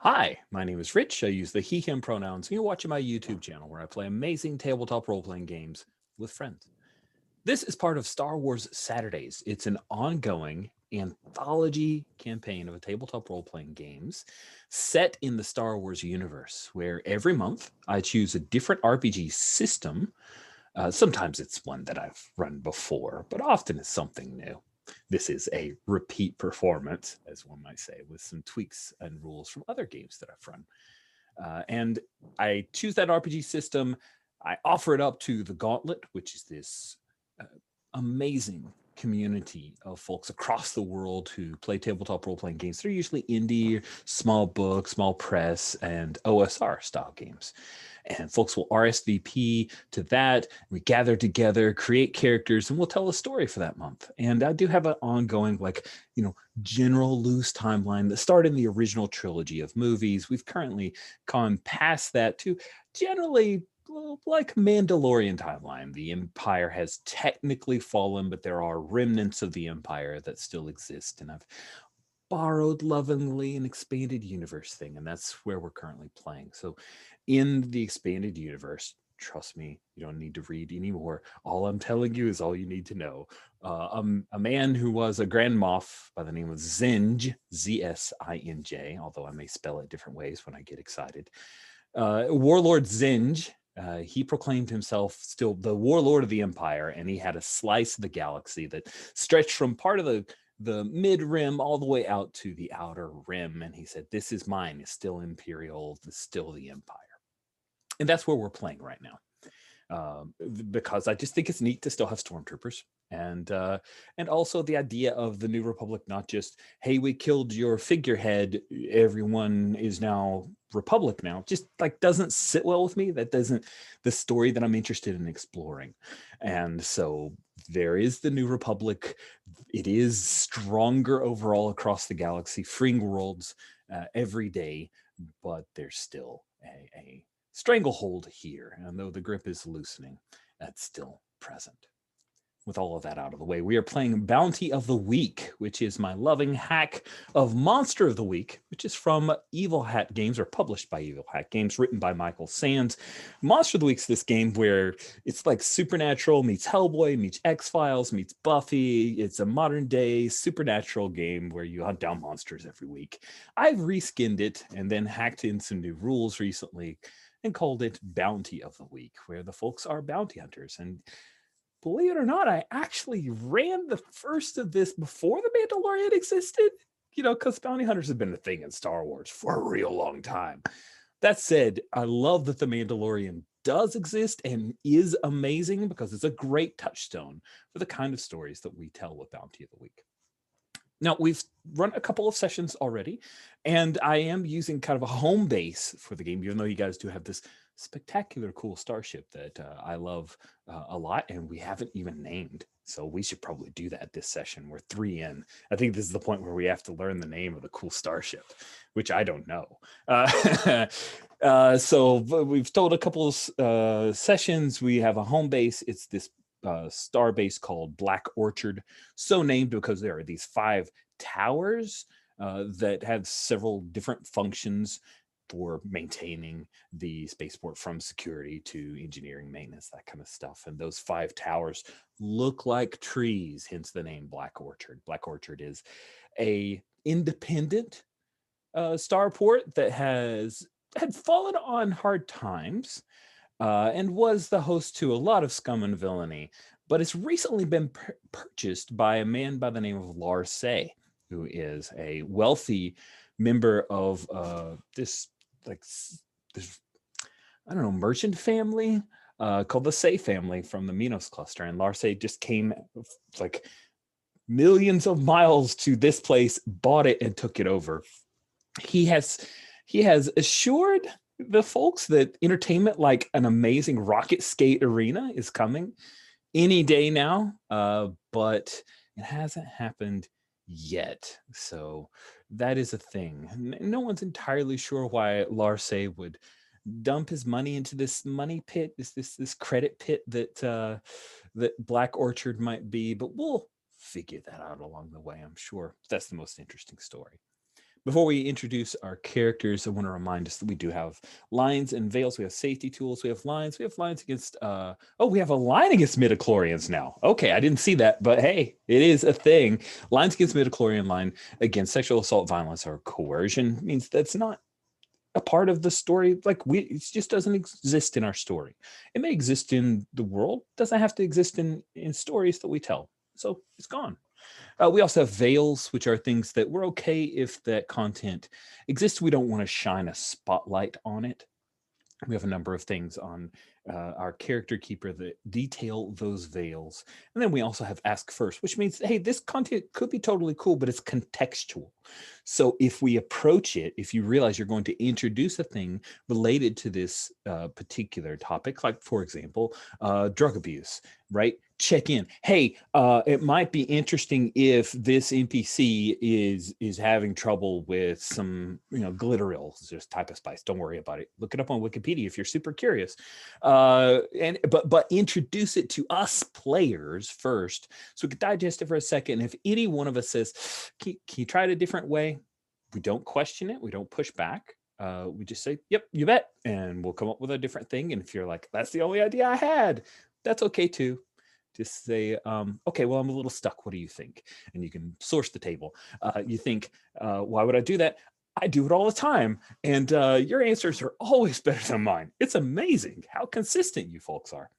Hi, my name is Rich. I use the he, him pronouns. You're watching my YouTube channel where I play amazing tabletop role-playing games with friends. This is part of Star Wars Saturdays. It's an ongoing anthology campaign of a tabletop role-playing games set in the Star Wars universe, where every month I choose a different RPG system. Sometimes it's one that I've run before, but often it's something new. This is a repeat performance, as one might say, with some tweaks and rules from other games that I've run. And I choose that RPG system. I offer it up to the Gauntlet, which is this uh, amazing community of folks across the world who play tabletop role playing games. They're usually indie, small book, small press, and OSR style games. And folks will RSVP to that. We gather together, create characters, and we'll tell a story for that month. And I do have an ongoing, general loose timeline that started in the original trilogy of movies. We've currently gone past that to generally like Mandalorian timeline. The Empire has technically fallen, but there are remnants of the Empire that still exist. And I've borrowed lovingly an expanded universe thing, and that's where we're currently playing. So in the expanded universe, trust me, you don't need to read anymore. All I'm telling you is all you need to know. A man who was a Grand Moff by the name of Zinj, Zsinj, although I may spell it different ways when I get excited. Warlord Zinj, he proclaimed himself still the warlord of the Empire, and he had a slice of the galaxy that stretched from part of the mid rim all the way out to the outer rim. And he said, "This is mine. It's still imperial. It's still the Empire." And that's where we're playing right now. Because I just think it's neat to still have stormtroopers, and also the idea of the New Republic, not just, hey, we killed your figurehead, everyone is now Republic now, just like doesn't sit well with me. That doesn't the story that I'm interested in exploring. And so there is the New Republic. It is stronger overall across the galaxy, freeing worlds every day, but there's still a stranglehold here. And though the grip is loosening, that's still present. With all of that out of the way, we are playing Bounty of the Week, which is my loving hack of Monster of the Week, which is from Evil Hat Games, or published by Evil Hat Games, written by Michael Sands. Monster of the Week's this game where it's like Supernatural meets Hellboy, meets X-Files, meets Buffy. It's a modern day supernatural game where you hunt down monsters every week. I've reskinned it and then hacked in some new rules recently and called it Bounty of the Week, where the folks are bounty hunters. And believe it or not, I actually ran the first of this before the Mandalorian existed, because bounty hunters have been a thing in Star Wars for a real long time. That said, I love that the Mandalorian does exist and is amazing because it's a great touchstone for the kind of stories that we tell with Bounty of the Week. Now, we've run a couple of sessions already, and I am using kind of a home base for the game, even though you guys do have this spectacular, cool starship that I love a lot, and we haven't even named. So we should probably do that this session. We're 3 in. I think this is the point where we have to learn the name of the cool starship, which I don't know. So we've told a couple of sessions. We have a home base. It's this star base called Black Orchard, so named because there are these 5 towers that have several different functions for maintaining the spaceport, from security to engineering, maintenance, that kind of stuff. And those 5 towers look like trees, hence the name Black Orchard. Black Orchard is a independent starport that had fallen on hard times, and was the host to a lot of scum and villainy, but it's recently been purchased by a man by the name of Larcey, who is a wealthy member of this I don't know, merchant family called the Say family from the Minos cluster. And Larcey just came like millions of miles to this place, bought it, and took it over. He has assured the folks that entertainment like an amazing rocket skate arena is coming any day now, but it hasn't happened yet. So that is a thing. No one's entirely sure why Larcey would dump his money into this money pit, this credit pit that Black Orchard might be, but we'll figure that out along the way, I'm sure. That's the most interesting story. Before we introduce our characters, I want to remind us that we do have lines and veils. We have safety tools. We have lines. We have lines against. We have a line against midichlorians now. Okay, I didn't see that, but hey, it is a thing. Lines against midichlorian, line against sexual assault, violence, or coercion means that's not a part of the story. Like it just doesn't exist in our story. It may exist in the world. Doesn't have to exist in stories that we tell. So it's gone. We also have veils, which are things that we're okay if that content exists. We don't want to shine a spotlight on it. We have a number of things on our character keeper that detail those veils. And then we also have ask first, which means, hey, this content could be totally cool, but it's contextual. So if we approach it, if you realize you're going to introduce a thing related to this particular topic, like, for example, drug abuse, right? Check in. Hey, it might be interesting if this NPC is having trouble with some, glitteril, just type of spice. Don't worry about it. Look it up on Wikipedia if you're super curious. But introduce it to us players first, so we could digest it for a second. If any one of us says, "Can you try it a different way?" We don't question it. We don't push back. We just say, "Yep, you bet," and we'll come up with a different thing. And if you're like, "That's the only idea I had," that's okay too. Just say, okay, well, I'm a little stuck. What do you think? And you can source the table. You think, why would I do that? I do it all the time. And your answers are always better than mine. It's amazing how consistent you folks are.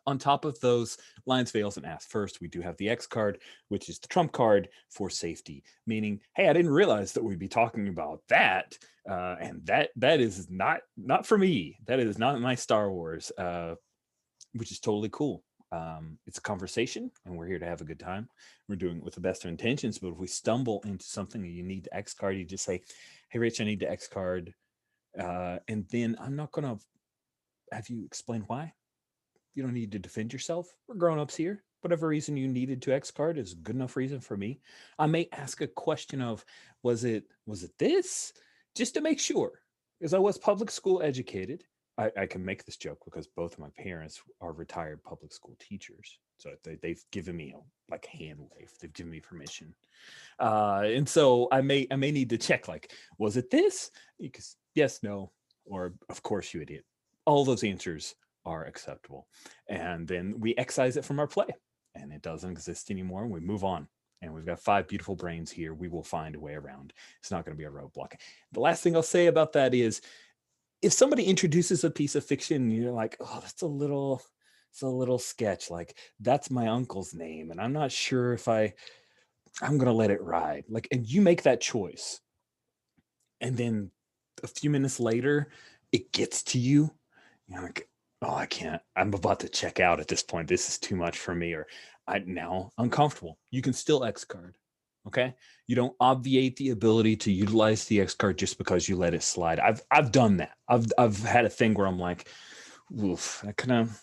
On top of those lines, veils, and asks first, we do have the X card, which is the trump card for safety, meaning, hey, I didn't realize that we'd be talking about that. And that is not for me. That is not my Star Wars, which is totally cool. It's a conversation, and we're here to have a good time. We're doing it with the best of intentions, but if we stumble into something and you need the X card, you just say, "Hey, Rich, I need the X card," and then I'm not going to have you explain why. You don't need to defend yourself. We're grown-ups here. Whatever reason you needed to X card is a good enough reason for me. I may ask a question of, was it this, just to make sure, because I was public school educated. I can make this joke because both of my parents are retired public school teachers. So they've given me a hand wave. They've given me permission. And so I may need to check, like, was it this? Because yes, no, or of course, you idiot. All those answers are acceptable. And then we excise it from our play, and it doesn't exist anymore. And we move on. And we've got 5 beautiful brains here. We will find a way around. It's not going to be a roadblock. The last thing I'll say about that is, if somebody introduces a piece of fiction, you're like, oh, it's a little sketch. Like, that's my uncle's name, and I'm not sure if I'm going to let it ride. Like, and you make that choice. And then a few minutes later, it gets to you. You're like, oh, I can't. I'm about to check out at this point. This is too much for me, or I'm now uncomfortable. You can still X card. Okay, you don't obviate the ability to utilize the X card just because you let it slide. I've done that. I've had a thing where I'm like, oof, I kind of,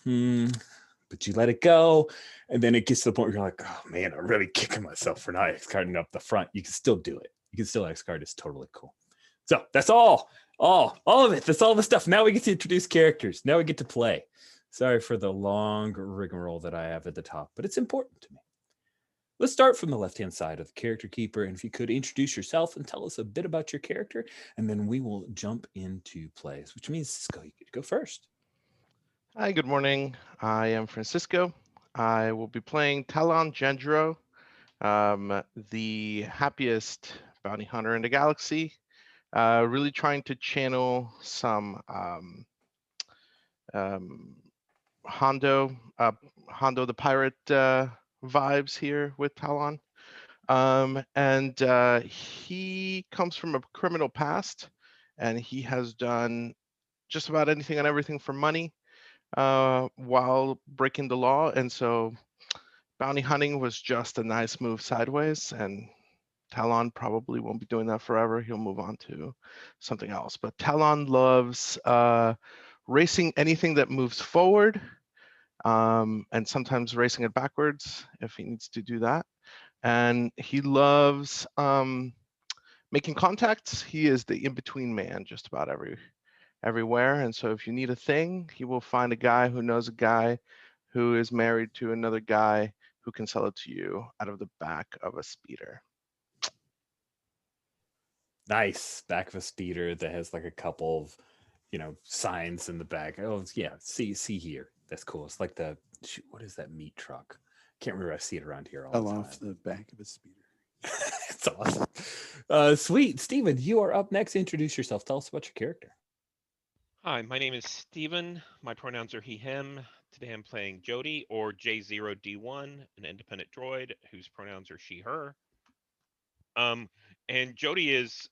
but you let it go, and then it gets to the point where you're like, oh man, I'm really kicking myself for not X carding up the front. You can still do it. You can still X card. It's totally cool. So that's all of it. That's all the stuff. Now we get to introduce characters. Now we get to play. Sorry for the long rigmarole that I have at the top, but it's important to me. Let's start from the left-hand side of the character keeper. And if you could introduce yourself and tell us a bit about your character, and then we will jump into plays, which means, Cisco, you get to go first. Hi, good morning. I am Francisco. I will be playing Talon Gendro, the happiest bounty hunter in the galaxy. Really trying to channel some Hondo the pirate vibes here with Talon. And he comes from a criminal past, and he has done just about anything and everything for money while breaking the law. And so bounty hunting was just a nice move sideways, and Talon probably won't be doing that forever. He'll move on to something else. But Talon loves racing anything that moves forward, and sometimes racing it backwards if he needs to do that. And he loves making contacts. He is the in-between man just about everywhere. And so if you need a thing, he will find a guy who knows a guy who is married to another guy who can sell it to you out of the back of a speeder. Nice. Back of a speeder that has like a couple of, signs in the back. Oh yeah, see here. That's cool. It's like what is that meat truck? Can't remember. I see it around here all Fell the off time. the back of a speeder. It's awesome. Sweet. Steven, you are up next. Introduce yourself. Tell us about your character. Hi, my name is Steven. My pronouns are he, him. Today I'm playing Jody, or J0D1, an independent droid whose pronouns are she, her. And Jody is,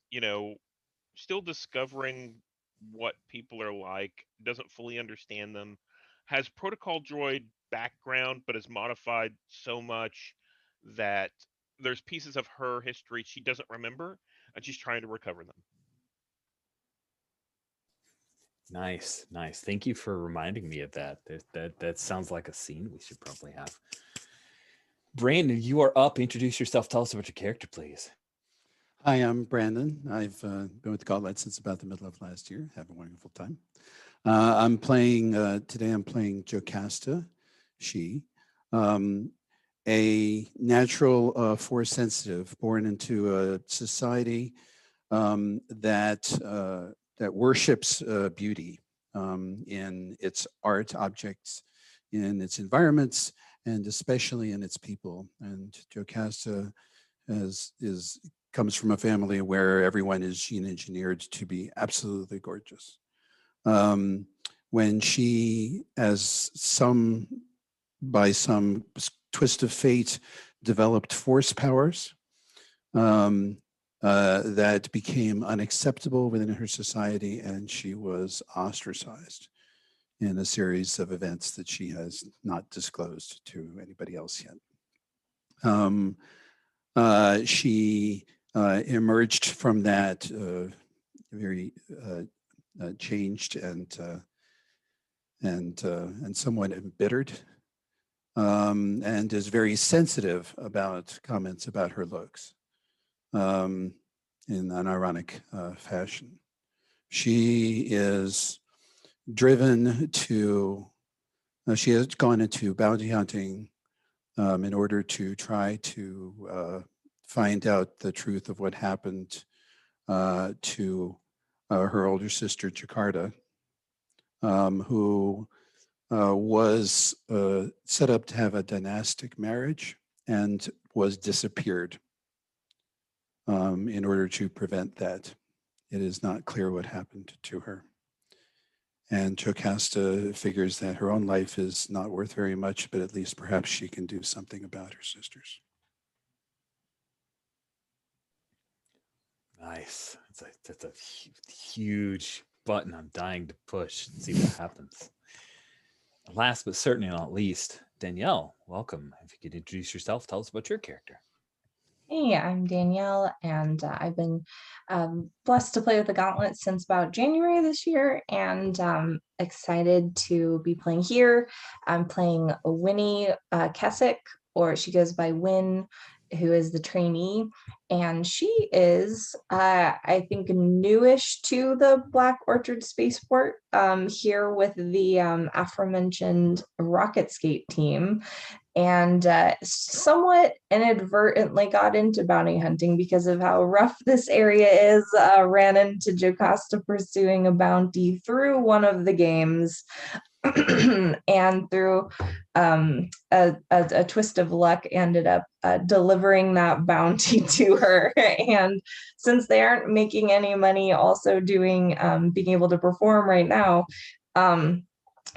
still discovering what people are like, doesn't fully understand them, has protocol droid background, but is modified so much that there's pieces of her history she doesn't remember, and she's trying to recover them. Nice. Thank you for reminding me of that. That sounds like a scene we should probably have. Brandon, you are up. Introduce yourself. Tell us about your character, please. Hi, I'm Brandon. I've been with Gauntlet since about the middle of last year. Have a wonderful time. I'm playing, today I'm playing Jocasta, she, a natural force sensitive born into a society that worships beauty in its art objects, in its environments, and especially in its people. And Jocasta comes from a family where everyone is gene engineered to be absolutely gorgeous. When she, by some twist of fate, developed force powers that became unacceptable within her society, and she was ostracized in a series of events that she has not disclosed to anybody else yet. She emerged from that very changed and somewhat embittered, and is very sensitive about comments about her looks in an ironic fashion. She is driven to, she has gone into bounty hunting in order to try to find out the truth of what happened to her older sister, Jakarta, who was set up to have a dynastic marriage and was disappeared in order to prevent that. It is not clear what happened to her. And Jocasta figures that her own life is not worth very much, but at least perhaps she can do something about her sister's. Nice. That's a huge button I'm dying to push and see what happens. Last but certainly not least, Danielle, welcome. If you could introduce yourself, tell us about your character. Hey, I'm Danielle, and I've been blessed to play with the Gauntlet since about January this year, and excited to be playing here. I'm playing Winnie Kessick, or she goes by Win, who is the trainee, and she is, I think, newish to the Black Orchard Spaceport, here with the aforementioned Rocketscape team, and somewhat inadvertently got into bounty hunting because of how rough this area is. Ran into Jocasta pursuing a bounty through one of the games, and through a twist of luck, ended up delivering that bounty to her. And since they aren't making any money also doing being able to perform right now,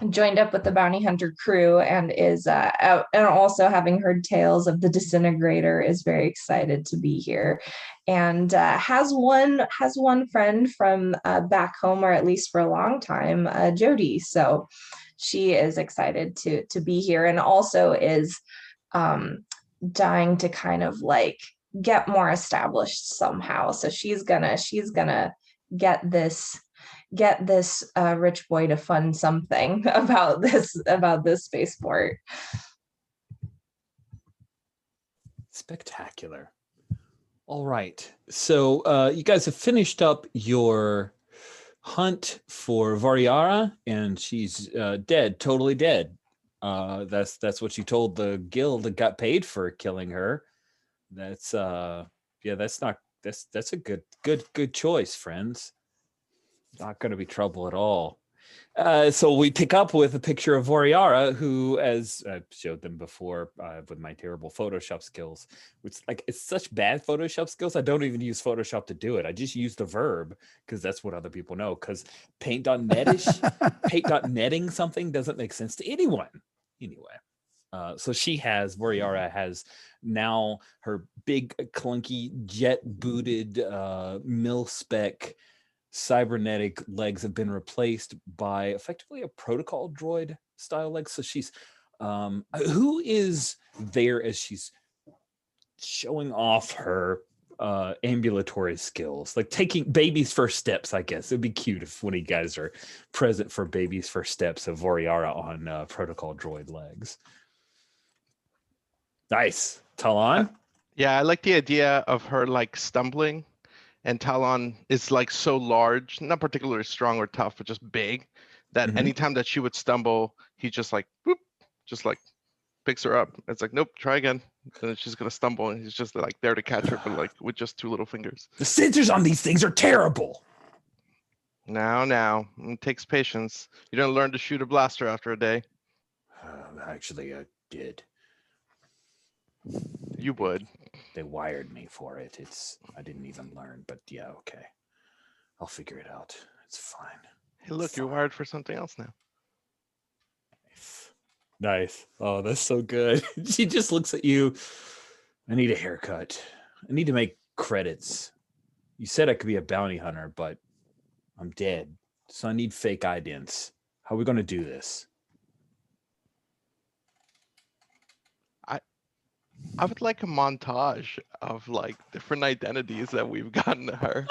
joined up with the bounty hunter crew, and is out, and also, having heard tales of the disintegrator, is very excited to be here, and has one friend from back home, or at least for a long time, Jody. So she is excited to be here, and also is dying to kind of like get more established somehow. So she's gonna get this rich boy to fund something about this spaceport. Spectacular. All right. So you guys have finished up your hunt for Variara, and she's dead, totally dead. That's what you told the guild that got paid for killing her. That's that's not That's a good choice, friends. Not going to be trouble at all. So we pick up with a picture of Voriara, who, as I showed them before with my terrible Photoshop skills, which like it's such bad Photoshop skills, I don't even use Photoshop to do it. I just use the verb because that's what other people know. Because paint.netting something doesn't make sense to anyone. Anyway, so Voriara has now her big clunky jet booted mil-spec cybernetic legs have been replaced by effectively a protocol droid style legs. So she's who is there as she's showing off her ambulatory skills, like taking baby's first steps. I guess it'd be cute if one of you guys are present for baby's first steps of Voriara on protocol droid legs. Nice. Talon? Yeah, I like the idea of her like stumbling, and Talon is like so large, not particularly strong or tough, but just big, that Mhm. anytime that she would stumble, he just like whoop, just like picks her up. It's like, nope, try again. And then she's gonna stumble, and he's just like there to catch her, but like with just 2 little fingers. The sensors on these things are terrible. Now, it takes patience. You don't learn to shoot a blaster after a day. Actually, I did. You would. They wired me for it. I didn't even learn, but yeah, okay. I'll figure it out. It's fine. Hey, look, you're wired for something else now. Nice. Oh, that's so good. She just looks at you. I need a haircut. I need to make credits. You said I could be a bounty hunter, but I'm dead. So I need fake idents. How are we going to do this? I would like a montage of like different identities that we've gotten to her.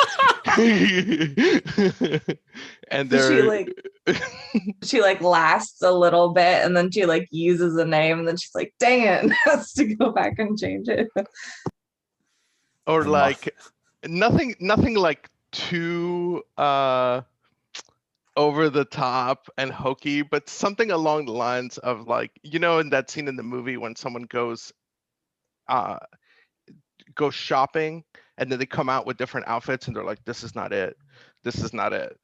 And she like lasts a little bit and then she like uses a name and then she's like, dang it, has to go back and change it. Or like nothing like too over the top and hokey, but something along the lines of like, in that scene in the movie when someone goes shopping and then they come out with different outfits and they're like, this is not it,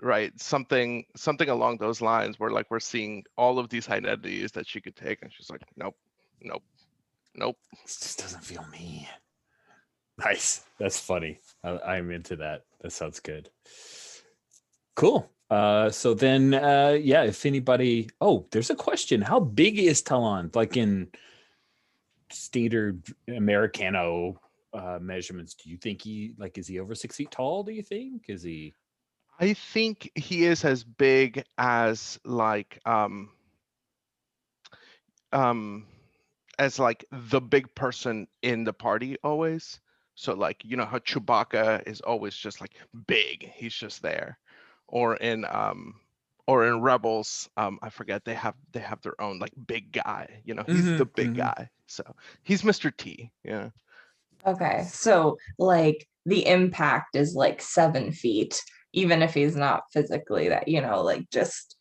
right? Something along those lines where like we're seeing all of these identities that she could take and she's like, nope. This just doesn't feel me. Nice. That's funny. I'm into that. That sounds good. Cool. So then if anybody, there's a question. How big is Talon? Like in standard Americano measurements, do you think is he over 6 feet tall? Do you think? Is he? I think he is as big as like as like the big person in the party always. So like, how Chewbacca is always just like big, he's just there. Or in Rebels, I forget, they have their own like big guy, he's the big guy. So he's Mr. T. Yeah. Okay, so like the impact is like 7 feet, even if he's not physically that, like just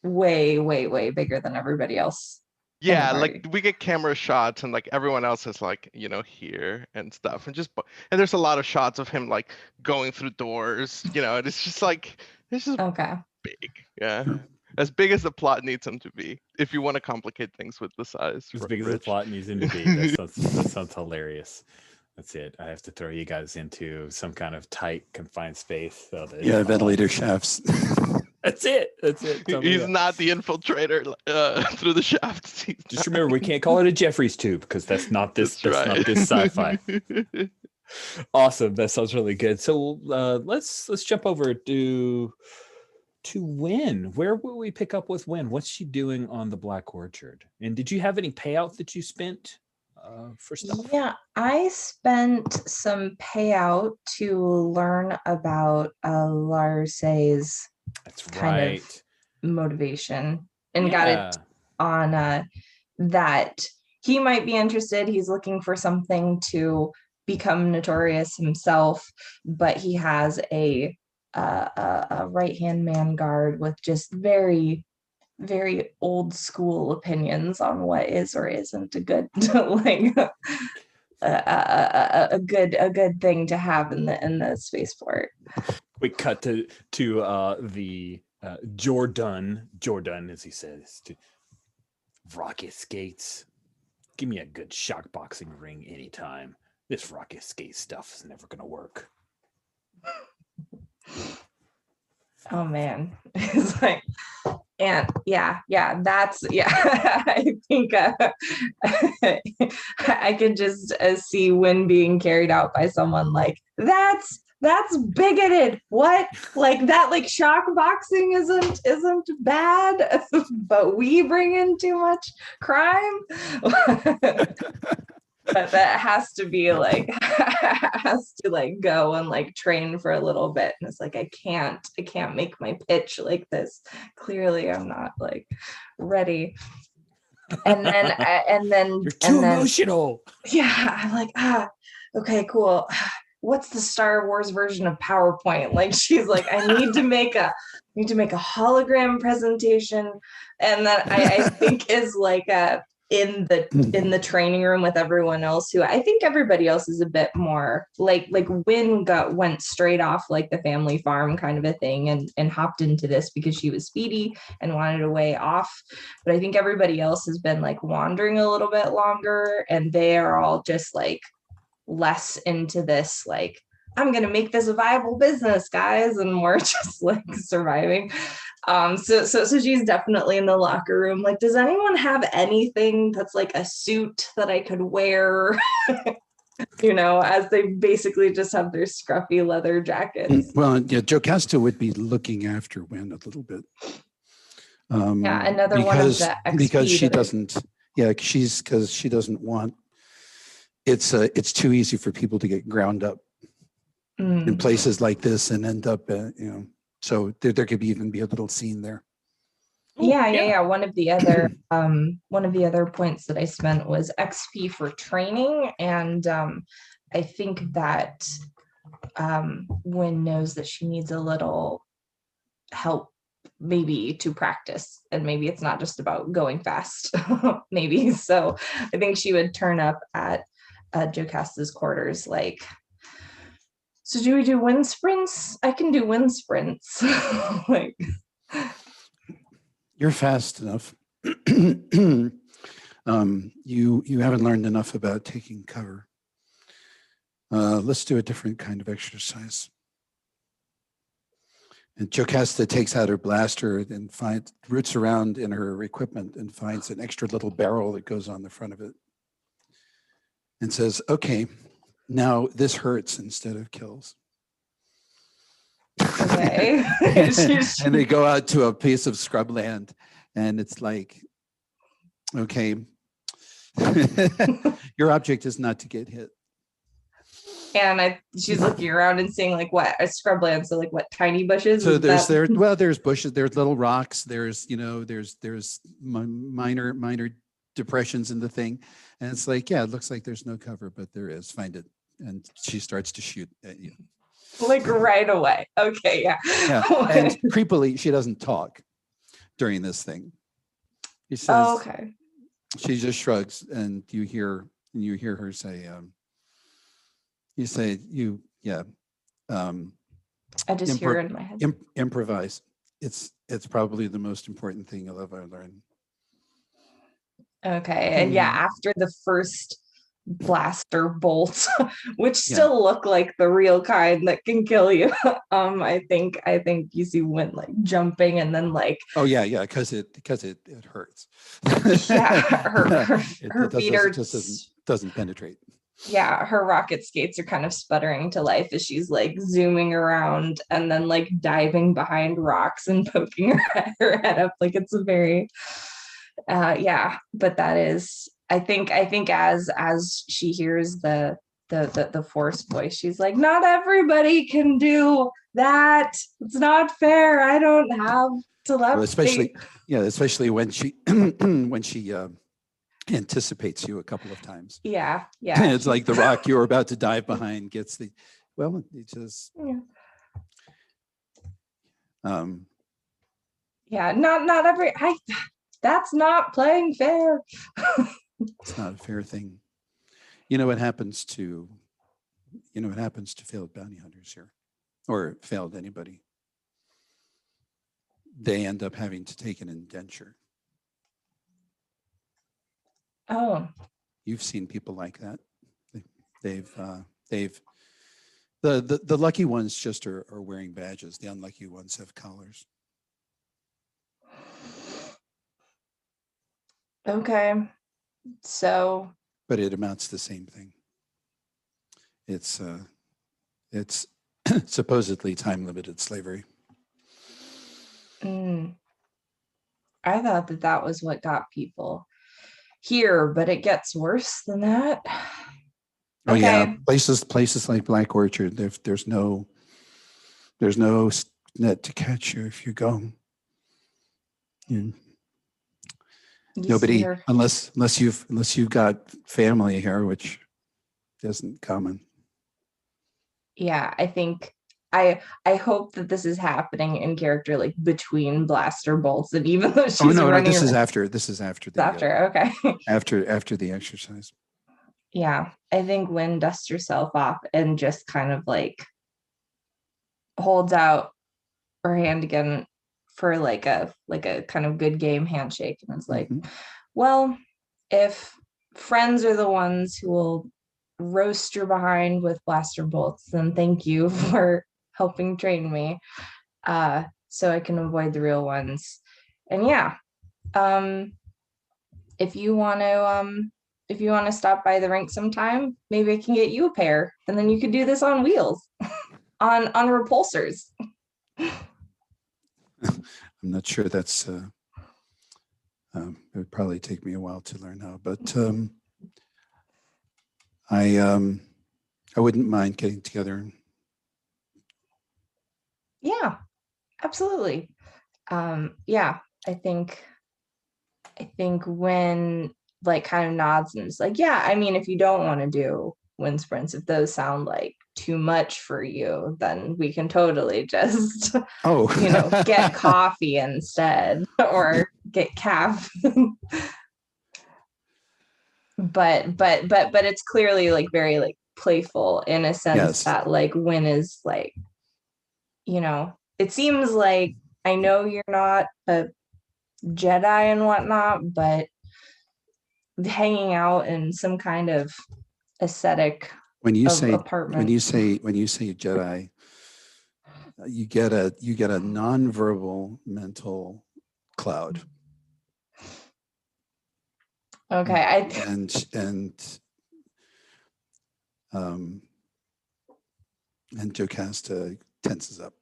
way, way, way bigger than everybody else. Yeah, like we get camera shots and like everyone else is like, here and stuff, and there's a lot of shots of him like going through doors, and it's just like, this is okay, big. Yeah. As big as the plot needs him to be, if you want to complicate things with the size. As big as the plot needs him to be. That sounds hilarious. That's it. I have to throw you guys into some kind of tight, confined space. So that ventilator shafts. That's it. He's not the infiltrator through the shafts. Just remember, we can't call it a Jeffries tube because that's not this. That's not this sci-fi. Awesome. That sounds really good. So let's jump over to Wynn. Where will we pick up with Wynn? What's she doing on the Black Orchard? And did you have any payout that you spent for stuff? Yeah, I spent some payout to learn about Larce's kind of motivation and got it on that he might be interested. He's looking for something to become notorious himself, but he has a right-hand man guard with just very, very old school opinions on what is or isn't a good like a good thing to have in the spaceport. Quick cut to the Jordan, as he says, to rocket skates. Give me a good shock boxing ring anytime. This rocket skate stuff is never gonna work. Oh man, it's like, and that's I think I could just see Wynn being carried out by someone like that's bigoted. What? Like that? Like shock boxing isn't bad, but we bring in too much crime. But that has to be like has to like go and like train for a little bit, and it's like I can't make my pitch like this. Clearly I'm not like ready. And then You're too emotional. Yeah, I'm like, okay, cool. What's the Star Wars version of PowerPoint? Like she's like, I need to make a hologram presentation. And that I think is like in the training room with everyone else, who I think everybody else is a bit more like Wynn went straight off like the family farm kind of a thing and hopped into this because she was speedy and wanted a way off. But I think everybody else has been like wandering a little bit longer, and they are all just like less into this, like, I'm gonna make this a viable business, guys, and we're just like surviving. So she's definitely in the locker room. Like, does anyone have anything that's like a suit that I could wear? As they basically just have their scruffy leather jackets. Well, yeah, Jocasta would be looking after Wynn a little bit. Another one of the XP because she doesn't. Yeah, because she doesn't want. It's too easy for people to get ground up in places like this and end up, So there could even be a little scene there. Yeah. One of the other points that I spent was XP for training, and I think that Wynn knows that she needs a little help, maybe to practice, and maybe it's not just about going fast. Maybe so. I think she would turn up at Jocasta's quarters, like, so do we do wind sprints? I can do wind sprints. Like, you're fast enough. You haven't learned enough about taking cover. Let's do a different kind of exercise. And Jocasta takes out her blaster and roots around in her equipment and finds an extra little barrel that goes on the front of it. And says, okay, now this hurts instead of kills. Okay. And they go out to a piece of scrubland, and it's like, okay, your object is not to get hit. And she's looking around and seeing like what a scrubland, so like what, tiny bushes? So there's bushes, there's little rocks, there's minor depressions in the thing, and it's like, yeah, it looks like there's no cover, but there is. Find it. And she starts to shoot at you, like right away. Okay. Yeah. And creepily, she doesn't talk during this thing. She says, oh, okay. She just shrugs, and you hear her say, I just hear it in my head. Improvise. It's probably the most important thing you'll ever learn. Okay. And yeah, after the first blaster bolts, which still look like the real kind that can kill you, I think you see Wynn like jumping, and then like, oh yeah, because it hurts. Yeah, her feet doesn't penetrate. Yeah, her rocket skates are kind of sputtering to life as she's like zooming around and then like diving behind rocks and poking her head up. Like, it's a very but that is, I think as she hears the Force voice, she's like, not everybody can do that. It's not fair. I don't have telepathy. Well, especially when she anticipates you a couple of times. Yeah. It's like the rock you're about to dive behind gets it just. Yeah. Not every. That's not playing fair. It's not a fair thing. You know what happens to failed bounty hunters here, or failed anybody? They end up having to take an indenture. Oh, You've seen people like that. They've the lucky ones just are wearing badges. The unlucky ones have collars. okay. So, But it amounts to the same thing. It's supposedly time-limited slavery. I thought that was what got people here, but it gets worse than that. Oh yeah, Okay. places like Black Orchard, there's no net to catch you if you go. Nobody, unless you've got family here, which isn't common. Yeah, I think I hope that this is happening in character, like between blaster bolts, and even though she's no, this is around- after the okay. after the exercise. Yeah, I think Lynn dusts herself off and just kind of like holds out her hand again for like a kind of good game handshake, and it's like, well, if friends are the ones who will roast your behind with blaster bolts, then thank you for helping train me, so I can avoid the real ones. And yeah, if you want to stop by the rink sometime, maybe I can get you a pair, and then you could do this on wheels, on repulsors. I'm not sure that's. It would probably take me a while to learn how, but I wouldn't mind getting together. Yeah, absolutely. Yeah, I think when like kind of nods and is like, yeah, I mean, if you don't want to do wind sprints, if those sound like too much for you, then we can totally just get coffee instead, or get calf. but it's clearly like very like playful in a sense that like Win is like, it seems like, I know you're not a Jedi and whatnot, but hanging out in some kind of aesthetic apartment. When you say Jedi, you get a nonverbal mental cloud. Okay, and Jocasta tenses up.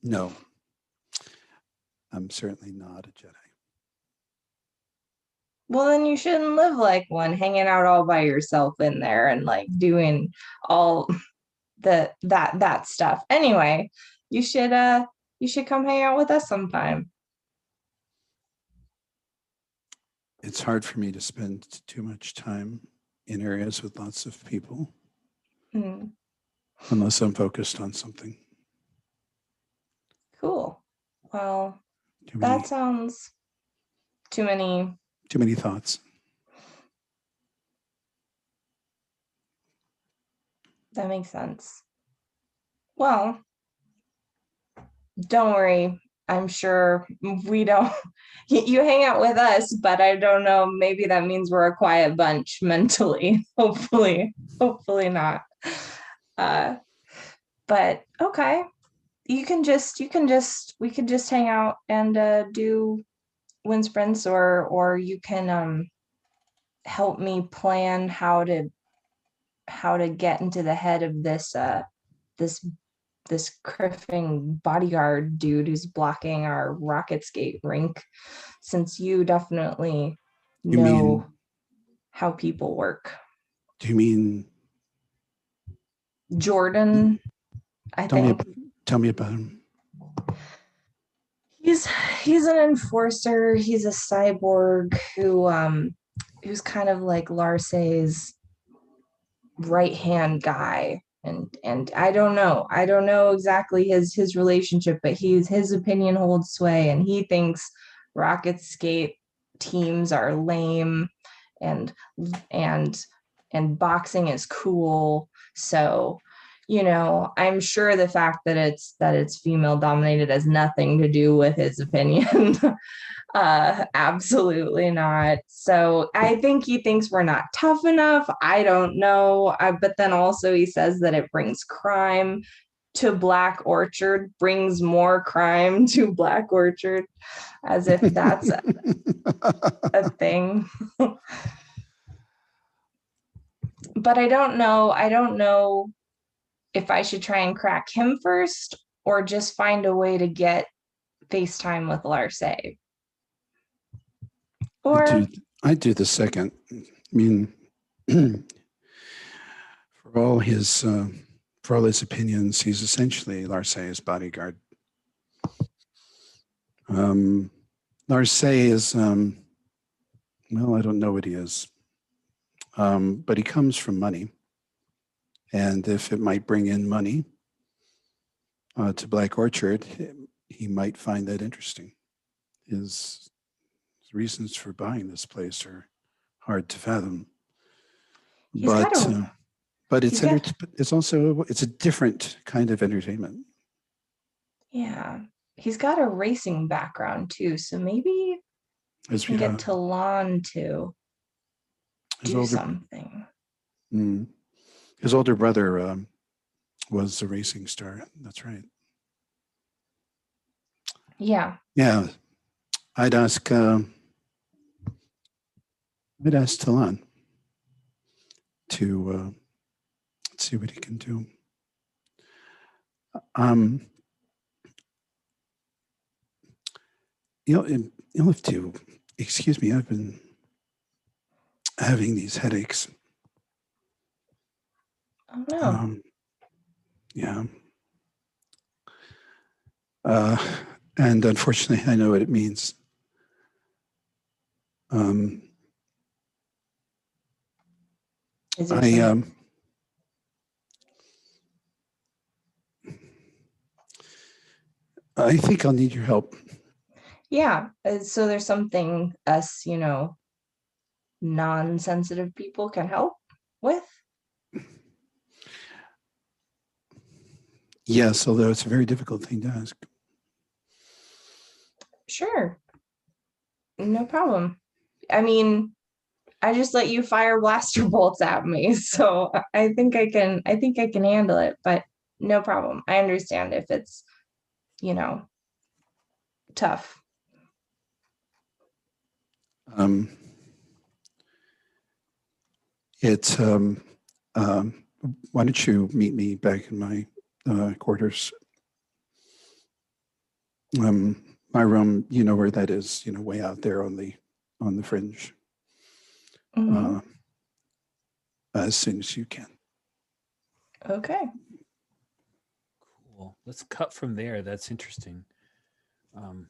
No, I'm certainly not a Jedi. Well, then you shouldn't live like one, hanging out all by yourself in there and like doing all that stuff. Anyway, you should come hang out with us sometime. It's hard for me to spend too much time in areas with lots of people, unless I'm focused on something. Cool. Well, that sounds too many thoughts. That makes sense. Well, don't worry. I'm sure we don't, you hang out with us, but I don't know, maybe that means we're a quiet bunch mentally. Hopefully not. But okay. We can just hang out and do wind sprints, or you can help me plan how to get into the head of this criffing bodyguard dude who's blocking our rocket skate rink, since you definitely know how people work. Do you mean Jordan? Tell me about him. He's an enforcer. He's a cyborg who's kind of like Larce's right-hand guy. And I don't know exactly his relationship, but his opinion holds sway, and he thinks rocket skate teams are lame and and boxing is cool. So, you know, I'm sure the fact that it's female dominated has nothing to do with his opinion. Absolutely not. So I think he thinks we're not tough enough. I don't know. But then also he says that it brings crime to Black Orchard, brings more crime to Black Orchard, as if that's a thing. But I don't know. I don't know if I should try and crack him first or just find a way to get FaceTime with Larce. Or I do the second. I mean, for all his opinions, he's essentially Larce's bodyguard. Larce is, well, I don't know what he is, but he comes from money. And if it might bring in money to Black Orchard, he might find that interesting. His reasons for buying this place are hard to fathom. But it's also a different kind of entertainment. Yeah, he's got a racing background too, so maybe we can get Talon to do something. His older brother was a racing star. That's right. Yeah. Yeah, I'd ask Talon to see what he can do. You'll have to excuse me. I've been having these headaches. Oh no. Yeah. And unfortunately, I know what it means. I think I'll need your help. Yeah. So there's something us, you know, non-sensitive people can help with? Yes, although it's a very difficult thing to ask. Sure. No problem. I mean, I just let you fire blaster bolts at me, so I think I can handle it, but no problem. I understand if it's, you know, tough. Why don't you meet me back in my quarters? My room, you know where that is, you know, way out there on the fringe. Mm-hmm. As soon as you can. Okay. Cool. Let's cut from there. That's interesting. I'm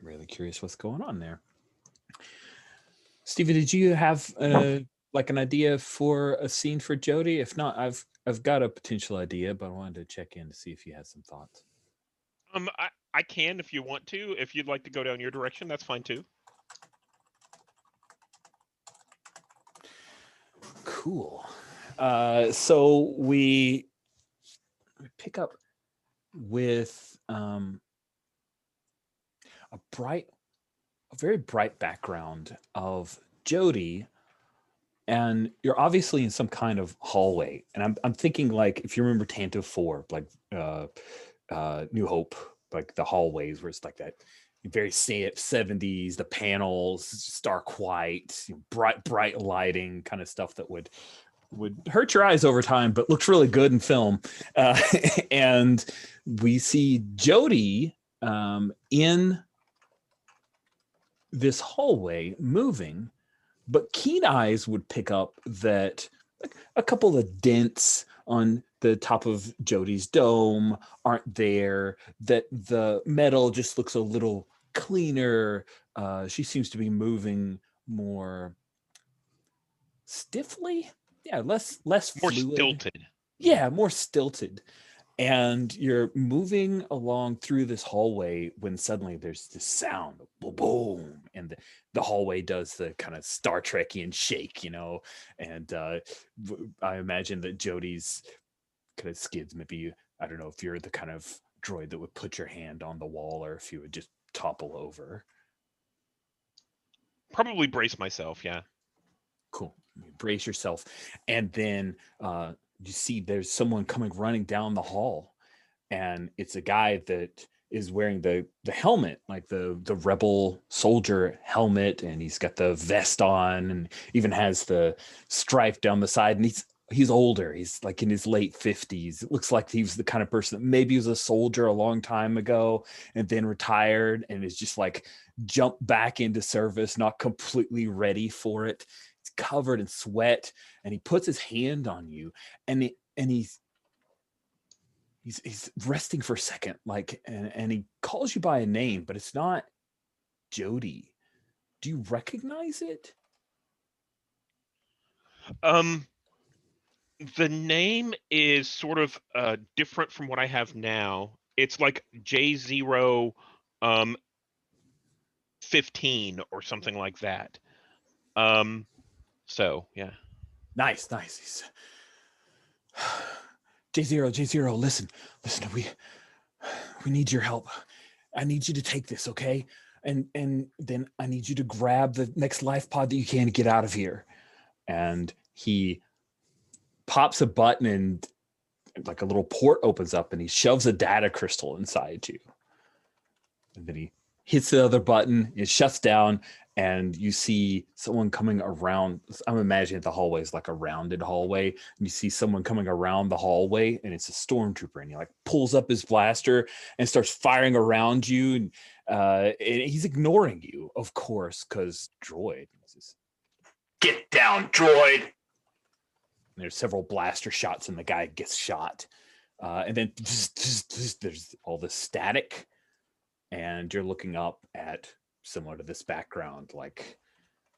really curious what's going on there. Stephen, did you have like an idea for a scene for Jody? If not, I've got a potential idea, but I wanted to check in to see if you had some thoughts. I can if you want to. If you'd like to go down your direction, that's fine too. Cool. So we pick up with a very bright background of Jody, and you're obviously in some kind of hallway. And I'm thinking, like, if you remember Tanto 4, like New Hope, like the hallways where it's like that very 70s, the panels, stark white, bright lighting, kind of stuff that would hurt your eyes over time, but looks really good in film. And we see Jody in this hallway moving, but keen eyes would pick up that a couple of dents on the top of Jody's dome aren't there, that the metal just looks a little cleaner. She seems to be moving more stiffly. Yeah, less more fluid. stilted. Yeah, more stilted. And you're moving along through this hallway when suddenly there's this sound, boom, boom, and the hallway does the kind of Star Trekian shake, and I imagine that Jody's kind of skids. Maybe, I don't know if you're the kind of droid that would put your hand on the wall or if you would just topple over. Probably brace myself. Yeah. Cool. Brace yourself. And then you see there's someone coming running down the hall, and it's a guy that is wearing the helmet, like the rebel soldier helmet, and he's got the vest on and even has the stripe down the side, and he's older. He's like in his late 50s. It looks like he was the kind of person that maybe was a soldier a long time ago and then retired and is just like jumped back into service, not completely ready for it. He's covered in sweat, and he puts his hand on you, and he's resting for a second, like, and he calls you by a name, but it's not Jody. Do you recognize it? The name is sort of different from what I have now. It's like J0 15 or something like that. So yeah. Nice. J0, listen, we need your help. I need you to take this, okay? And then I need you to grab the next life pod that you can to get out of here. And he pops a button, and like a little port opens up, and he shoves a data crystal inside you. And then he hits the other button, it shuts down, and you see someone coming around. I'm imagining the hallway is like a rounded hallway, and you see someone coming around the hallway, and it's a stormtrooper, and he like pulls up his blaster and starts firing around you, and he's ignoring you, of course, because droid. Get down, droid. And there's several blaster shots, and the guy gets shot, and then there's all this static, and you're looking up at, similar to this background, like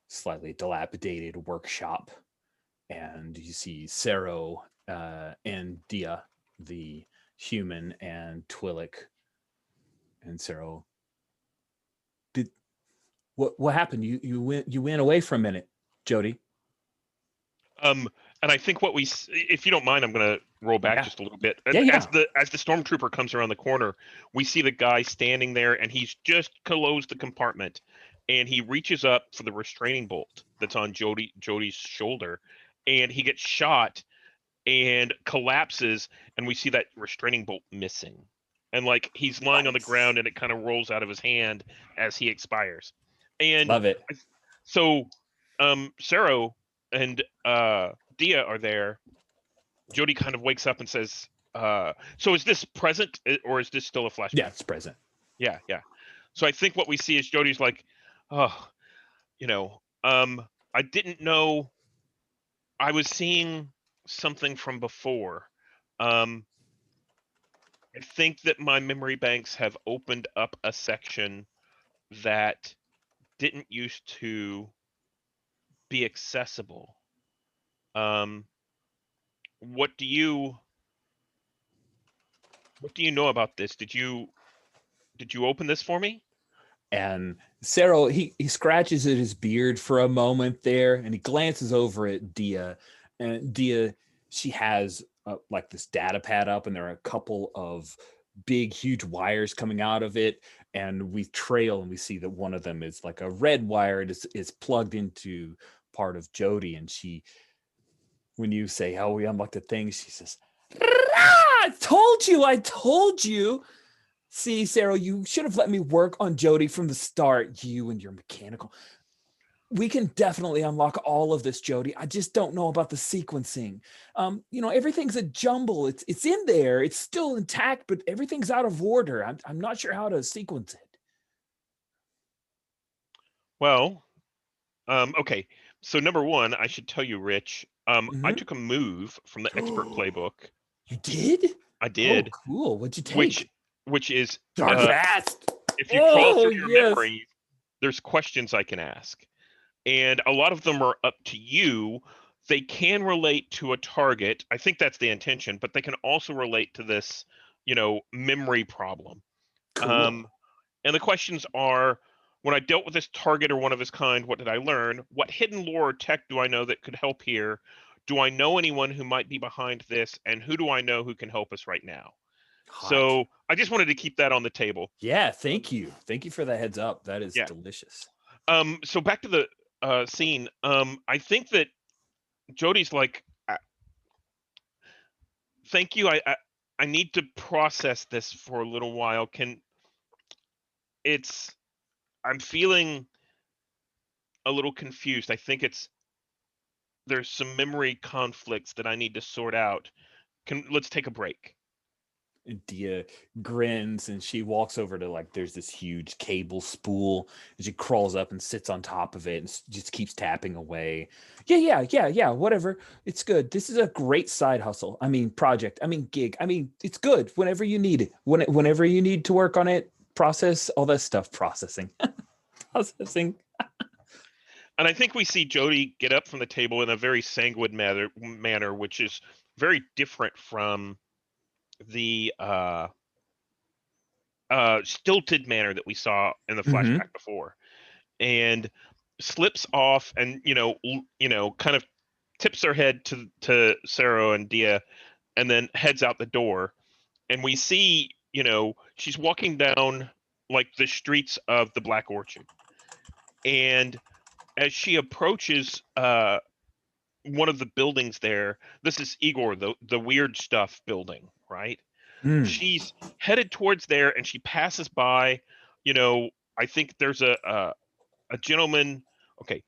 slightly dilapidated workshop, and you see Sero and Dia, the human, and Twi'lek. And Sero, what happened? You went away for a minute, Jody. And I think if you don't mind, I'm going to roll back just a little bit. Yeah. As the stormtrooper comes around the corner, we see the guy standing there, and he's just closed the compartment, and he reaches up for the restraining bolt that's on Jody's shoulder, and he gets shot and collapses, and we see that restraining bolt missing, and like he's lying on the ground, and it kind of rolls out of his hand as he expires. And love it. So, Sero and Dia are there. Jody kind of wakes up and says, so is this present or is this still a flashback? Yeah, it's present. Yeah. So I think what we see is Jody's like, I didn't know I was seeing something from before. I think that my memory banks have opened up a section that didn't used to be accessible. What do you know about this? Did you open this for me? And Sero, he scratches at his beard for a moment there, and he glances over at Dia. And Dia, she has like this data pad up, and there are a couple of big, huge wires coming out of it. And we trail, and we see that one of them is like a red wire. It is plugged into part of Jody. And she, when you say, "Oh, we unlocked the thing," she says, "I told you. See, Sarah, you should have let me work on Jody from the start, you and your mechanical. We can definitely unlock all of this, Jody. I just don't know about the sequencing. Everything's a jumble. It's in there. It's still intact, but everything's out of order. I'm not sure how to sequence it." Well, okay. So number one, I should tell you, Rich, I took a move from the expert playbook. You did? I did. Oh, cool. What'd you take? Which is Dark Fast. If you crawl through your memory, there's questions I can ask, and a lot of them are up to you. they can relate to a target. I think that's the intention, but they can also relate to this, memory problem. Cool. And the questions are, when I dealt with this target or one of his kind, what did I learn? What hidden lore or tech do I know that could help here? Do I know anyone who might be behind this? And who do I know who can help us right now? Hot. So I just wanted to keep that on the table. Yeah, thank you. Thank you for the heads up. That is Yeah. delicious. So back to the scene. I think that Jody's like, thank you. I need to process this for a little while. I'm feeling a little confused. I think there's some memory conflicts that I need to sort out. Let's take a break. And Dia grins and she walks over to there's this huge cable spool and she crawls up and sits on top of it and just keeps tapping away. Yeah, whatever. It's good. This is a great side hustle. I mean, project. I mean, gig. I mean, it's good whenever you need it. Whenever you need to work on it, process all that stuff. Processing. Processing. And I think we see Jody get up from the table in a very sanguine manner, which is very different from the stilted manner that we saw in the flashback before, and slips off and kind of tips her head to Sarah and Dia, and then heads out the door. And we see she's walking down the streets of the Black Orchard, and as she approaches one of the buildings there, this is Igor, the weird stuff building, right? She's headed towards there and she passes by, I think there's a gentleman. Okay,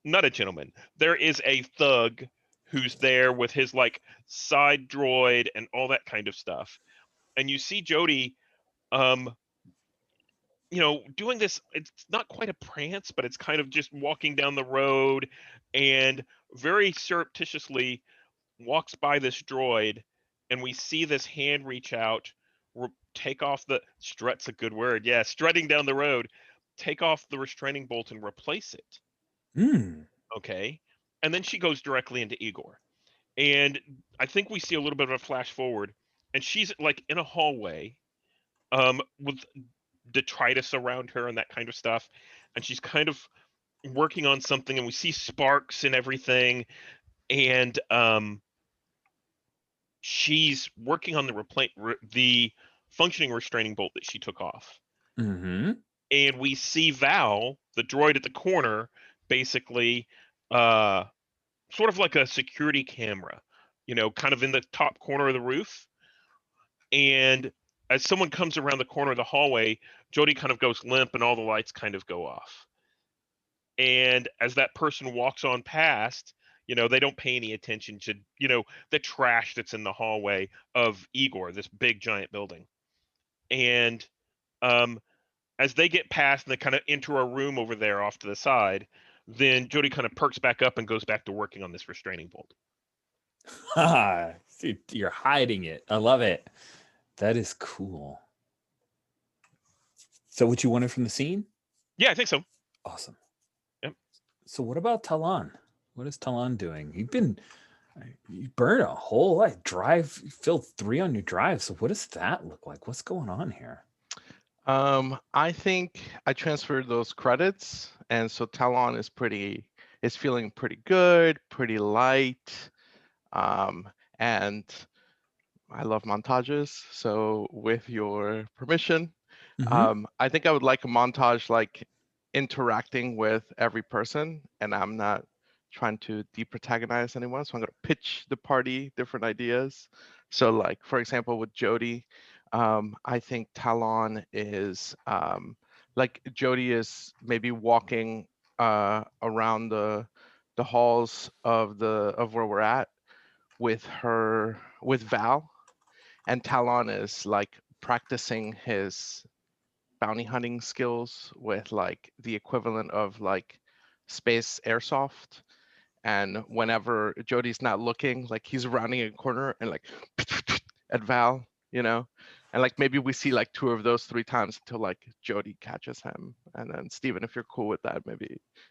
not a gentleman. There is a thug who's there with his side droid and all that kind of stuff. And you see Jody doing this. It's not quite a prance, but it's kind of just walking down the road and very surreptitiously walks by this droid, and we see this hand reach out, take off the strut's a good word. Yeah, strutting down the road, take off the restraining bolt and replace it. Okay. And then she goes directly into Igor. And I think we see a little bit of a flash forward, and she's in a hallway with detritus around her and that kind of stuff. And she's kind of working on something, and we see sparks and everything. And she's working on the functioning restraining bolt that she took off. And we see Val, the droid at the corner, basically sort of like a security camera, kind of in the top corner of the roof. And as someone comes around the corner of the hallway, Jody kind of goes limp and all the lights kind of go off. And as that person walks on past, they don't pay any attention to, the trash that's in the hallway of Igor, this big giant building. And as they get past and they kind of enter a room over there off to the side, then Jody kind of perks back up and goes back to working on this restraining bolt. You're hiding it. I love it. That is cool. So what you wanted from the scene? Yeah, I think so. Awesome. Yep. So what about Talon? What is Talon doing? You burned a whole drive, you filled 3 on your drive. So what does that look like? What's going on here? I think I transferred those credits, and so Talon is feeling pretty good, pretty light, and I love montages. So with your permission, I think I would like a montage interacting with every person, and I'm not trying to deprotagonize anyone. So I'm going to pitch the party different ideas. So for example, with Jody, I think Talon is Jody is maybe walking around the halls of where we're at with Val, and Talon is practicing his bounty hunting skills with the equivalent of space airsoft. And whenever Jody's not looking, he's rounding a corner and at Val, And like maybe we see like 2 of those 3 times until like Jody catches him. And then Steven, if you're cool with that, maybe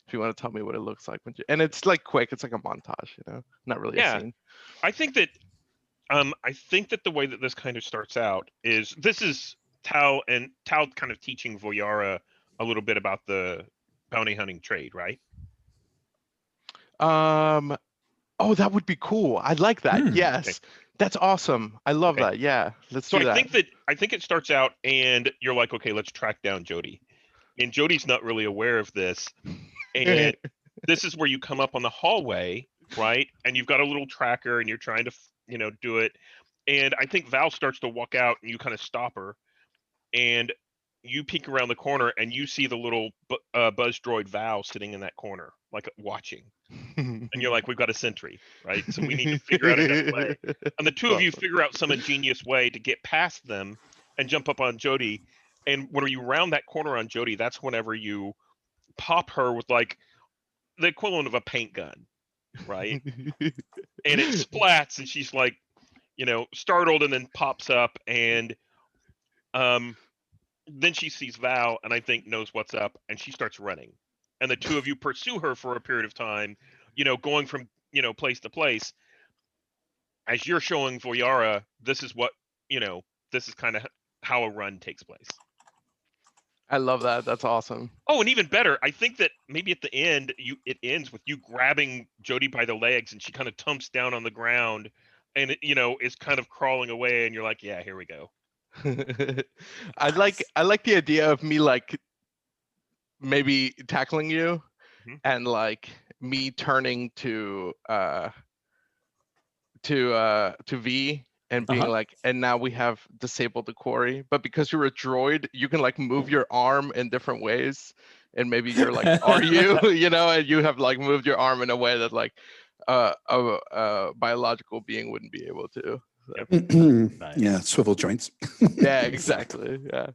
if you want to tell me what it looks like when and it's like quick, it's like a montage, you know, not really a Yeah. scene. I think that the way that this kind of starts out is this is Tal kind of teaching Voyara a little bit about the bounty hunting trade, right? Oh, that would be cool. I'd like that. Hmm. Yes. That's awesome. I love Okay. that. Yeah. Let's So do that. I think it starts out and you're like, okay, let's track down Jody. And Jody's not really aware of this. And this is where you come up on the hallway, right? And you've got a little tracker and you're trying to, do it. And I think Val starts to walk out and you kind of stop her and you peek around the corner and you see the little buzz droid Val sitting in that corner, like watching. And you're like, we've got a sentry, right? So we need to figure out another way. And the two of you figure out some ingenious way to get past them and jump up on Jody. And when you round that corner on Jody, that's whenever you pop her with like the equivalent of a paint gun, right? And it splats and she's like, startled and then pops up and then she sees Val and I think knows what's up and she starts running. And the two of you pursue her for a period of time, going from, place to place. As you're showing Voyara, this is what, this is kind of how a run takes place. I love that. That's awesome. Oh, and even better, I think that maybe at the end, it ends with you grabbing Jody by the legs and she kind of tumps down on the ground and, is kind of crawling away and you're like, yeah, here we go. I like the idea of me like maybe tackling you and like me turning to V and being like, and now we have disabled the quarry, but because you're a droid, you can like move your arm in different ways, and maybe you're like, are you, and you have like moved your arm in a way that like a biological being wouldn't be able to. So. Yeah, swivel joints. Yeah, exactly. Yeah.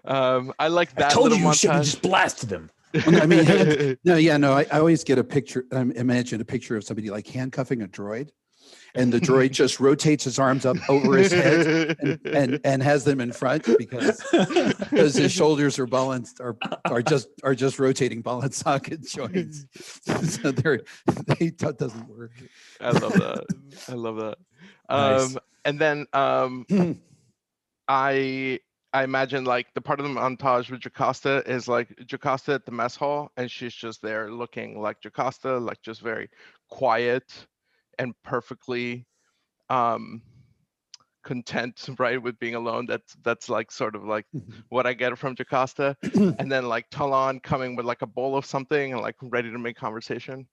I like that. I told little you montage. should have just blasted them. Well, no, I mean, I always get a picture. Imagine a picture of somebody like handcuffing a droid, and the droid just rotates his arms up over his head and has them in front because his shoulders are balanced are just rotating ball and socket joints. So that doesn't work. I love that. Nice. And then I imagine like the part of the montage with Jocasta is like Jocasta at the mess hall, and she's just there looking like Jocasta, like just very quiet and perfectly content, right, with being alone. That's like sort of like what I get from Jocasta. And then like Talon coming with like a bowl of something and like ready to make conversation.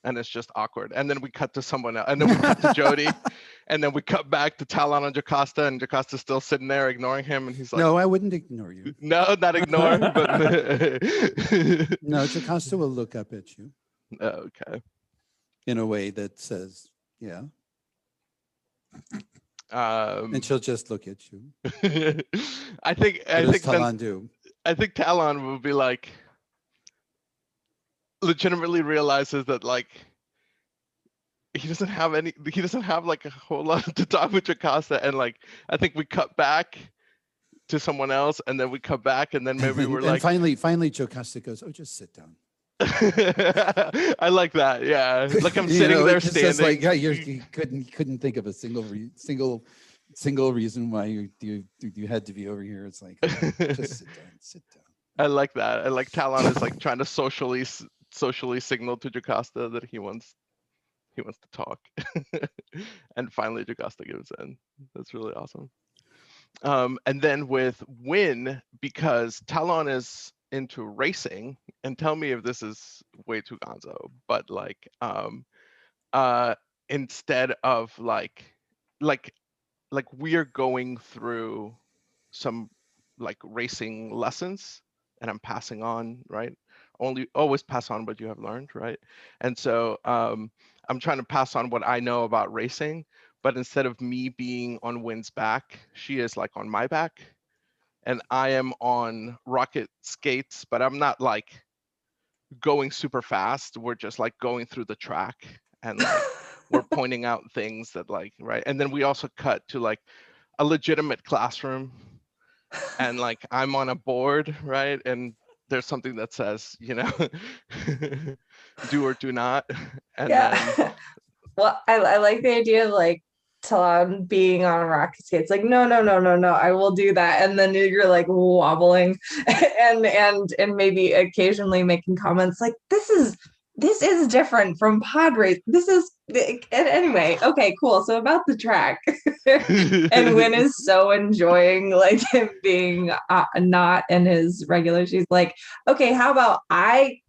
And it's just awkward. And then we cut to someone else, and then we cut to Jody, and then we cut back to Talon and Jocasta, and Jocasta's still sitting there ignoring him, and he's like, "No, I wouldn't ignore you. No, not ignore, but no, Jocasta will look up at you. Okay. In a way that says, yeah. And she'll just look at you. I think Talon do? I think Talon will be like, legitimately realizes that like he doesn't have like a whole lot to talk with Jocasta, and like I think we cut back to someone else, and then we cut back, and then maybe we're like, finally Jocasta goes, "Oh, just sit down." I like that. Yeah, like I'm sitting there standing. Like, yeah, you couldn't think of a single reason why you had to be over here. It's like, just sit down. I like that. I like Talon is like trying to socially signal to Jocasta that he wants to talk. And finally Jocasta gives in. That's really awesome. And then with Win, because Talon is into racing, and tell me if this is way too gonzo, but like instead of like we are going through some like racing lessons, and I'm passing on, right? Always pass on what you have learned, right? And so I'm trying to pass on what I know about racing, but instead of me being on Win's back, she is like on my back, and I am on rocket skates, but I'm not like going super fast. We're just like going through the track, and like we're pointing out things that like, right? And then we also cut to like a legitimate classroom, and like I'm on a board, right? And there's something that says, you know, do or do not, and then Yeah. Well, I like the idea of like Talon being on rocket skates, like, no, no, no, no, no, I will do that. And then you're like wobbling and maybe occasionally making comments like this is different from pod race. This is and anyway, okay, cool. So about the track. And Win is so enjoying like him being not in his regular shoes. Like, okay, how about I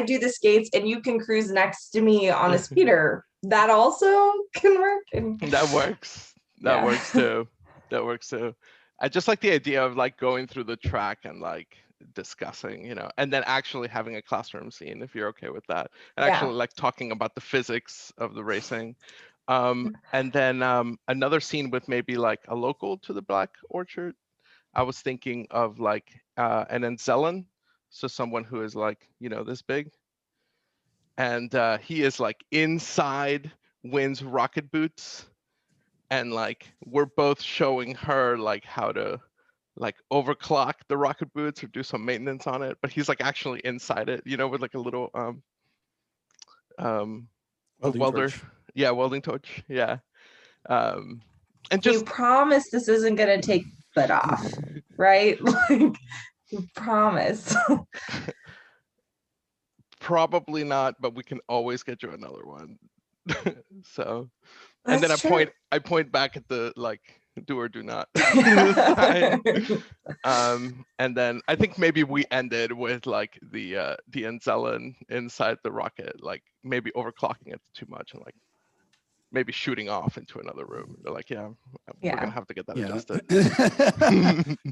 do the skates and you can cruise next to me on a speeder? That also can work. And that works. That Yeah. works too. That works too. I just like the idea of like going through the track and like discussing, you know, and then actually having a classroom scene if you're okay with that, and Yeah. actually like talking about the physics of the racing. And then another scene with maybe like a local to the Black Orchard. I was thinking of like an Enzellan, so someone who is like, you know, this big, and he is like inside Wynn's rocket boots, and like we're both showing her like how to like overclock the rocket boots or do some maintenance on it, but he's like actually inside it, you know, with like a little a Welding welder, torch. yeah, welding torch, yeah. And You just promise this isn't gonna take foot off, right? Like you promise. probably not, but we can always get you another one. So, and then That's true. I point back at the like do or do not sign. And then I think maybe we ended with like the Enzellan inside the rocket, like maybe overclocking it too much and like maybe shooting off into another room. They're like, yeah, we're Yeah. gonna have to get that Yeah. adjusted.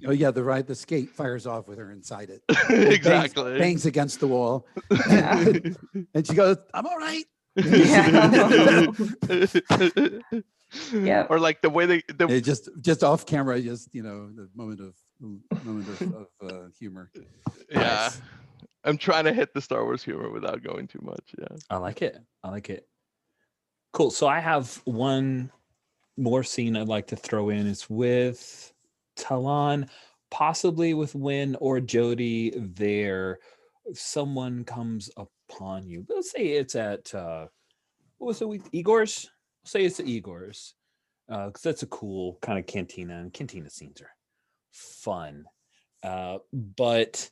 Oh yeah, the skate fires off with her inside it. Exactly. Bangs against the wall. Yeah. And she goes, I'm all right. Yeah. Yep. Or like the way It just off camera, just, you know, the moment of humor. yeah. Nice. I'm trying to hit the Star Wars humor without going too much. Yeah. I like it. I like it. Cool. So I have one more scene I'd like to throw in. It's with Talon, possibly with Wynn or Jody there. Someone comes upon you. Let's say it's at what was it? Igor's? Say it's at Igor's. Because that's a cool kind of cantina, and cantina scenes are fun. But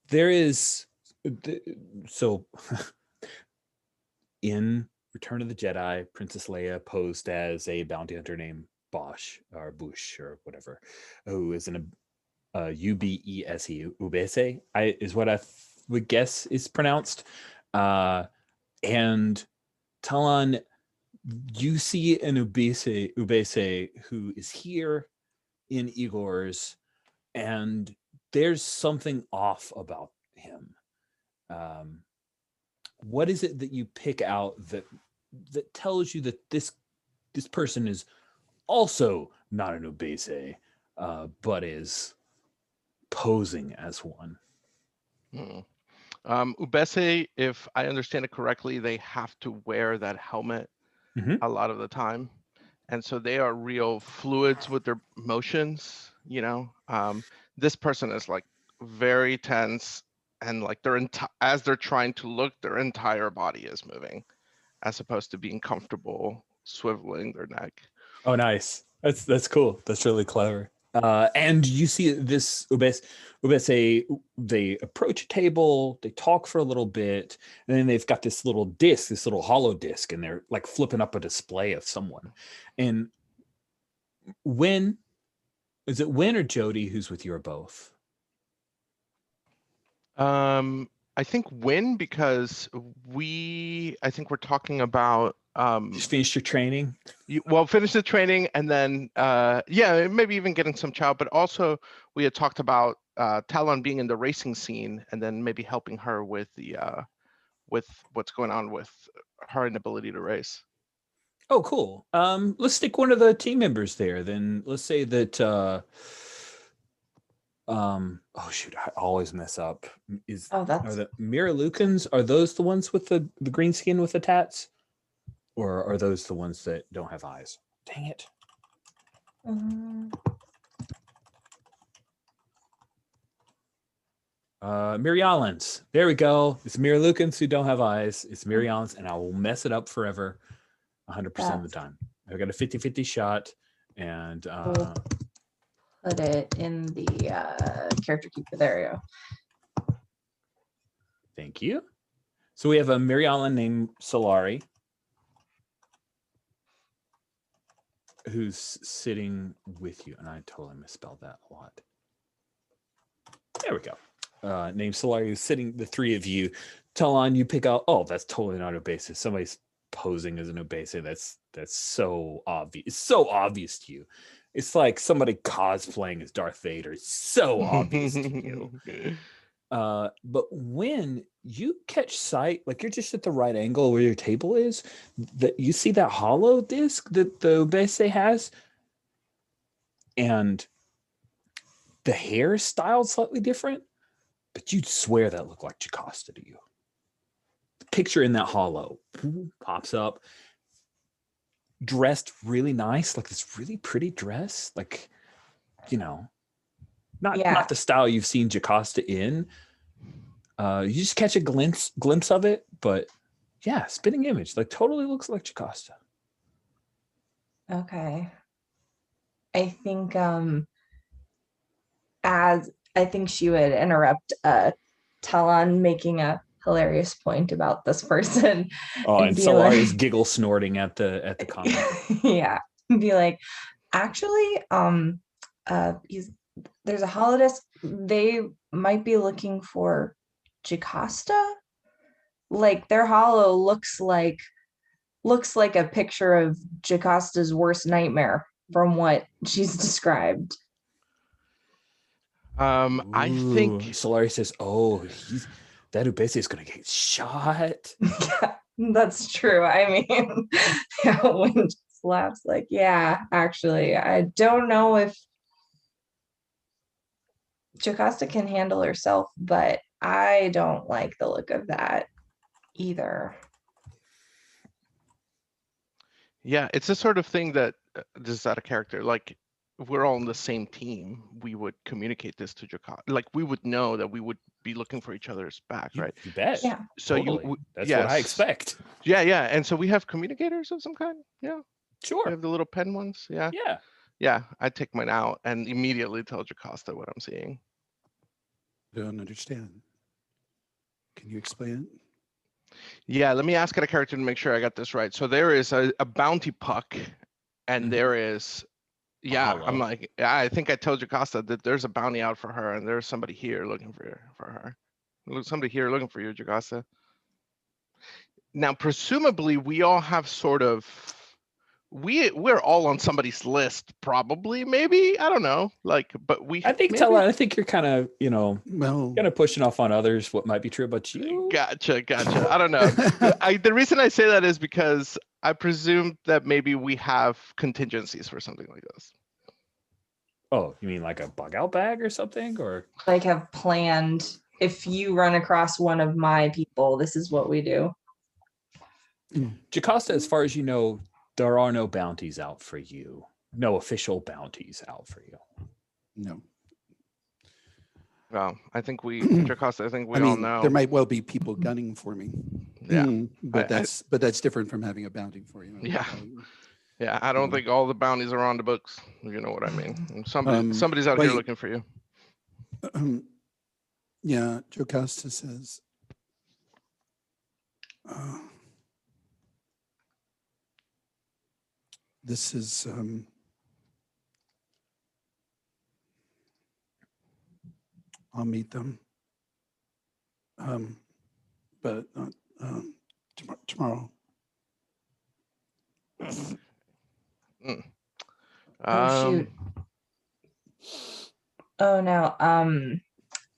there is so in Return of the Jedi, Princess Leia posed as a bounty hunter named Bosch or Bush or whatever, who is an Ubese, Ubese, is what I would guess is pronounced. And Talon, you see an Ubese who is here in Igor's, and there's something off about him. What is it that you pick out that tells you that this person is also not an Ubese, but is posing as one? Ubese, if I understand it correctly, they have to wear that helmet a lot of the time, and so they are real fluids with their motions, you know. This person is like very tense, and like as they're trying to look, their entire body is moving, as opposed to being comfortable swiveling their neck. Oh, nice. That's cool. That's really clever. And you see this Ubese, they approach a table, they talk for a little bit, and then they've got this little disc, this little hollow disc, and they're like flipping up a display of someone. And is it Wynn or Jody who's with you or both? I think Wynn, because I think we're talking about Just finished your training? Finish the training, and then yeah, maybe even getting some chow, but also we had talked about Talon being in the racing scene, and then maybe helping her with the with what's going on with her inability to race. Oh, cool. Let's stick one of the team members there. Then let's say that oh shoot, I always mess up. Are the Miralukans, are those the ones with the green skin with the tats? Or are those the ones that don't have eyes? Dang it. Mirialans. There we go. It's Miralukans who don't have eyes. It's Mirialans, and I will mess it up forever 100% of the time. I've got a 50-50 shot, and put it in the character keeper. There you go. Thank you. So we have a Mirialan named Solari who's sitting with you, and I totally misspelled that a lot. There we go. Named Solari who's sitting, the three of you. Talon, you pick out, oh, that's totally not Obese. Somebody's posing as an Obese. That's so obvious. It's so obvious to you. It's like somebody cosplaying as Darth Vader. It's so obvious to you. But when you catch sight, like you're just at the right angle where your table is, that you see that hollow disc that the Obese has, and the hair is styled slightly different, but you'd swear that looked like Jocasta to you. The picture in that hollow pops up, dressed really nice, like this really pretty dress, like, you know, not the style you've seen Jocasta in. You just catch a glimpse of it, but yeah, spitting image, like totally looks like Jocasta. Okay. I think as I think she would interrupt Talon making a hilarious point about this person. Oh, and Solari's giggle snorting at the comment. Yeah. Be like, actually, there's a holodesk. They might be looking for Jocasta. Like their hollow looks like a picture of Jocasta's worst nightmare from what she's described. I think Solari says, "Oh, that Ubese is gonna get shot." Yeah, that's true. I mean, yeah, Wayne just laughs like, yeah, actually, I don't know if Jocasta can handle herself, but I don't like the look of that either. Yeah, it's the sort of thing that this is out of character. Like, if we're all on the same team, we would communicate this to Jocasta. Like, we would know that we would be looking for each other's back, right? You bet. Yeah. So totally. That's what I expect. Yeah, yeah. And so we have communicators of some kind. Yeah. Sure. We have the little pen ones. Yeah. Yeah. Yeah. I take mine out and immediately tell Jocasta what I'm seeing. I don't understand. Can you explain it? Yeah, let me ask out a character to make sure I got this right. So there is a bounty puck, and there is, I'm like, I think I told Jocasta that there's a bounty out for her, and there's somebody here looking for her. Somebody here looking for you, Jocasta. Now, presumably, we all have sort of, we're all on somebody's list, probably, maybe, I don't know, like, but we. I think Talon, I think you're kind of, well, kind of pushing off on others what might be true about you. Gotcha. I don't know. The reason I say that is because I presume that maybe we have contingencies for something like this. Oh, you mean like a bug out bag or something, or like have planned, if you run across one of my people, this is what we do. Jocasta, as far as you know, there are no bounties out for you. No official bounties out for you. No. Well, I think Jocasta, I think we I mean, all know. there might well be people gunning for me. Yeah. But that's different from having a bounty for you. Yeah. Yeah, I don't think all the bounties are on the books. You know what I mean? Somebody's out here looking for you. Yeah, Jocasta says, this is I'll meet them, but not tomorrow. Oh shoot. Oh no.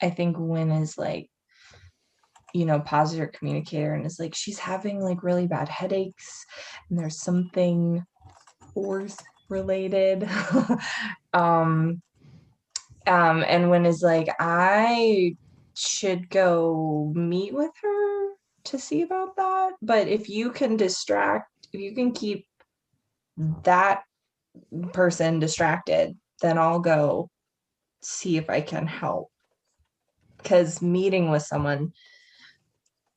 I think Wynn is like, pauses her communicator and is like, she's having like really bad headaches and there's something horse related. And Wynn is like, I should go meet with her to see about that. But if you can keep that person distracted, then I'll go see if I can help. Because meeting with someone,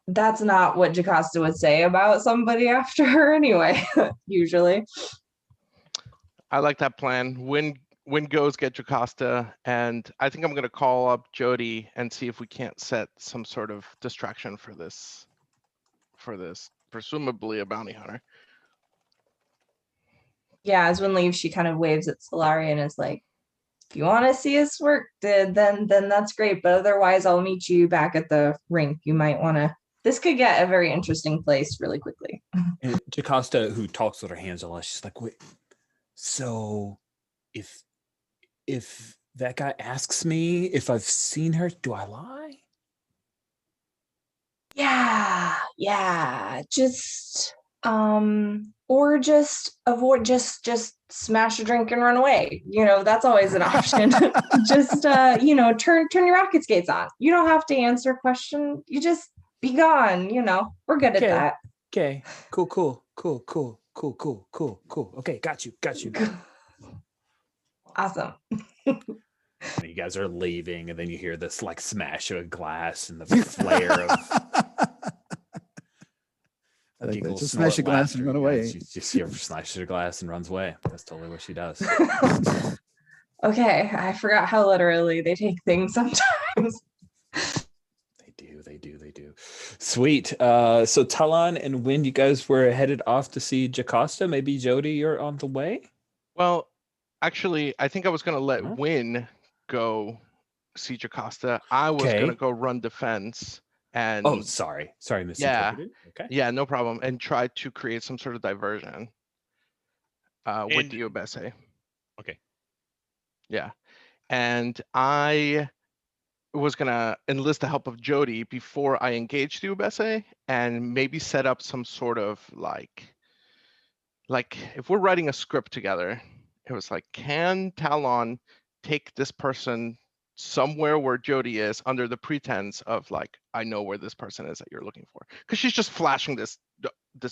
that's not what Jocasta would say about somebody after her anyway, usually. I like that plan. Win goes get Jocasta, and I think I'm gonna call up Jody and see if we can't set some sort of distraction for this, presumably a bounty hunter. Yeah, as Win leaves, she kind of waves at Solari and is like, if you want to see us work, then that's great. But otherwise, I'll meet you back at the rink. You might want to. This could get a very interesting place really quickly. And Jocasta, who talks with her hands a lot, she's like, wait, so if that guy asks me if I've seen her, do I lie? Yeah. Just or just avoid, just smash a drink and run away. That's always an option. Just turn your rocket skates on. You don't have to answer a question. You just be gone. We're good at that. Okay. Cool. Okay, got you. Awesome. And you guys are leaving, and then you hear this like smash of a glass and the flare of I think giggles, just smash a snort, glass and laughter. run Yeah, away. she just hear smashes a glass and runs away. That's totally what she does. Okay, I forgot how literally they take things sometimes. They do. Sweet. So Talon and Win, you guys were headed off to see Jocasta. Maybe Jody, you're on the way. Well, actually, I think I was gonna let Huh? Win go see Jocasta. I was Okay. gonna go run defense and Oh, sorry, misinterpreted. Okay. yeah, no problem, and try to create some sort of diversion with And- the Obese. Okay. Yeah, and I was gonna enlist the help of Jody before I engaged the Obese, and maybe set up some sort of like if we're writing a script together, it was like, can Talon take this person somewhere where Jody is under the pretense of like, I know where this person is that you're looking for, because she's just flashing this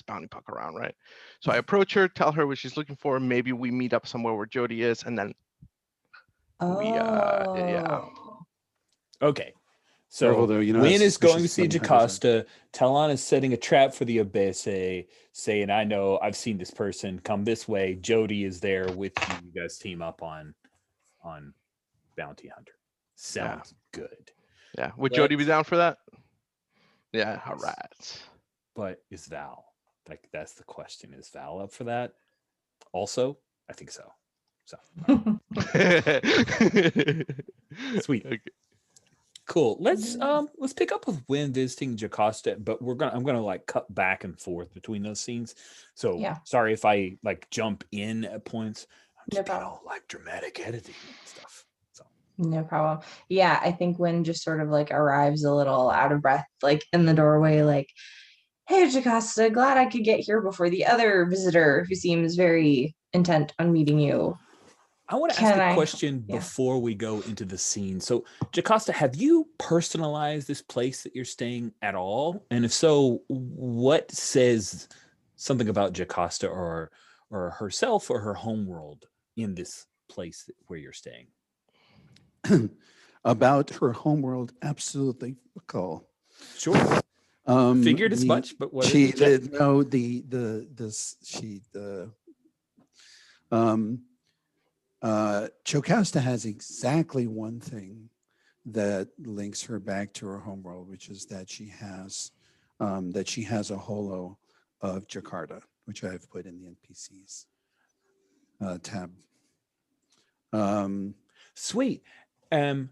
bounty puck around, right? So I approach her, tell her what she's looking for. Maybe we meet up somewhere where Jody is, and then yeah. Okay. Careful, So though, you know how Win is going to suspicious see bounty hunters are. Jocasta. Talon is setting a trap for the Obese, saying, I know I've seen this person come this way. Jody is there with you. You guys team up on Bounty Hunter. Sounds good. Yeah, would Jody be down for that? Yeah, all Yes. right. But is Val? Like, that's the question. Is Val up for that? Also, I think so. So sweet. Okay. Cool. Let's pick up with Win visiting Jocasta, but I'm gonna like cut back and forth between those scenes. So Yeah. sorry if I like jump in at points. I'm No just being problem. all like dramatic editing and stuff. So No problem. Yeah, I think Win just sort of like arrives a little out of breath, like in the doorway, like, hey, Jocasta, glad I could get here before the other visitor who seems very intent on meeting you. I want to ask Can a I- question yeah. before we go into the scene. So Jocasta, have you personalized this place that you're staying at all? And if so, what says something about Jocasta or herself or her homeworld in this place where you're staying? About her homeworld, absolutely recall. Sure. Figured as much, but what she is it? Jocasta has exactly one thing that links her back to her homeworld, which is that she has a holo of Jakarta, which I have put in the NPCs tab. Sweet. Win,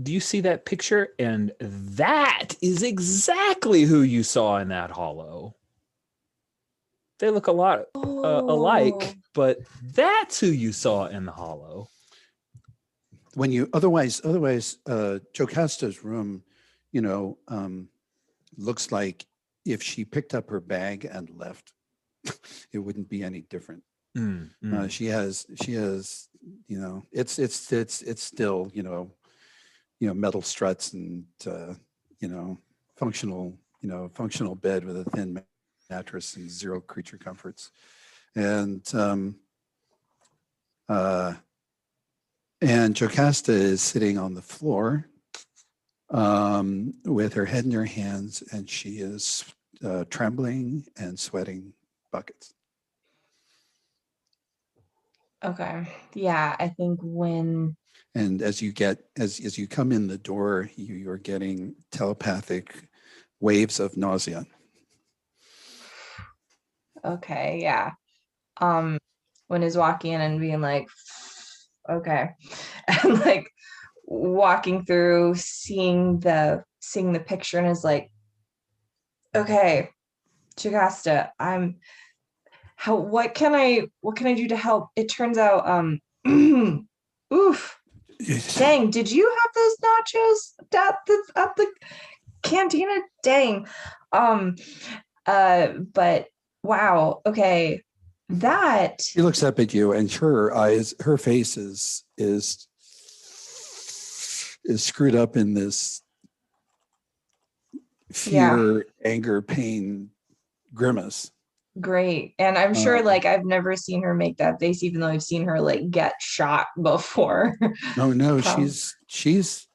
do you see that picture? And that is exactly who you saw in that holo. They look a lot alike, but that's who you saw in the holo. When you otherwise Jocasta's room, looks like if she picked up her bag and left, it wouldn't be any different. She has it's still metal struts and functional bed with a thin mattress and zero creature comforts, And Jocasta is sitting on the floor with her head in her hands, and she is trembling and sweating buckets. Okay. Yeah, I think when And as you come in the door, you're getting telepathic waves of nausea. okay, yeah. When he's walking in and being like, okay. And like walking through, seeing the picture and is like, okay, Jagasta, what can I do to help? It turns out, oof, dang, did you have those nachos at the cantina? Dang. But wow, okay. That She looks up at you, and her face is screwed up in this fear, anger, pain grimace. great. And I'm sure like I've never seen her make that face, even though I've seen her like get shot before. No, she's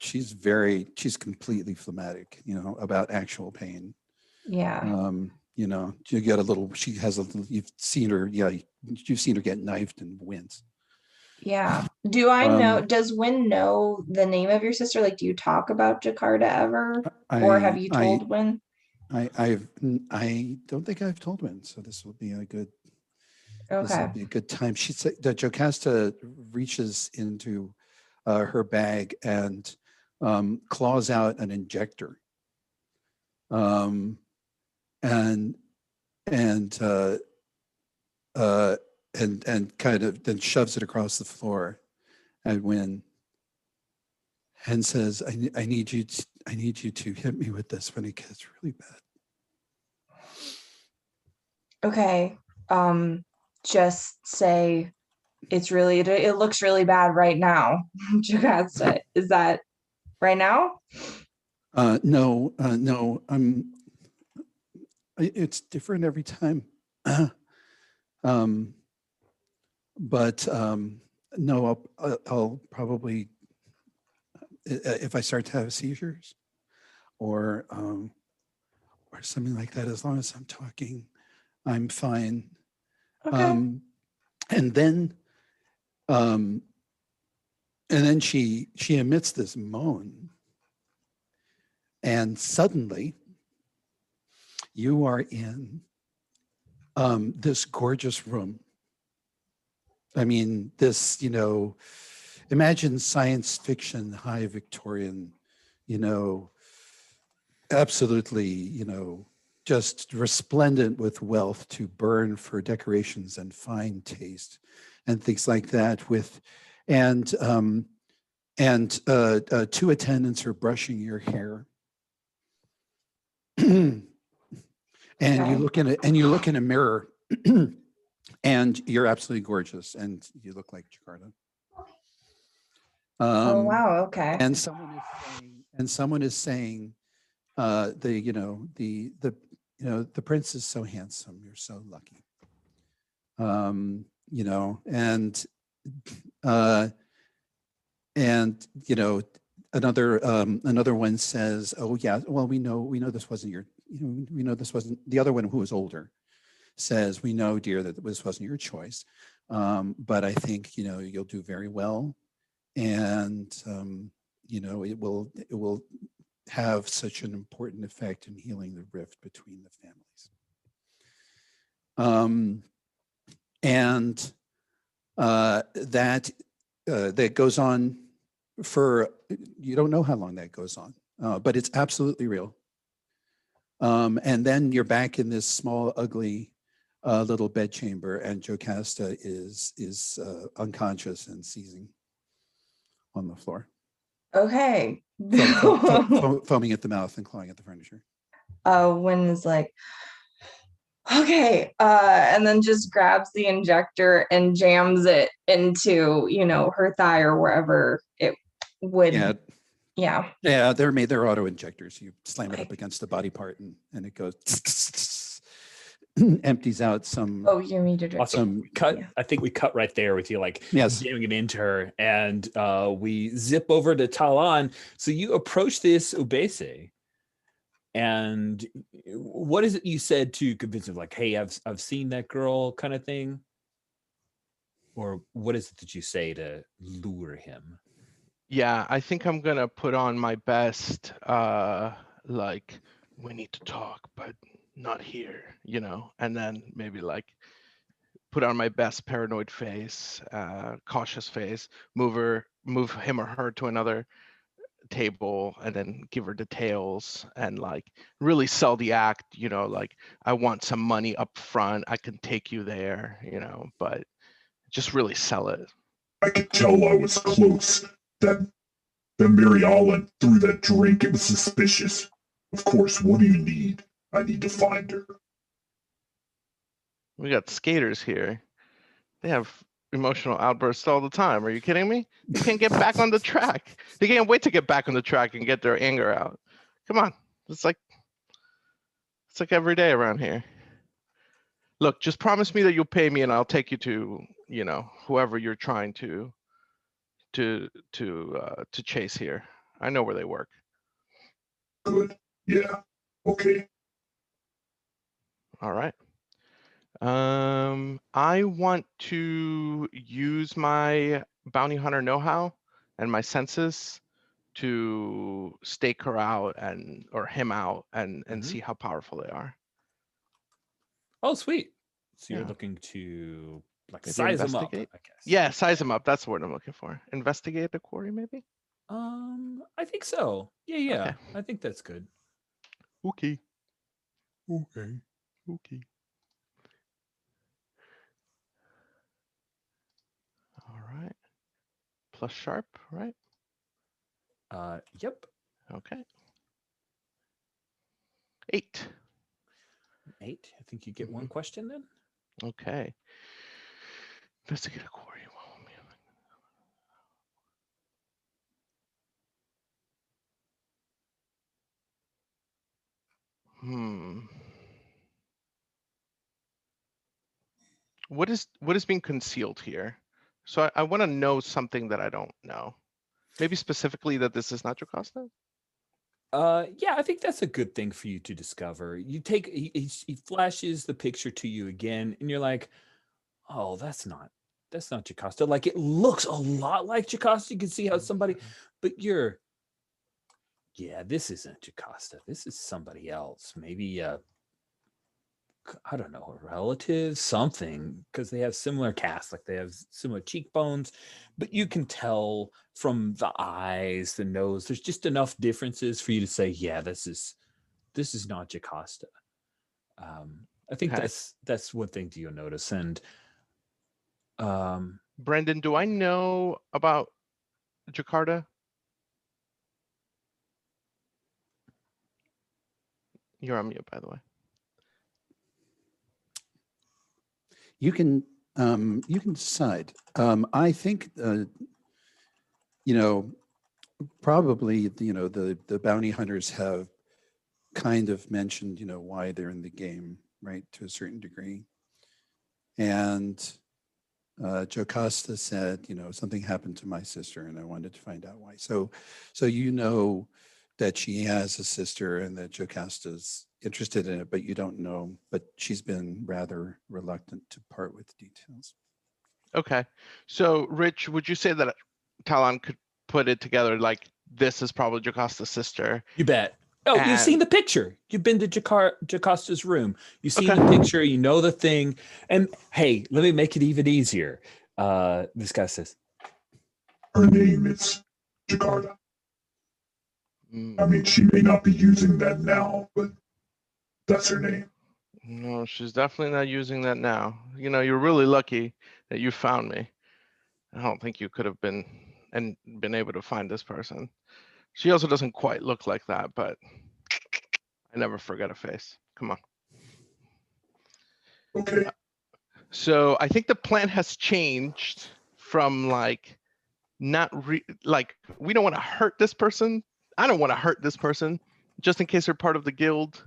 completely phlegmatic, about actual pain. Yeah. You get a little, you've seen her get knifed and wince. Yeah. Do I know, does Wynn know the name of your sister? Like, do you talk about Jakarta ever? Or have you told Wynn? I don't think I've told Wynn, so this will be a good time. She said that Jocasta reaches into her bag and claws out an injector. And kind of then shoves it across the floor at Wynn and says, I need you to hit me with this when it gets really bad. Okay. Just say it looks really bad right now. Jocasta, is that right now? No. It's different every time. But no, I'll probably, if I start to have seizures or something like that, as long as I'm talking, I'm fine. Okay. And then she emits this moan, and suddenly you are in this gorgeous room. I mean, this, imagine science fiction, high Victorian, absolutely, just resplendent with wealth to burn for decorations and fine taste and things like that. And two attendants are brushing your hair. And you look in a mirror and you're absolutely gorgeous, and you look like Jakarta. Oh wow, okay. And someone is saying, the prince is so handsome. You're so lucky. Another one says, oh yeah, well, we know this wasn't your, we know this wasn't, the other one who was older says, we know, dear, that this wasn't your choice. But I think, you'll do very well. And, it will have such an important effect in healing the rift between the families. That goes on for, you don't know how long that goes on, but it's absolutely real. And then you're back in this small, ugly little bedchamber, and Jocasta is unconscious and seizing on the floor. Okay. Foaming at the mouth and clawing at the furniture. Wynn is like, okay, and then just grabs the injector and jams it into, her thigh or wherever it would. Yeah. They're auto injectors. You slam it up against the body part and it goes. empties out some. Oh, you need to drink. Awesome. Yeah. I think we cut right there with you, like Yes. jamming it into her, and we zip over to Talan. So you approach this Ubese, and what is it you said to convince him? Like, hey, I've seen that girl, kind of thing, or what is it that you say to lure him? Yeah, I think I'm gonna put on my best, like, we need to talk, but not here, you know, and then maybe like put on my best paranoid face, cautious face, move him or her to another table, and then give her details and like really sell the act, you know, like I want some money up front, I can take you there, you know, but just really sell it. I could tell I was close. That Mary Allen threw that drink. It was suspicious. Of course, what do you need? I need to find her. We got skaters here. They have emotional outbursts all the time. Are you kidding me? They can't get back on the track. They can't wait to get back on the track and get their anger out. Come on. It's like every day around here. Look, just promise me that you'll pay me and I'll take you to, you know, whoever you're trying to chase here. I know where they work. Good. Yeah. Okay. All right. I want to use my bounty hunter know-how and my senses to stake her out or him out and see how powerful they are. Oh, sweet. So you're Yeah. looking to like Maybe size them up, I investigate? guess. Yeah, size them up. That's the word I'm looking for. Investigate the quarry, maybe? I think so. Yeah. Okay. I think that's good. Okay. Okay. Okay. All right. Plus sharp, right? Yep. Okay. 8. 8. I think you get one question then. Okay. Investigate a quarry. What is being concealed here? So I want to know something that I don't know. Maybe specifically that this is not Jocasta? Yeah, I think that's a good thing for you to discover. You take he flashes the picture to you again, and you're like, oh, that's not Jocasta. Like it looks a lot like Jocasta. You can see how somebody, but yeah, this isn't Jocasta. This is somebody else. Maybe I don't know, a relative, something, because they have similar casts, like they have similar cheekbones, but you can tell from the eyes, the nose, there's just enough differences for you to say, yeah, this is not Jocasta. I think Okay. that's one thing you'll notice. And Brendan, do I know about Jakarta? You're on mute, by the way. You can decide. I think probably the bounty hunters have kind of mentioned why they're in the game, right, to a certain degree. And Jocasta said, something happened to my sister and I wanted to find out why. So that she has a sister and that Jocasta's interested in it, but you don't know, but she's been rather reluctant to part with details. Okay. So Rich, would you say that Talon could put it together like this is probably Jocasta's sister? you bet. Oh, you've seen the picture. You've been to Jocasta's room. You've seen the picture. You know the thing. And hey, let me make it even easier. This guy says, her name is Jakarta. I mean, she may not be using that now, but that's her name. No, she's definitely not using that now. You're really lucky that you found me. I don't think you could have been able to find this person. She also doesn't quite look like that, but I never forget a face. Come on. Okay. So I think the plan has changed from like we don't want to hurt this person. I don't want to hurt this person just in case they're part of the guild.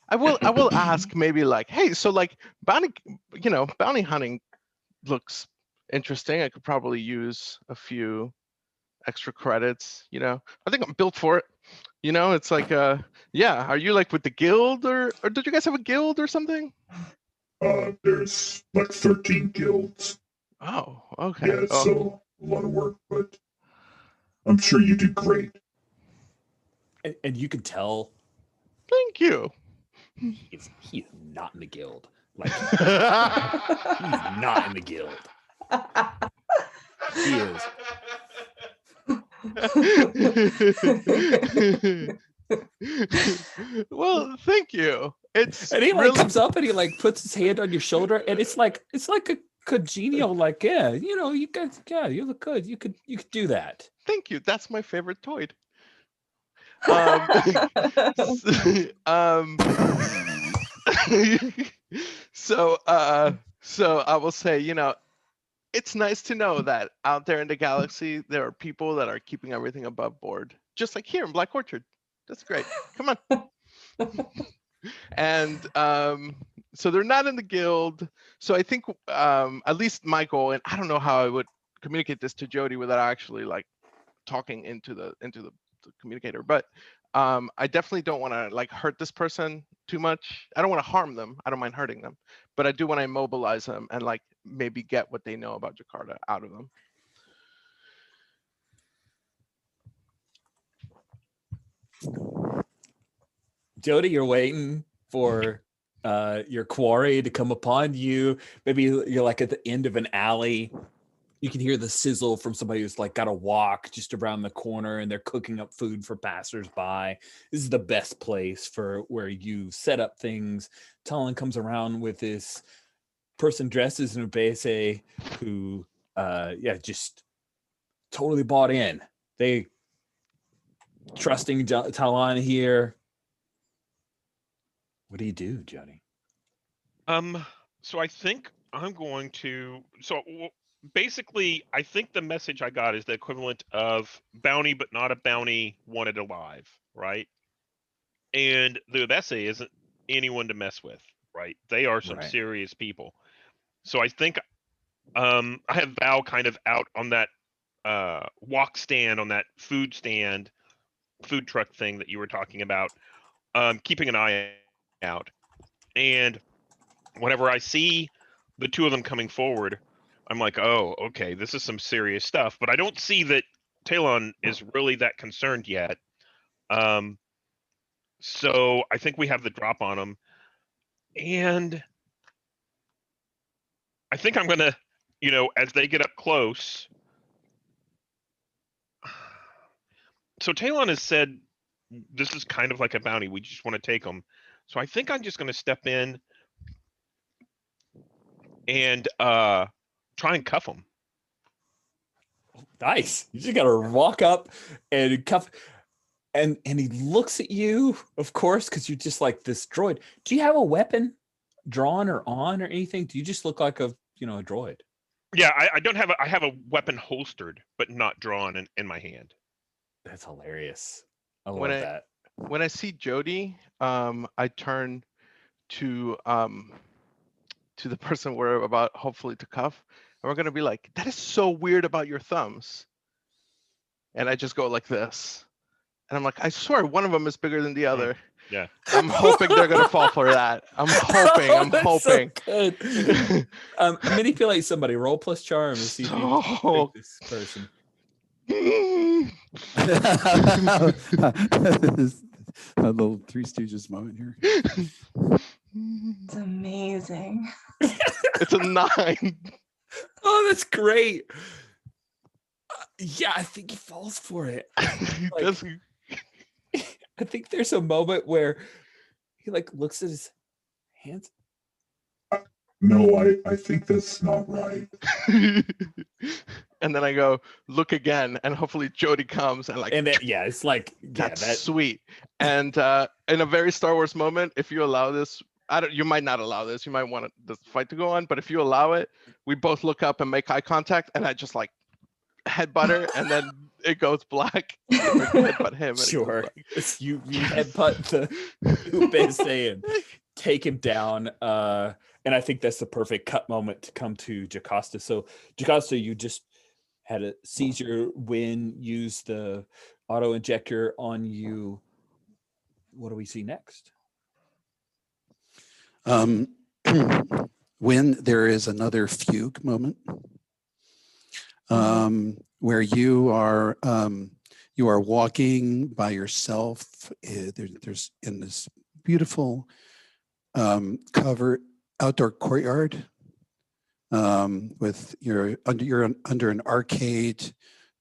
I will ask maybe like, hey, so like bounty hunting looks interesting. I could probably use a few extra credits, I think I'm built for it. It's like yeah, are you like with the guild or did you guys have a guild or something? There's like 13 guilds. Oh, okay. Yeah, so a lot of work, but I'm sure you do great. And you could tell Thank you. he's not in the guild. Like he's not in the guild. He is. Well, thank you. It's And he like really comes up and he like puts his hand on your shoulder, and it's like a congenial, like, yeah, you guys, yeah, you look good. You could do that. thank you. That's my favorite toy. Um, um, so I will say, it's nice to know that out there in the galaxy there are people that are keeping everything above board, just like here in Black Orchard. That's great. Come on. And so they're not in the guild. So I think at least my goal, and I don't know how I would communicate this to Jody without actually like talking into the communicator, but I definitely don't want to like hurt this person too much. I don't want to harm them. I don't mind hurting them, but I do want to immobilize them and like maybe get what they know about Jakarta out of them. Jody, you're waiting for your quarry to come upon you. Maybe you're like at the end of an alley. You can hear the sizzle from somebody who's like got to walk just around the corner, and they're cooking up food for passersby. This is the best place for where you set up things. Talon comes around with this person dressed as an Ubese who, just totally bought in. They trusting Talon here. What do you do, Johnny? So I think I'm going to. Basically, I think the message I got is the equivalent of bounty, but not a bounty wanted alive, right? And the Ubese isn't anyone to mess with, right? They are some serious people. So I think I have Val kind of out on that walk stand, on that food truck thing that you were talking about, keeping an eye out. And whenever I see the two of them coming forward, I'm like, oh, okay, this is some serious stuff. But I don't see that Talon is really that concerned yet. So I think we have the drop on him. And I think I'm going to, as they get up close. So Talon has said, this is kind of like a bounty. We just want to take them. So I think I'm just going to step in and try and cuff him. Nice. You just got to walk up and cuff. And he looks at you, of course, because you're just like this droid. Do you have a weapon drawn or on or anything? Do you just look like a droid? Yeah, I don't have I have a weapon holstered, but not drawn in my hand. That's hilarious. I love that. When I see Jody, I turn to the person we're about hopefully to cuff, and we're gonna be like, that is so weird about your thumbs. And I just go like this. And I'm like, I swear one of them is bigger than the other. Yeah. I'm hoping they're gonna fall for that. I'm hoping. So good. Manipulate somebody. Roll plus charm and see if you can this person. A little Three Stooges moment here. It's amazing. It's a 9. Oh, that's great. Yeah, I think he falls for it. I think there's a moment where he like looks at his hands. No, I think that's not right. And then I go, look again, and hopefully Jody comes and like. And then, it's like that's sweet. And in a very Star Wars moment, if you allow this, you might not allow this. You might want the fight to go on, but if you allow it, we both look up and make eye contact, and I just like headbutt her, and then it goes black. You headbutt him. And Sure. It goes black. You headbutt the Ubese and take him down. And I think that's the perfect cut moment to come to Jocasta. So Jocasta, you just had a seizure when used the auto injector on you. What do we see next? When there is another fugue moment, where you are walking by yourself. There's in this beautiful covered outdoor courtyard with you're under an arcade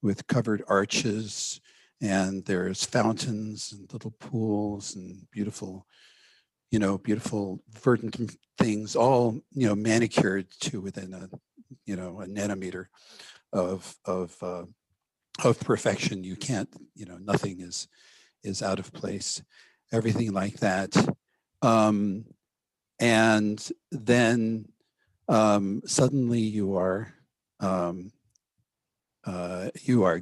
with covered arches, and there's fountains and little pools and beautiful verdant things, all manicured to within a nanometer of perfection. You can't, nothing is out of place, everything like that. And then suddenly you are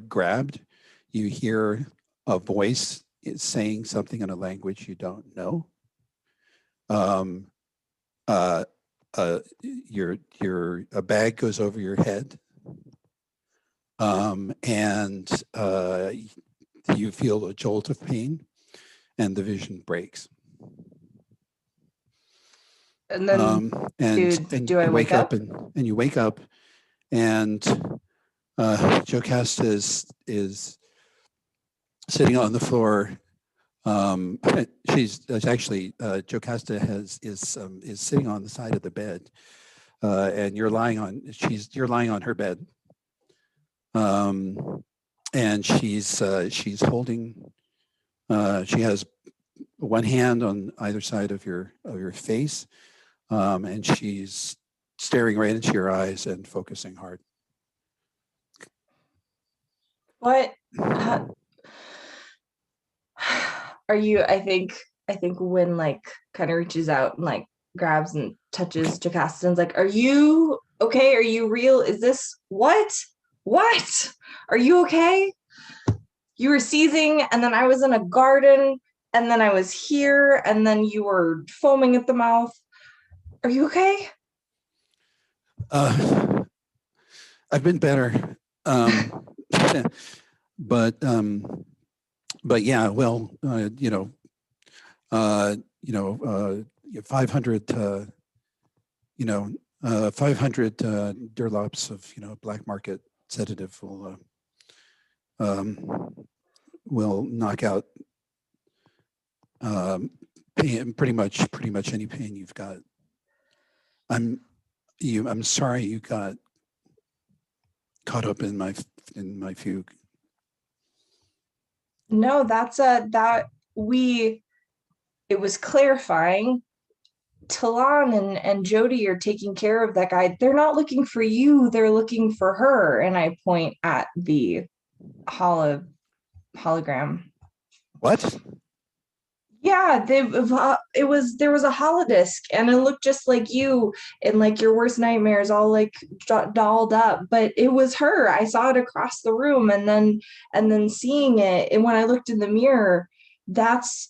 grabbed. You hear a voice saying something in a language you don't know. A bag goes over your head, and you feel a jolt of pain, and the vision breaks. And then do I wake up? And you wake up, and Jocasta is sitting on the floor. She's actually Jocasta is sitting on the side of the bed, and you're lying on her bed, and she's holding. She has one hand on either side of your face, and she's staring right into your eyes and focusing hard. What? Are you? I think Wynn kind of reaches out and grabs and touches Jocasta and's like, "Are you okay? Are you real? Is this what? What? Are you okay? You were seizing, and then I was in a garden, and then I was here, and then you were foaming at the mouth. Are you okay?" I've been better, but yeah, well, 500, 500 Durlops of black market sedative will knock out pain, pretty much any pain you've got. I'm sorry you got caught up in my fugue. No, it was clarifying. Talon and Jody are taking care of that guy. They're not looking for you, they're looking for her. And I point at the hologram. What? Yeah, there was a holodisc, and it looked just like you and your worst nightmares, all dolled up. But it was her. I saw it across the room, and then seeing it, and when I looked in the mirror, that's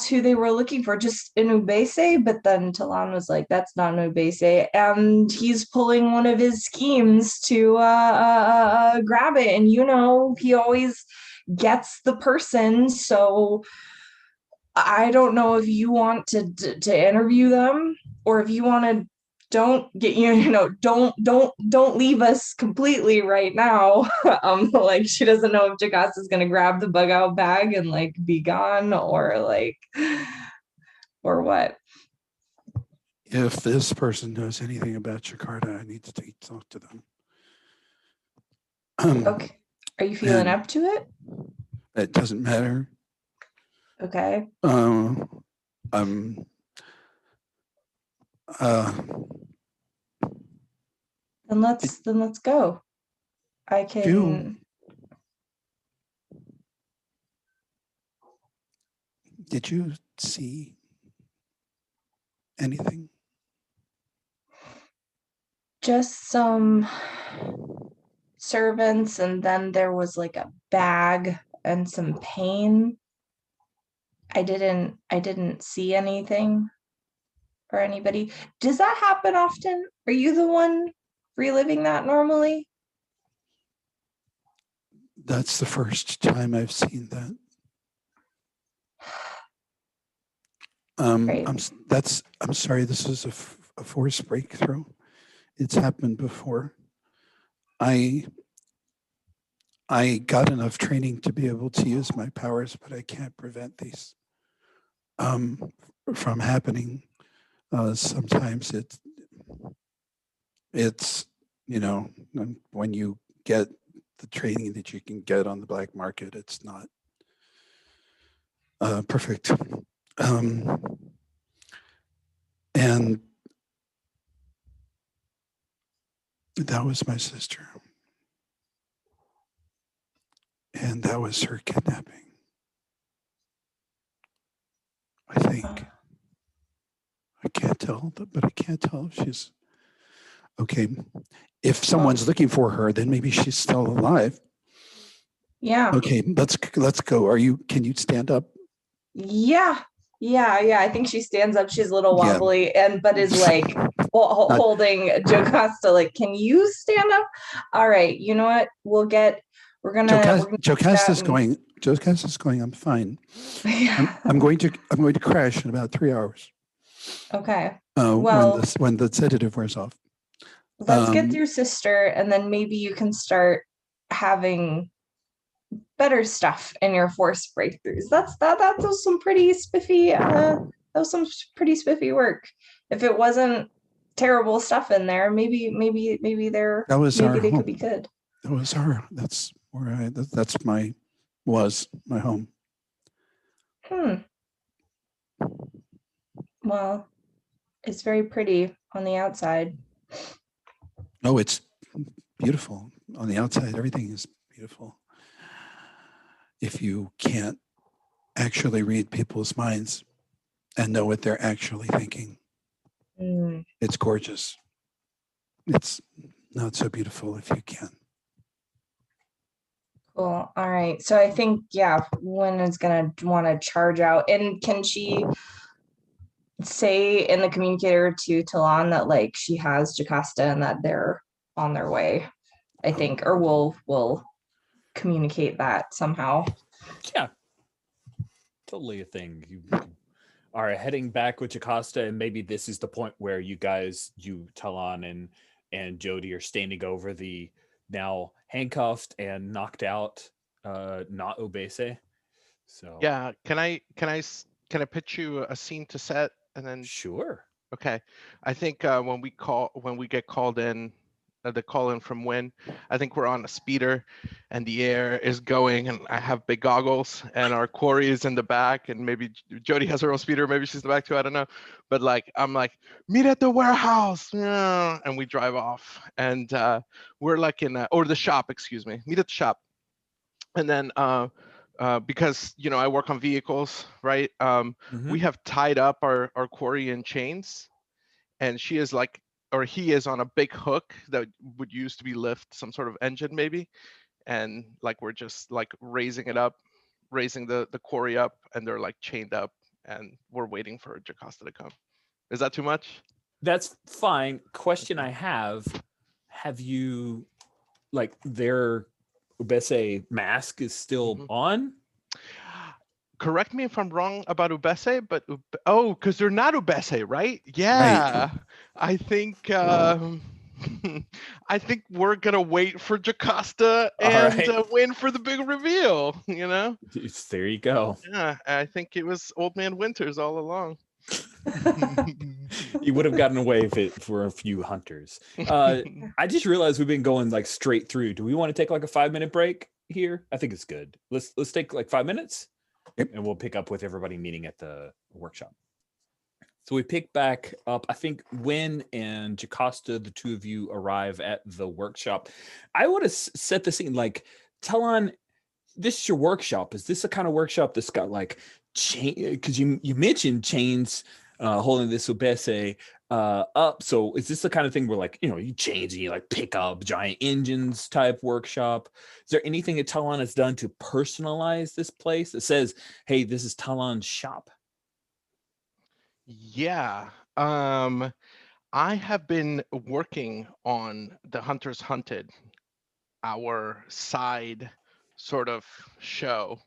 who they were looking for, just an Ubese. But then Talon was like, "That's not an Ubese," and he's pulling one of his schemes to grab it, and he always gets the person. So I don't know if you want to interview them, or if you want to don't leave us completely right now. She doesn't know if Jacasta's gonna grab the bug out bag and be gone, or what. If this person knows anything about Jakarta, I need to talk to them. Okay. Are you feeling up to it? It doesn't matter. Okay. Then let's go. I can. Did you see anything? Just some servants, and then there was like a bag and some pain. I didn't see anything or anybody. Does that happen often? Are you the one reliving that normally? That's the first time I've seen that. Great. I'm sorry, this is a force breakthrough. It's happened before. I got enough training to be able to use my powers, but I can't prevent these from happening. Sometimes it's, you know, when you get the training that you can get on the black market, it's not perfect. And that was my sister. And that was her kidnapping. I think. I can't tell, but I can't tell if she's okay. If someone's looking for her, then maybe she's still alive. Yeah. Okay, let's go. Can you stand up? Yeah. I think she stands up. She's a little Yeah. wobbly, but is like holding Jocasta. Like, can you stand up? All right. You know what? We're gonna. Jocasta's going. Jocasta's going. I'm fine. Yeah. I'm going to crash in about 3 hours. Okay. Well, when the sedative wears off. let's get through sister, and then maybe you can start having better stuff in your force breakthroughs. That was some pretty spiffy. That was some pretty spiffy work. If it wasn't terrible stuff in there, maybe there. That was our they home. could be good. That's where that's my home. Well, it's very pretty on the outside. Oh, it's beautiful on the outside. Everything is beautiful. If you can't actually read people's minds and know what they're actually thinking, it's gorgeous. It's not so beautiful if you can. Cool. All right. So I think, Wynn is going to want to charge out. And can she say in the communicator to Talon that like she has Jocasta and that they're on their way, I think, or we'll communicate that somehow. Yeah. Totally a thing. You are heading back with Jocasta, and maybe this is the point where you Talon and Jody are standing over the now handcuffed and knocked out not Obese. So Yeah, can I pitch you a scene to set and then? Sure. Okay, I think when we get called in, the call in from Wynn, I think we're on a speeder, and the air is going, and I have big goggles, and our quarry is in the back, and maybe Jody has her own speeder, maybe she's in the back too, I don't know, but like I'm like, meet at the warehouse, and we drive off, and we're like or the shop, excuse me, meet at the shop, and then because I work on vehicles, right? We have tied up our quarry in chains, and she is like, or he is on a big hook that would used to be lift some sort of engine maybe, and like we're just like raising the quarry up, and they're like chained up, and we're waiting for Jocasta to come. Is that too much? That's fine. Question I have you, like, their Obese mask is still on? Correct me if I'm wrong about Ubese, but because they're not Ubese, right? Yeah, Right. I think I think we're gonna wait for Jocasta and win for the big reveal. There you go. Yeah, I think it was Old Man Winters all along. You would have gotten away with it for a few hunters. I just realized we've been going like straight through. Do we want to take like a 5-minute break here? I think it's good. Let's take like 5 minutes. Yep. And we'll pick up with everybody meeting at the workshop. So we pick back up. I think Wynn and Jocasta, the two of you, arrive at the workshop. I want to set the scene. Like, Talon, this is your workshop. Is this the kind of workshop that's got like chain? Because you mentioned chains holding this Obese. up. So is this the kind of thing where, like, you change and you like pick up giant engines type workshop? Is there anything that Talon has done to personalize this place? It says, hey, this is Talon's shop. Yeah. I have been working on the Hunters Hunted, our side sort of show,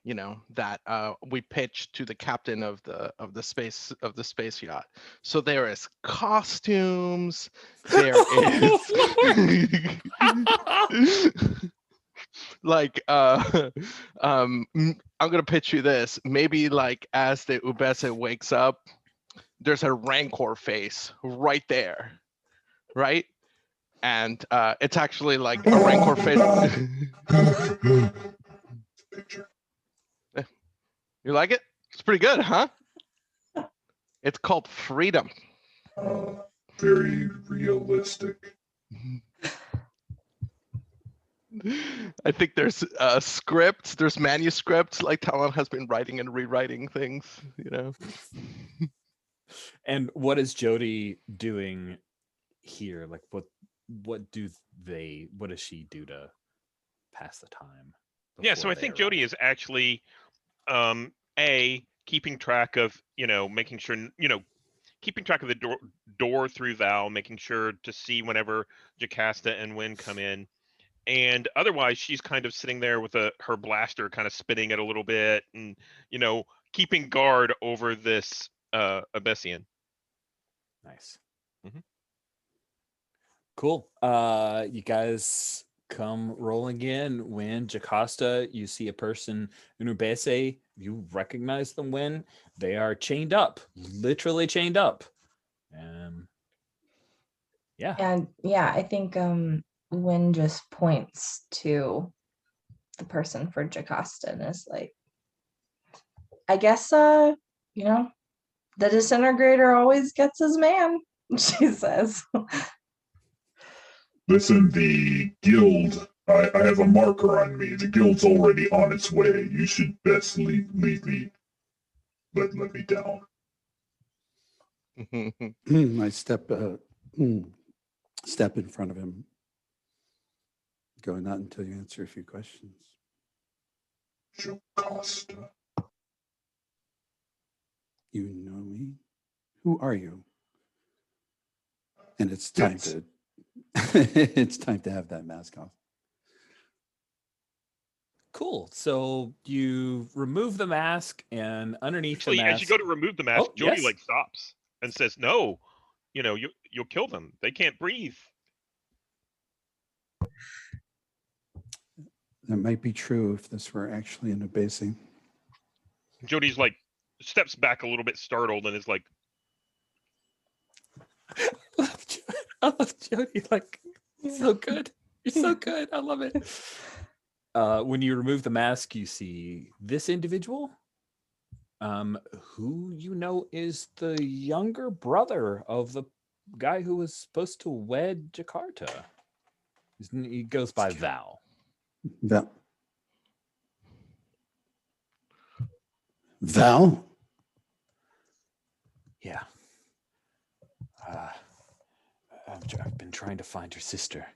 that we pitched to the captain of the space yacht. So there is costumes, there is like I'm gonna pitch you this. Maybe like as the Ubese wakes up, there's a Rancor face right there, right? And it's actually like a Rancor face. Picture. You like it? It's pretty good, huh? It's called Freedom. Very realistic. I think there's scripts, there's manuscripts, like Talon has been writing and rewriting things, And what is Jody doing here? Like, what does she do to pass the time? Yeah, so I think Jody is actually keeping track of, making sure, keeping track of the door through Val, making sure to see whenever Jocasta and Wynn come in. And otherwise, she's kind of sitting there with her blaster kind of spinning it a little bit and, keeping guard over this Abessian. Nice. Mm-hmm. Cool. You guys come rolling in. When Jocasta, you see a person in Ubese, you recognize them when they are chained up, literally chained up. Yeah. And yeah, I think Wynn just points to the person for Jocasta and is like, I guess the disintegrator always gets his man, she says. Listen, the guild, I have a marker on me. The guild's already on its way. You should best leave me. Let me down. I step in front of him. Go, not until you answer a few questions. Jocasta. You know me? Who are you? And it's time to it's time to have that mask off. Cool. So you remove the mask, and underneath Actually, the mask, as you go to remove the mask, Jody yes. stops and says, "No, you'll kill them. They can't breathe." That might be true if this were actually an Ubese. Jody's like steps back a little bit startled and is like, I love Jody. Like, so good. You're so good. I love it. When you remove the mask, you see this individual, who is the younger brother of the guy who was supposed to wed Jakarta. He goes by Val. Val? Yeah. I've been trying to find her sister.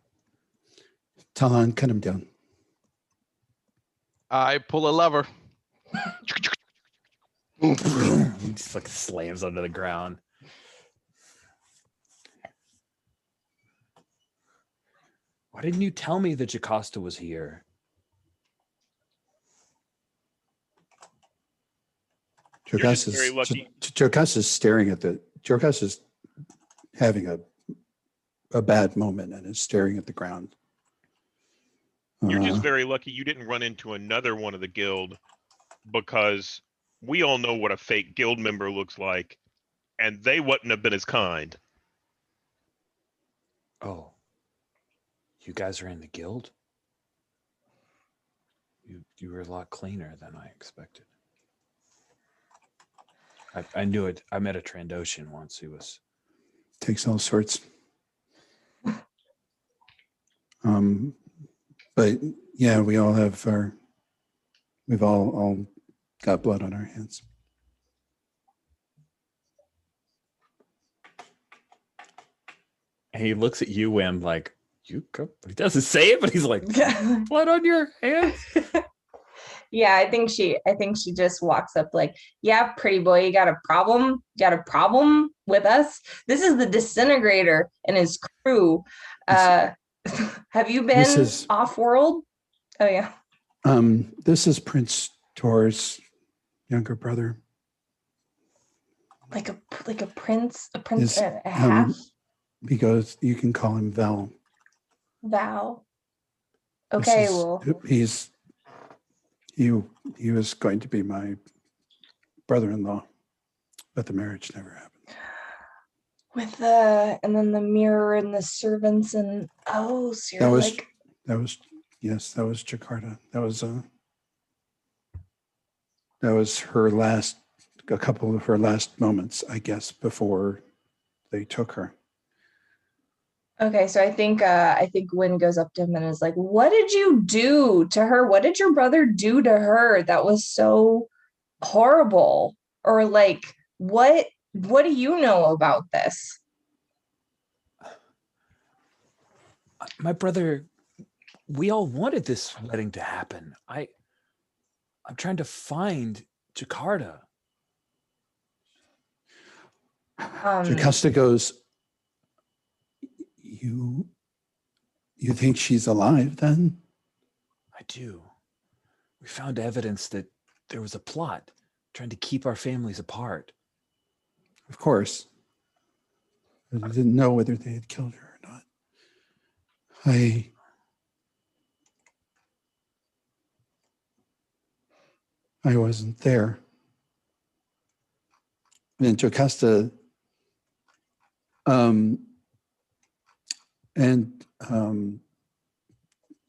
Talon, cut him down. I pull a lever. He just like slams onto the ground. Why didn't you tell me that Jocasta was here? Jocasta's staring at Jocasta's having a bad moment and is staring at the ground. You're just very lucky you didn't run into another one of the guild, because we all know what a fake guild member looks like, and they wouldn't have been as kind. Oh, you guys are in the guild? You were a lot cleaner than I expected. I knew it. I met a Trandoshan once who was... Takes all sorts. But yeah, we all have we've all got blood on our hands. And he looks at you and like, you come. He doesn't say it, but he's like, Yeah. blood on your hands. Yeah, I think she just walks up like, yeah, pretty boy, you got a problem? You got a problem with us? This is the disintegrator and his crew. Have you been off world? Oh yeah. This is Prince Tor's younger brother. Like a prince, Is, a half He goes, you can call him Val. Val. Okay, well, he was going to be my brother-in-law, but the marriage never happened. with and then the mirror and the servants and so you're That was like, that was Jakarta. That was a couple of her last moments, I guess, before they took her. okay, so I think Wynn goes up to him and is like, what did you do to her? What did your brother do to her that was so horrible? Or like, what do you know about this? My brother, we all wanted this wedding to happen. I'm trying to find Jakarta. Jocasta goes, you think she's alive then? I do. We found evidence that there was a plot trying to keep our families apart. Of course. I didn't know whether they had killed her or not. I wasn't there. And Jocasta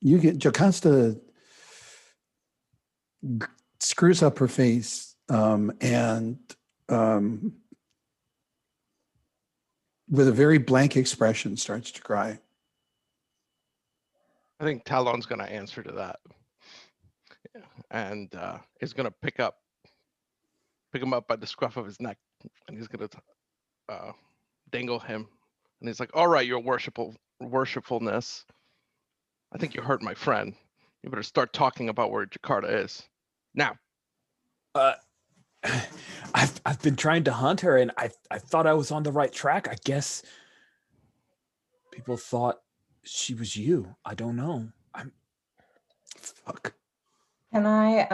Jocasta screws up her face and with a very blank expression starts to cry. I think Talon's going to answer to that, and is going to pick him up by the scruff of his neck, and he's going to dangle him, and he's like, "All right, your worshipfulness. I think you hurt my friend. You better start talking about where Jakarta is now." I've been trying to hunt her, and I thought I was on the right track. I guess people thought she was you. I don't know. Fuck. Can I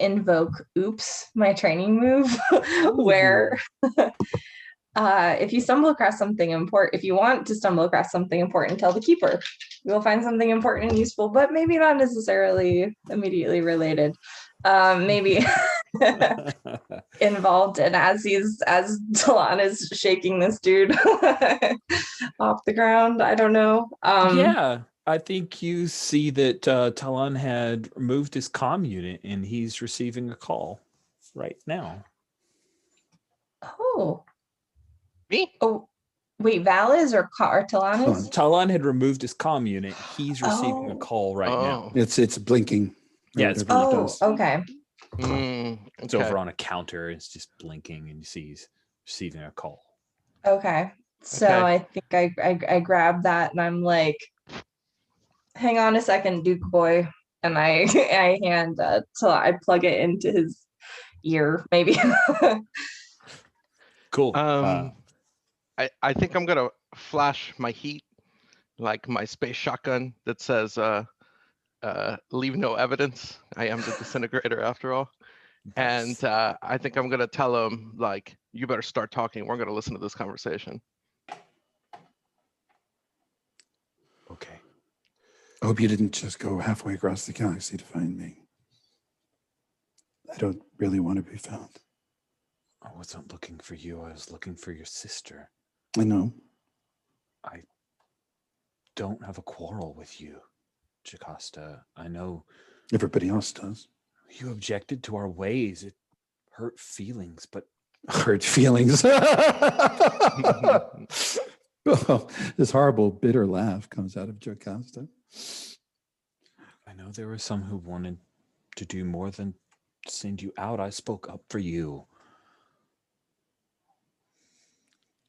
invoke Oops, my training move, where if you stumble across something important, if you want to stumble across something important, tell the keeper. You will find something important and useful, but maybe not necessarily immediately related. Maybe involved. And as Talon is shaking this dude off the ground, I don't know. Yeah, I think you see that Talon had removed his comm unit and he's receiving a call right now. Oh. Me? Oh, wait, Val is or Talon is? Talon had removed his comm unit. He's receiving a call right now. It's blinking. Yeah, it's okay. It's over on a counter. It's just blinking, and you see he's receiving a call. Okay. So I think I grab that and I'm like, hang on a second, Duke boy. And I hand so I plug it into his ear, maybe. Cool. I think I'm gonna flash my heat, like my space shotgun that says leave no evidence. I am the disintegrator after all. And I think I'm gonna tell him, like, you better start talking. We're gonna listen to this conversation. Okay. I hope you didn't just go halfway across the galaxy to find me. I don't really want to be found. I wasn't looking for you. I was looking for your sister. I know. I don't have a quarrel with you, Jocasta. I know everybody else does. You objected to our ways. It hurt feelings, but hurt feelings. This horrible, bitter laugh comes out of Jocasta. I know there were some who wanted to do more than send you out. I spoke up for you.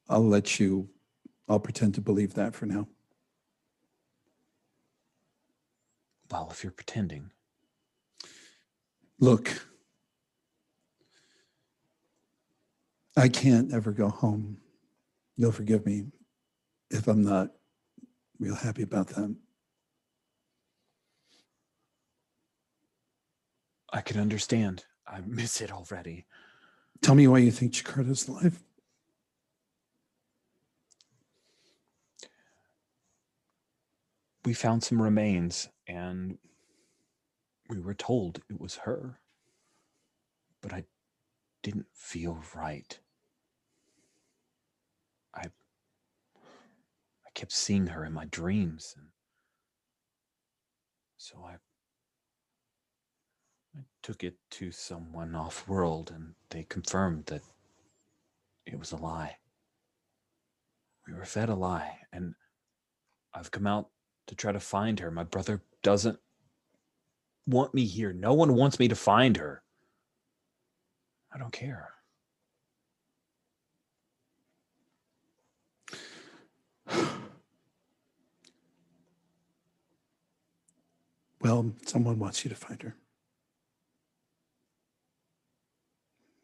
I'll let you I'll pretend to believe that for now. Well, if you're pretending. Look, I can't ever go home. You'll forgive me if I'm not real happy about that. I can understand. I miss it already. Tell me why you think Jakarta's alive. We found some remains and we were told it was her. But I didn't feel right. I kept seeing her in my dreams. And so I took it to someone off-world, and they confirmed that it was a lie. We were fed a lie, and I've come out to try to find her. My brother doesn't want me here. No one wants me to find her. I don't care. Well, someone wants you to find her.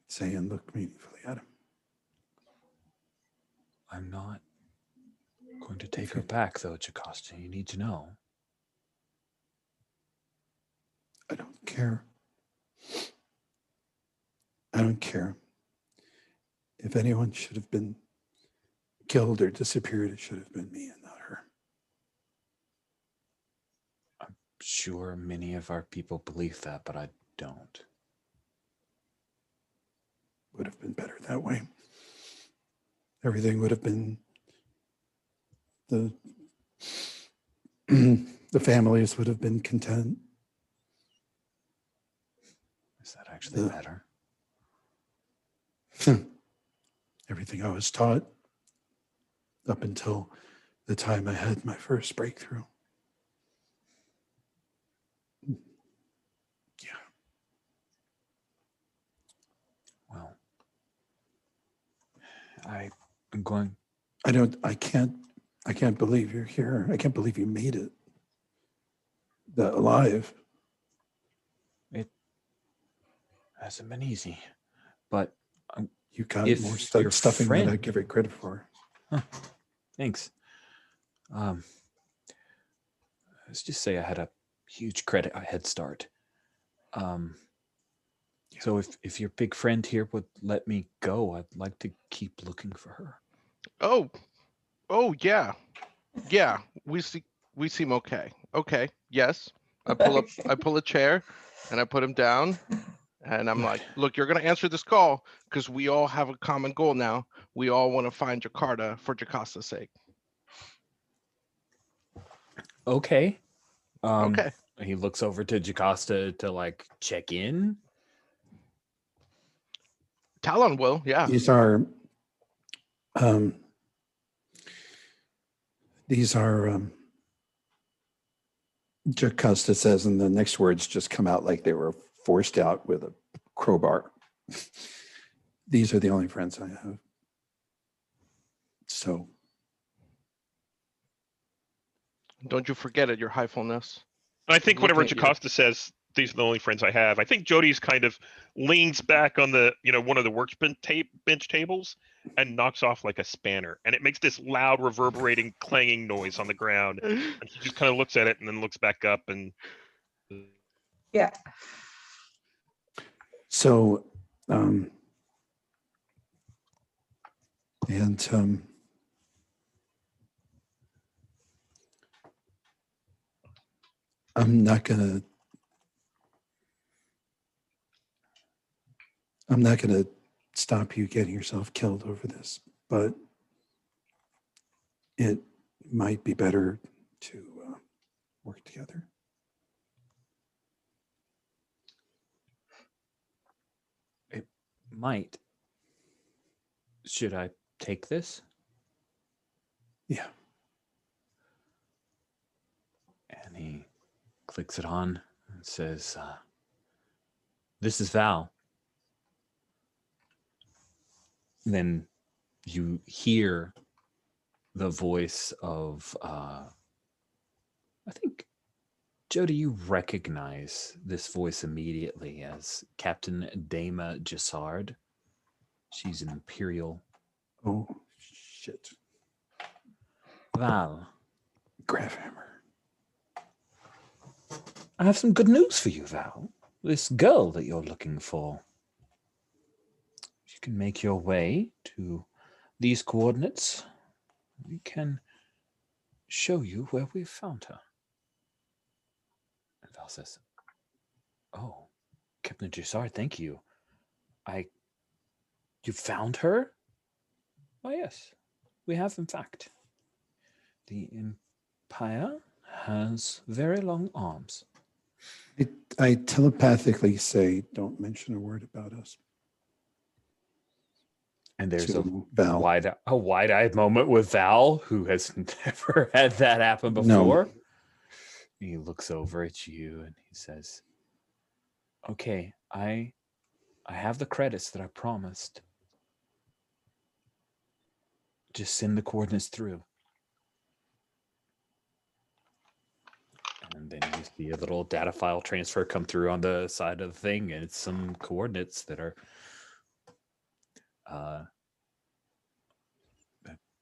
Say and look meaningfully at him. I'm not going to take her back, though, Jocasta. You need to know. I don't care. I don't care. If anyone should have been killed or disappeared, it should have been me and not her. I'm sure many of our people believe that, but I don't. Would have been better that way. Everything would have been the families would have been content. Is that actually better? Everything I was taught up until the time I had my first breakthrough. Yeah. Well, I'm going. I can't believe you're here. I can't believe you made it. Alive. It hasn't been easy, but You got if more your stuffing friend- than I give it credit for. Huh, thanks. Let's just say I had a huge head start. So if your big friend here would let me go, I'd like to keep looking for her. Oh yeah. Yeah, we seem okay. Okay, yes. I pull a chair and I put him down and I'm like, look, you're gonna answer this call because we all have a common goal now. We all want to find Jakarta for Jacasta's sake. Okay. Okay. He looks over to Jocasta to like check in. Talon will, yeah. These are Jocasta says, and the next words just come out like they were forced out with a crowbar. These are the only friends I have. So Don't you forget it, your highfulness. I think Looking whenever at you. Jocasta says these are the only friends I have, I think Jody's kind of leans back on the one of the workbench tables and knocks off like a spanner, and it makes this loud, reverberating, clanging noise on the ground. And he just kind of looks at it and then looks back up and. Yeah. So, I'm not gonna stop you getting yourself killed over this, but it might be better to work together. It might. Should I take this? Yeah. And he clicks it on and says, this is Val. Then you hear the voice of, I think, Jody, you recognize this voice immediately as Captain Dama Jassard. She's an Imperial. Oh, shit. Val, Grafhammer. I have some good news for you, Val. This girl that you're looking for. You can make your way to these coordinates. We can show you where we found her. And Val says, oh, Captain Jassard, thank you. You found her? Oh, yes, we have, in fact. The Empire has very long arms. I telepathically say, don't mention a word about us. And there's a To Val. wide-eyed moment with Val, who has never had that happen No. before. He looks over at you and he says, okay, I have the credits that I promised. Just send the coordinates through. And then you see a little data file transfer come through on the side of the thing, and it's some coordinates that are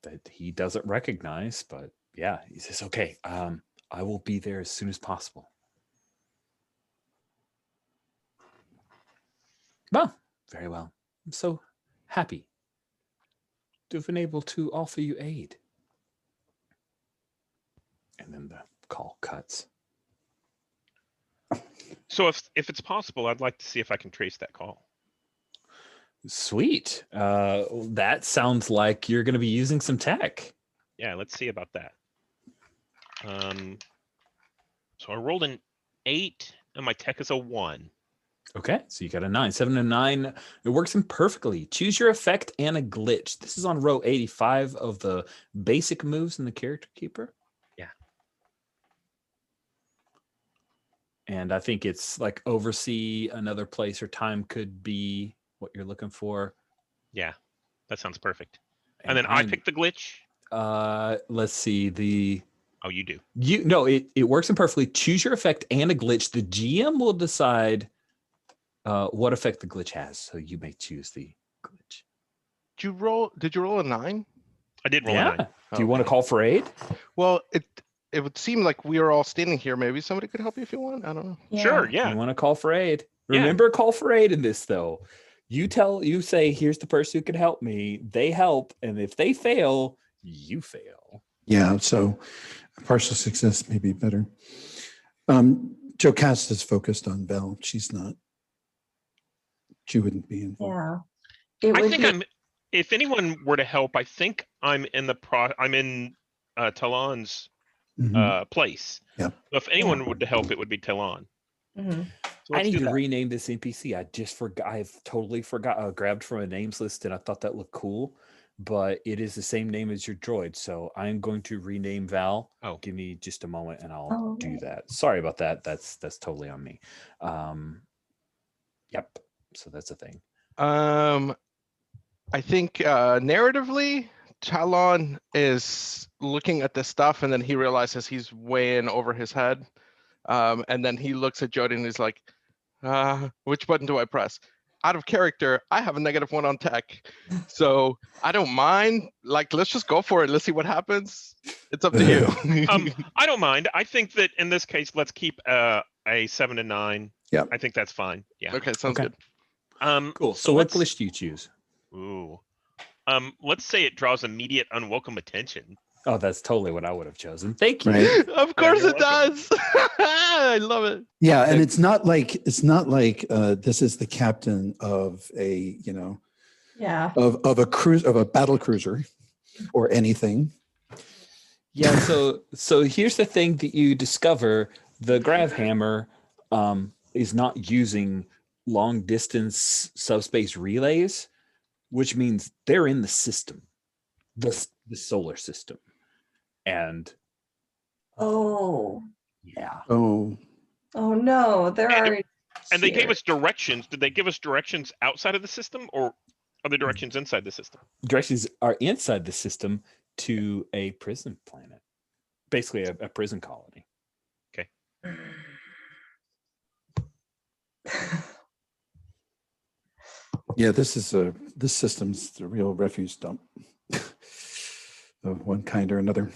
that he doesn't recognize, but yeah, he says, okay, I will be there as soon as possible. Well, very well. I'm so happy to have been able to offer you aid. And then the call cuts. So if it's possible, I'd like to see if I can trace that call. Sweet. That sounds like you're going to be using some tech. Yeah, let's see about that. So I rolled an 8, and my tech is a 1. Okay, so you got a 9. 7 and 9. It works in perfectly. Choose your effect and a glitch. This is on row 85 of the basic moves in the Character Keeper. Yeah. And I think it's like oversee another place or time could be what you're looking for. Yeah, that sounds perfect. And then I pick the glitch. Let's see. Oh, you do. It works in perfectly. Choose your effect and a glitch. The GM will decide what effect the glitch has, so you may choose the glitch. Did you roll a 9? I did roll a 9. Do you want to call for aid? Well, it would seem like we are all standing here. Maybe somebody could help you if you want. I don't know. Yeah. Sure, yeah. You want to call for aid? Yeah. Remember, call for aid in this though. You say, here's the person who can help me. They help, and if they fail, you fail. Yeah, so a partial success may be better. Joe Cast is focused on Val. She wouldn't be involved. Yeah. I think if anyone were to help, I think I'm in Talon's place. Yeah. So if anyone would to help, it would be Talon. Mm-hmm. So I let's need do to that. rename this NPC. I just forgot. I've totally forgot. Grabbed from a names list, and I thought that looked cool. But it is the same name as your droid, so I'm going to rename Val. Oh. Give me just a moment, and I'll do right. that. Sorry about that. That's totally on me. Yep. So that's a thing. I think narratively, Talon is looking at this stuff, and then he realizes he's way in over his head. And then he looks at Jody and he's like, which button do I press? Out of character, I have a -1 on tech. So I don't mind. Like, let's just go for it. Let's see what happens. It's up to you. I don't mind. I think that in this case, let's keep a 7 and 9. Yeah. I think that's fine. Yeah. Okay, sounds good. Cool. So what glitch do you choose? Ooh. Let's say it draws immediate unwelcome attention. Oh, that's totally what I would have chosen. Thank you. Right. Of course you're it does. I love it. Yeah, and it's not like this is the captain of a of a cruise of a battle cruiser or anything. Yeah. So here's the thing that you discover: the grav hammer is not using long distance subspace relays, which means they're in the system, the solar system, and yeah. Oh No, there are. And they gave us directions. Did they give us directions outside of the system, or are the directions inside the system? Directions are inside the system. to a prison planet, basically a prison colony. Yeah, this system's the real refuse dump of one kind or another.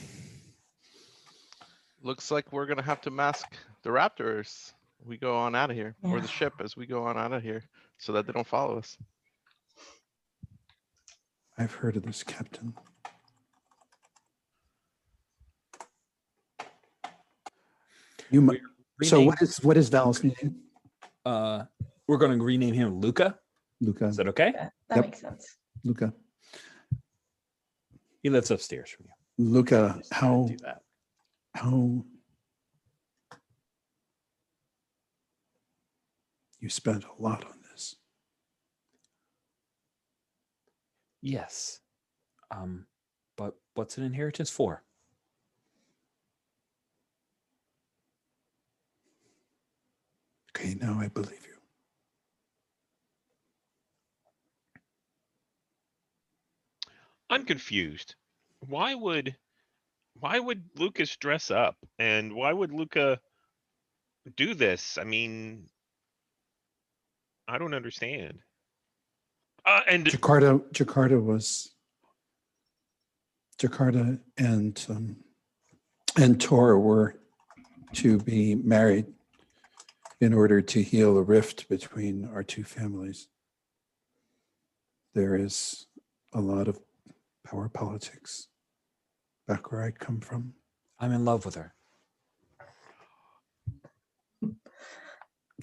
Looks like we're gonna have to mask the raptors. We go on out of here, or the ship as we go on out of here, so that they don't follow us. I've heard of this, Captain. You might. So what is Val's name? We're going to rename him Luca. Luca. Is that okay? That Yep. makes sense. Luca. He lives upstairs from you. Luca, Just how do that. you spent a lot on this. Yes. But what's an inheritance for? Okay, now I believe you. I'm confused. Why would Lucas dress up, and why would Luca do this? I mean, I don't understand. And Jakarta and Tora were to be married in order to heal a rift between our two families. There is a lot of power politics back where I come from. I'm in love with her.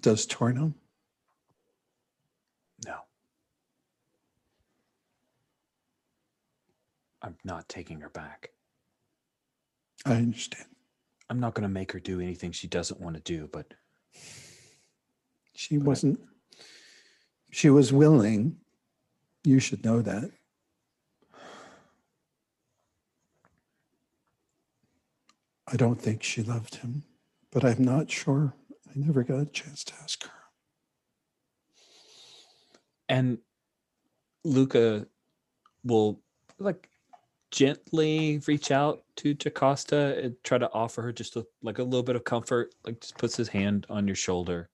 Does Tor know? No. I'm not taking her back. I understand. I'm not going to make her do anything she doesn't want to do, but She wasn't. She was willing. You should know that. I don't think she loved him, but I'm not sure. I never got a chance to ask her. and Luca will like gently reach out to Jocasta and try to offer her just a little bit of comfort, like just puts his hand on your shoulder.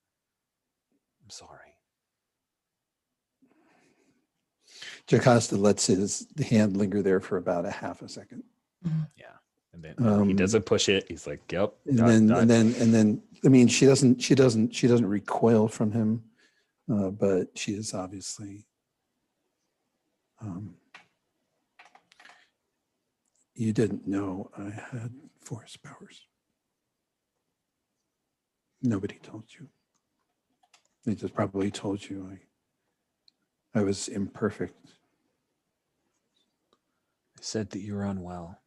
I'm sorry. Jocasta lets his hand linger there for about a half a second. Yeah. And then he doesn't push it. He's like, yep. And then I mean, she doesn't recoil from him, but she is obviously you didn't know I had force powers. Nobody told you. They just probably told you I was imperfect. I said that you were unwell.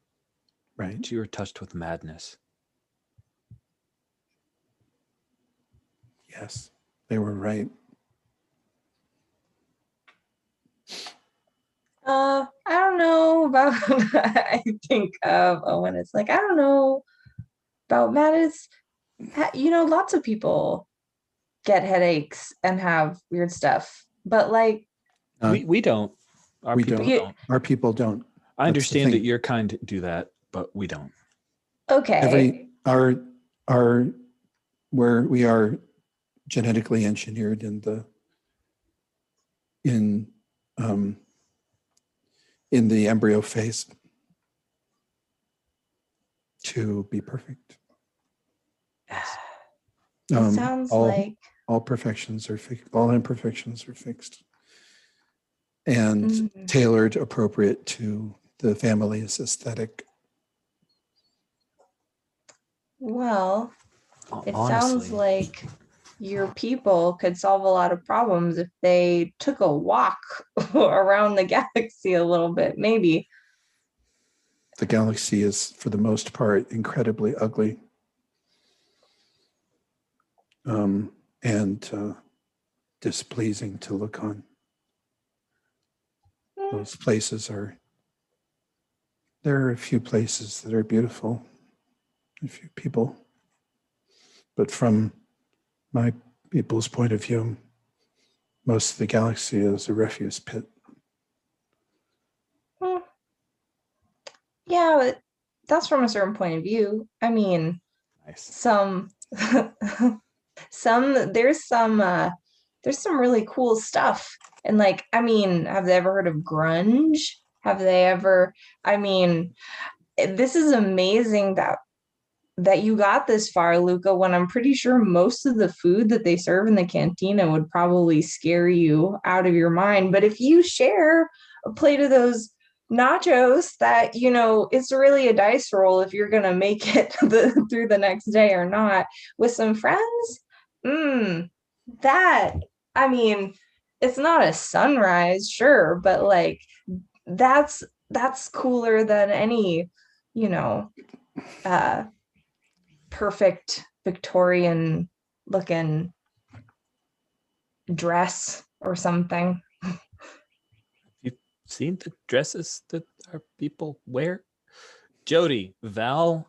Right. That you were touched with madness. Yes, they were right. I don't know about I think of Owen. It's like, I don't know about Mattis. Lots of people get headaches and have weird stuff, but like we don't. Our we people don't. Our people don't. I That's the understand that thing. your kind do that, but we don't. Okay. Where we are genetically engineered in the embryo phase to be perfect. It sounds like all imperfections are fixed and tailored appropriate to the family's aesthetic. well, it Honestly, sounds like your people could solve a lot of problems if they took a walk around the galaxy a little bit, maybe. The galaxy is, for the most part, incredibly ugly. And displeasing to look on. Those places there are a few places that are beautiful, a few people. But from my people's point of view, most of the galaxy is a refuse pit. Yeah, but that's from a certain point of view. I mean, Nice. some there's some really cool stuff. And like, I mean, have they ever heard of grunge? Have they ever, I mean, this is amazing that you got this far, Luca, when I'm pretty sure most of the food that they serve in the cantina would probably scare you out of your mind. But if you share a plate of those nachos, that, you know, it's really a dice roll if you're going to make it through the next day or not with some friends. That, I mean, it's not a sunrise, sure, but like that's cooler than any, you know, uh perfect Victorian looking dress or something. You've seen the dresses that our people wear? Jody, Val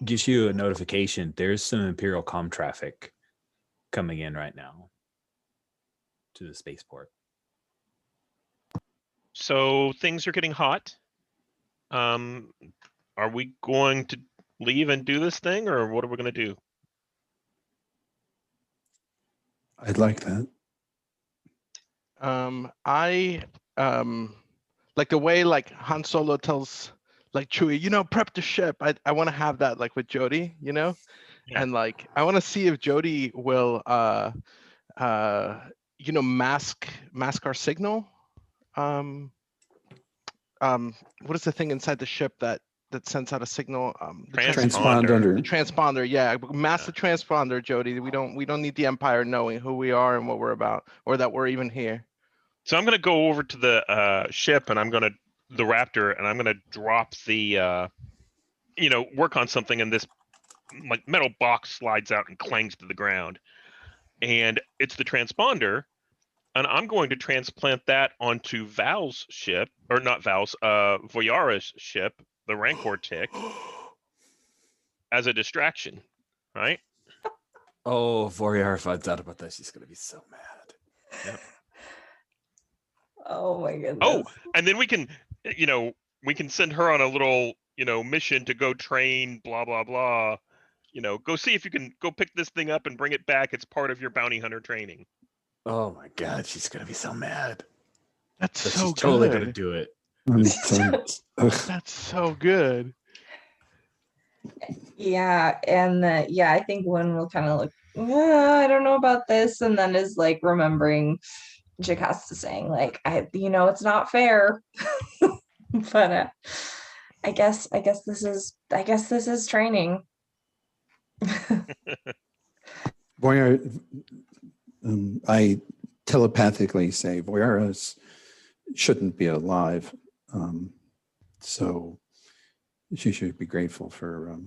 gives you a notification. There's some Imperial comm traffic coming in right now to the spaceport. So things are getting hot. Are we going to leave and do this thing, or what are we going to do? I'd like that. I like the way like Han Solo tells like Chewie, you know, prep the ship. I want to have that like with Jody, you know, Yeah. and like I want to see if Jody will you know, mask our signal. What is the thing inside the ship that sends out a signal? The Transponder. The transponder, yeah. Mask the transponder, Jody. We don't need the Empire knowing who we are and what we're about, or that we're even here. So I'm going to go over to the ship, and I'm going to the Raptor, and I'm going to drop the you know, work on something, and this like metal box slides out and clangs to the ground, and it's the transponder. And I'm going to transplant that onto Val's ship, or not Val's, Voyara's ship, the Rancor Tick, as a distraction, right? Oh, Voryar finds out about this. She's going to be so mad. Yep. Oh my goodness. Oh, and then we can, you know, we can send her on a little, you know, mission to go train, blah, blah, blah. You know, go see if you can go pick this thing up and bring it back. It's part of your bounty hunter training. Oh my God, she's going to be so mad. That's But so she's totally good. going to do it. That's so good. Yeah, and yeah, I think one will kind of look, I don't know about this, and then is like remembering Jocasta saying like, you know, it's not fair. But I guess this is training. Voyar, I telepathically say Voyara shouldn't be alive, so she should be grateful for,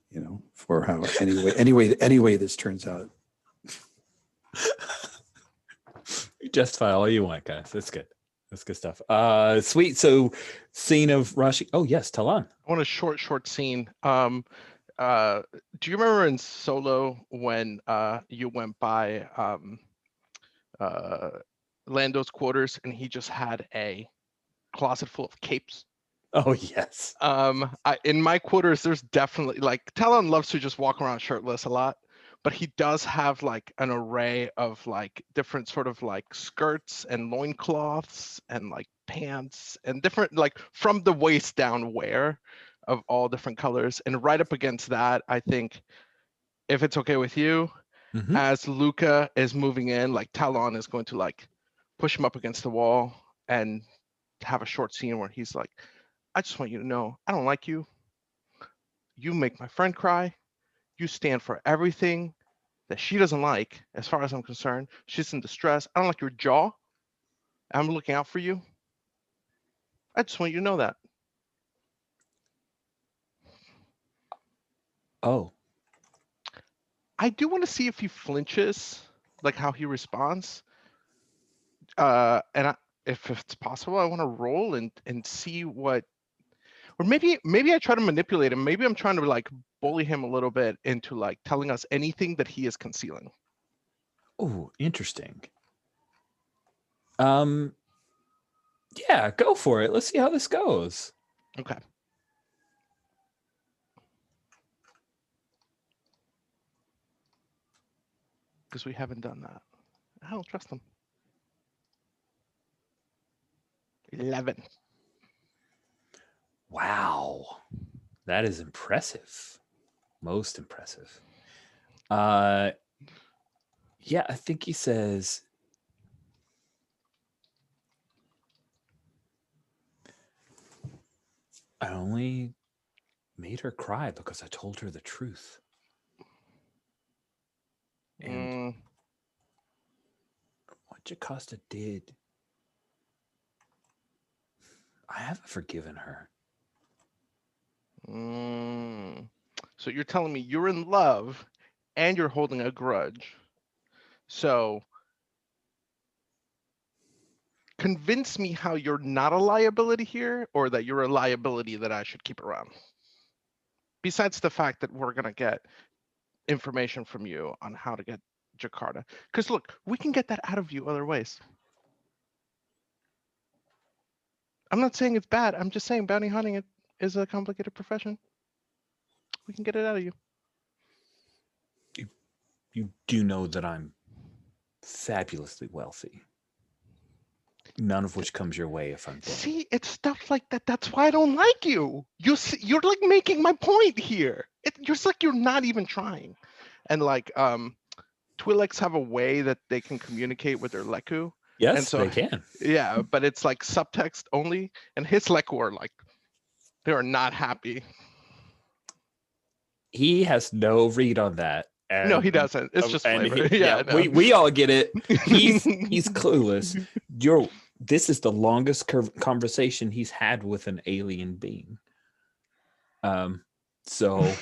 you know, for how anyway this turns out. Justify all you want, guys. That's good. That's good stuff. Sweet. So, scene of rushing. Oh yes, Talon. I want a short scene. Do you remember in Solo when you went by Lando's quarters and he just had a closet full of capes? Oh yes. In my quarters, there's definitely like Talon loves to just walk around shirtless a lot, but he does have like an array of like different sort of like skirts and loincloths and like pants and different like from the waist down wear of all different colors. And right up against that, I think, if it's okay with you, as Luca is moving in, like Talon is going to like push him up against the wall and have a short scene where he's like, I just want you to know, I don't like you. You make my friend cry. You stand for everything that she doesn't like, as far as I'm concerned. She's in distress. I don't like your jaw. I'm looking out for you. I just want you to know that. Oh. I do want to see if he flinches, like how he responds. And if it's possible, I want to roll and see what, or maybe I try to manipulate him. Maybe I'm trying to like bully him a little bit into like telling us anything that he is concealing. Oh, interesting. Yeah, go for it. Let's see how this goes. Okay. Because we haven't done that. I don't trust them. 11. Wow. That is impressive. Most impressive. Yeah, I think he says, I only made her cry because I told her the truth. And what Jocasta did, I haven't forgiven her. So you're telling me you're in love and you're holding a grudge. So convince me how you're not a liability here, or that you're a liability that I should keep around. Besides the fact that we're going to get information from you on how to get Jakarta. Because look, we can get that out of you other ways. I'm not saying it's bad. I'm just saying bounty hunting is a complicated profession. We can get it out of you. You do know that I'm fabulously wealthy. None of which comes your way if I'm dead. See, it's stuff like that. That's why I don't like you. You're like making my point here. It's like you're not even trying. And like Twi'leks have a way that they can communicate with their Leku. Yes, and so, they can. Yeah, but it's like subtext only. And his Leku are like, they are not happy. He has no read on that. And, no, he doesn't. It's just flavor. No. we all get it. He's clueless. This is the longest conversation he's had with an alien being. So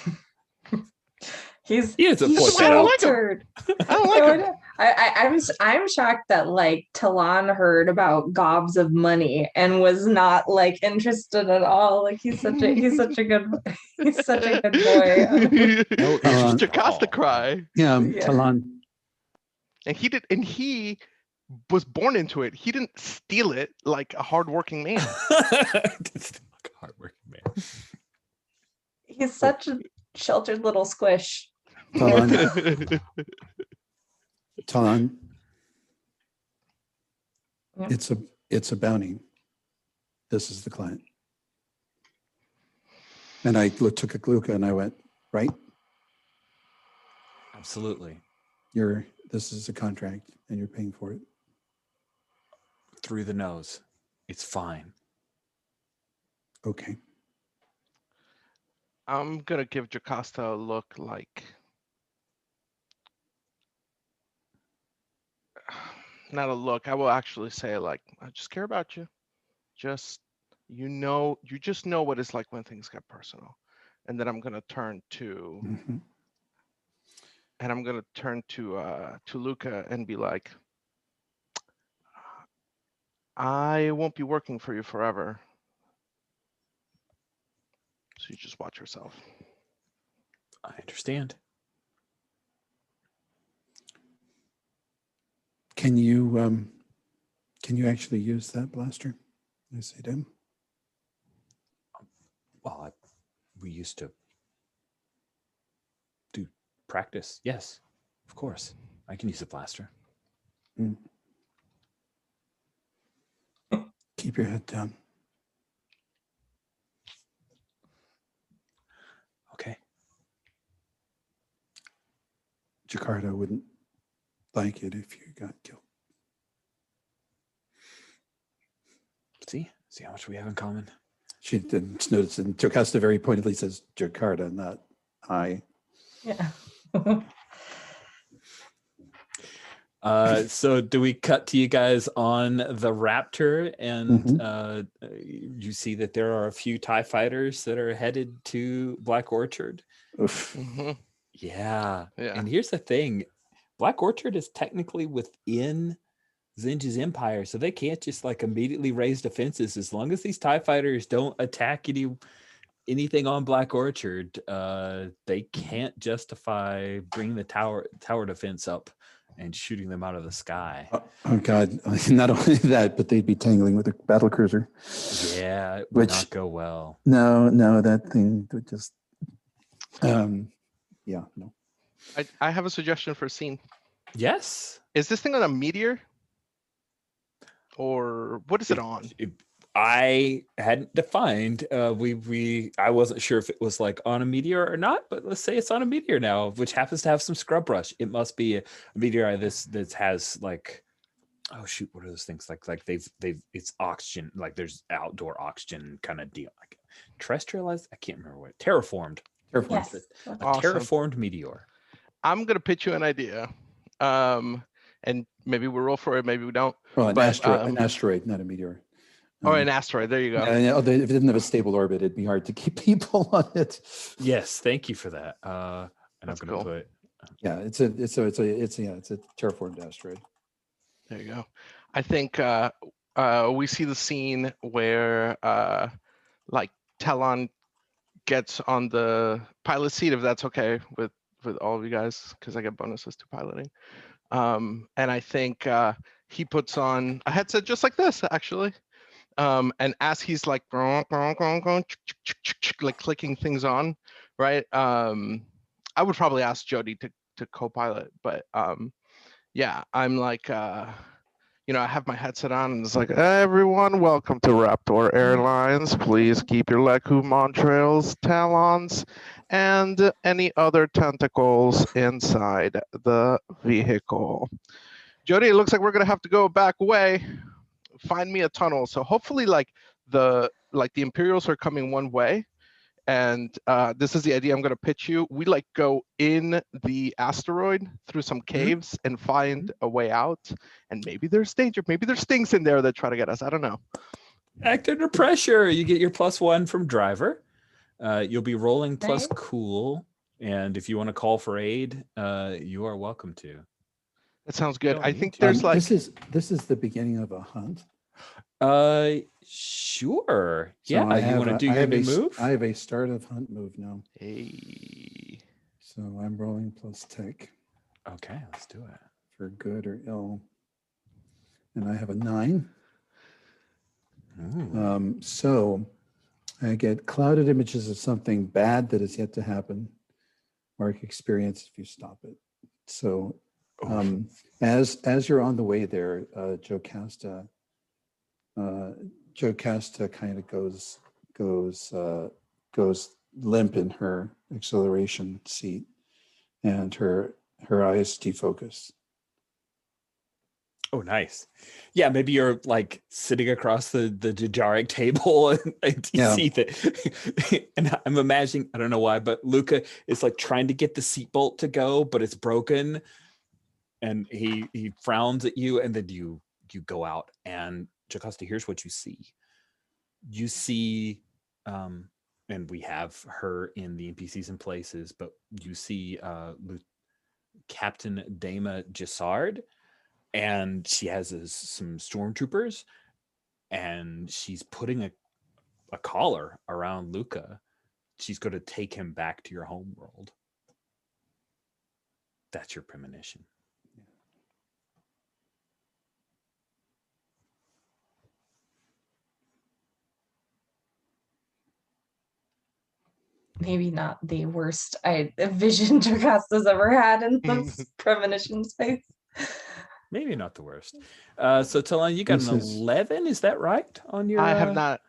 he's sheltered. I don't like him. I'm shocked that like Talon heard about gobs of money and was not like interested at all. Like he's such a good boy. No, it's just Jocasta cry. Yeah, Talon. And he was born into it. He didn't steal it like a hardworking man. He's such a sheltered little squish. Talon. Yeah. It's a bounty. This is the client. And I took a gluca and I went, right? Absolutely. This is a contract and you're paying for it. Through the nose. It's fine. Okay. I'm going to give Jocasta a look like, not a look, I will actually say like, I just care about you. You just know what it's like when things get personal. And then I'm going to turn to, and I'm going to turn to Luca and be like, I won't be working for you forever. So you just watch yourself. I understand. Can you actually use that blaster? I say to him. Well, we used to do practice. Yes, of course. I can use a blaster. Keep your head down. Okay. Jakarta wouldn't like it if you got killed. See how much we have in common. She didn't notice, and Jocasta very pointedly says Jakarta, not I. Yeah. So do we cut to you guys on the Raptor, and you see that there are a few TIE fighters that are headed to Black Orchard? Yeah. And here's the thing. Black Orchard is technically within Zinj's empire, so they can't just like immediately raise defenses. As long as these TIE fighters don't attack anything on Black Orchard, they can't justify bringing the tower defense up and shooting them out of the sky. Oh God! Not only that, but they'd be tangling with a battle cruiser. Yeah, it would Which- not go well. No, that thing would just. Yeah, no. I have a suggestion for a scene. Yes. Is this thing on a meteor? Or what is it on? I hadn't defined. I wasn't sure if it was like on a meteor or not, but let's say it's on a meteor now, which happens to have some scrub brush. It must be a meteor that has like, oh shoot, what are those things like? They've it's oxygen, like there's outdoor oxygen kind of deal, like terrestrialized. I can't remember what terraformed. Yes. A Awesome. terraformed meteor. I'm gonna pitch you an idea. And maybe we roll for it, maybe we don't. Well, an But, asteroid, not a meteor. Or an asteroid. There you go. Yeah, if it didn't have a stable orbit, it'd be hard to keep people on it. Yes, thank you for that. And That's I'm gonna cool. put. Yeah, it's a terraformed asteroid. There you go. I think we see the scene where like Talon gets on the pilot seat, if that's okay with all of you guys, because I get bonuses to piloting. And I think he puts on a headset just like this, actually. And as he's like like clicking things on, right? I would probably ask Jody to co-pilot, but yeah, I'm like I have my headset on and it's like, everyone, welcome to Raptor Airlines. Please keep your Leku Montrails, Talons, and any other tentacles inside the vehicle. Jody, it looks like we're gonna have to go back way. Find me a tunnel. So hopefully like the Imperials are coming one way. And this is the idea I'm going to pitch you. We like go in the asteroid through some caves and find a way out. And maybe there's danger. Maybe there's things in there that try to get us. I don't know. Act under pressure. You get your +1 from driver. You'll be rolling plus Right. cool. And if you want to call for aid, you are welcome to. That sounds good. Don't I need think to. there's like, this is the beginning of a hunt. Sure. So Yeah, I you want to do your new move? I have a start of hunt move now. hey, So I'm rolling plus tech Okay, let's do it. for good or ill. And I have a 9. Ooh. So I get clouded images of something bad that is yet to happen. Mark experience if you stop it. So as you're on the way there, Jocasta kind of goes limp in her acceleration seat, and her eyes defocus. Oh, nice. Yeah, maybe you're like sitting across the Jajaric table and you Yeah. see that. And I'm imagining, I don't know why, but Luca is like trying to get the seatbelt to go, but it's broken. And he frowns at you, and then you go out. And Jocasta, here's what you see. You see, and we have her in the NPCs and places, but you see Captain Dama Jassard, and she has some stormtroopers, and she's putting a collar around Luca. She's going to take him back to your home world. That's your premonition. Maybe not the worst vision Jocasta's ever had in this premonition space. Maybe not the worst. So Talon, you got This an is- 11, is that right? On your I have not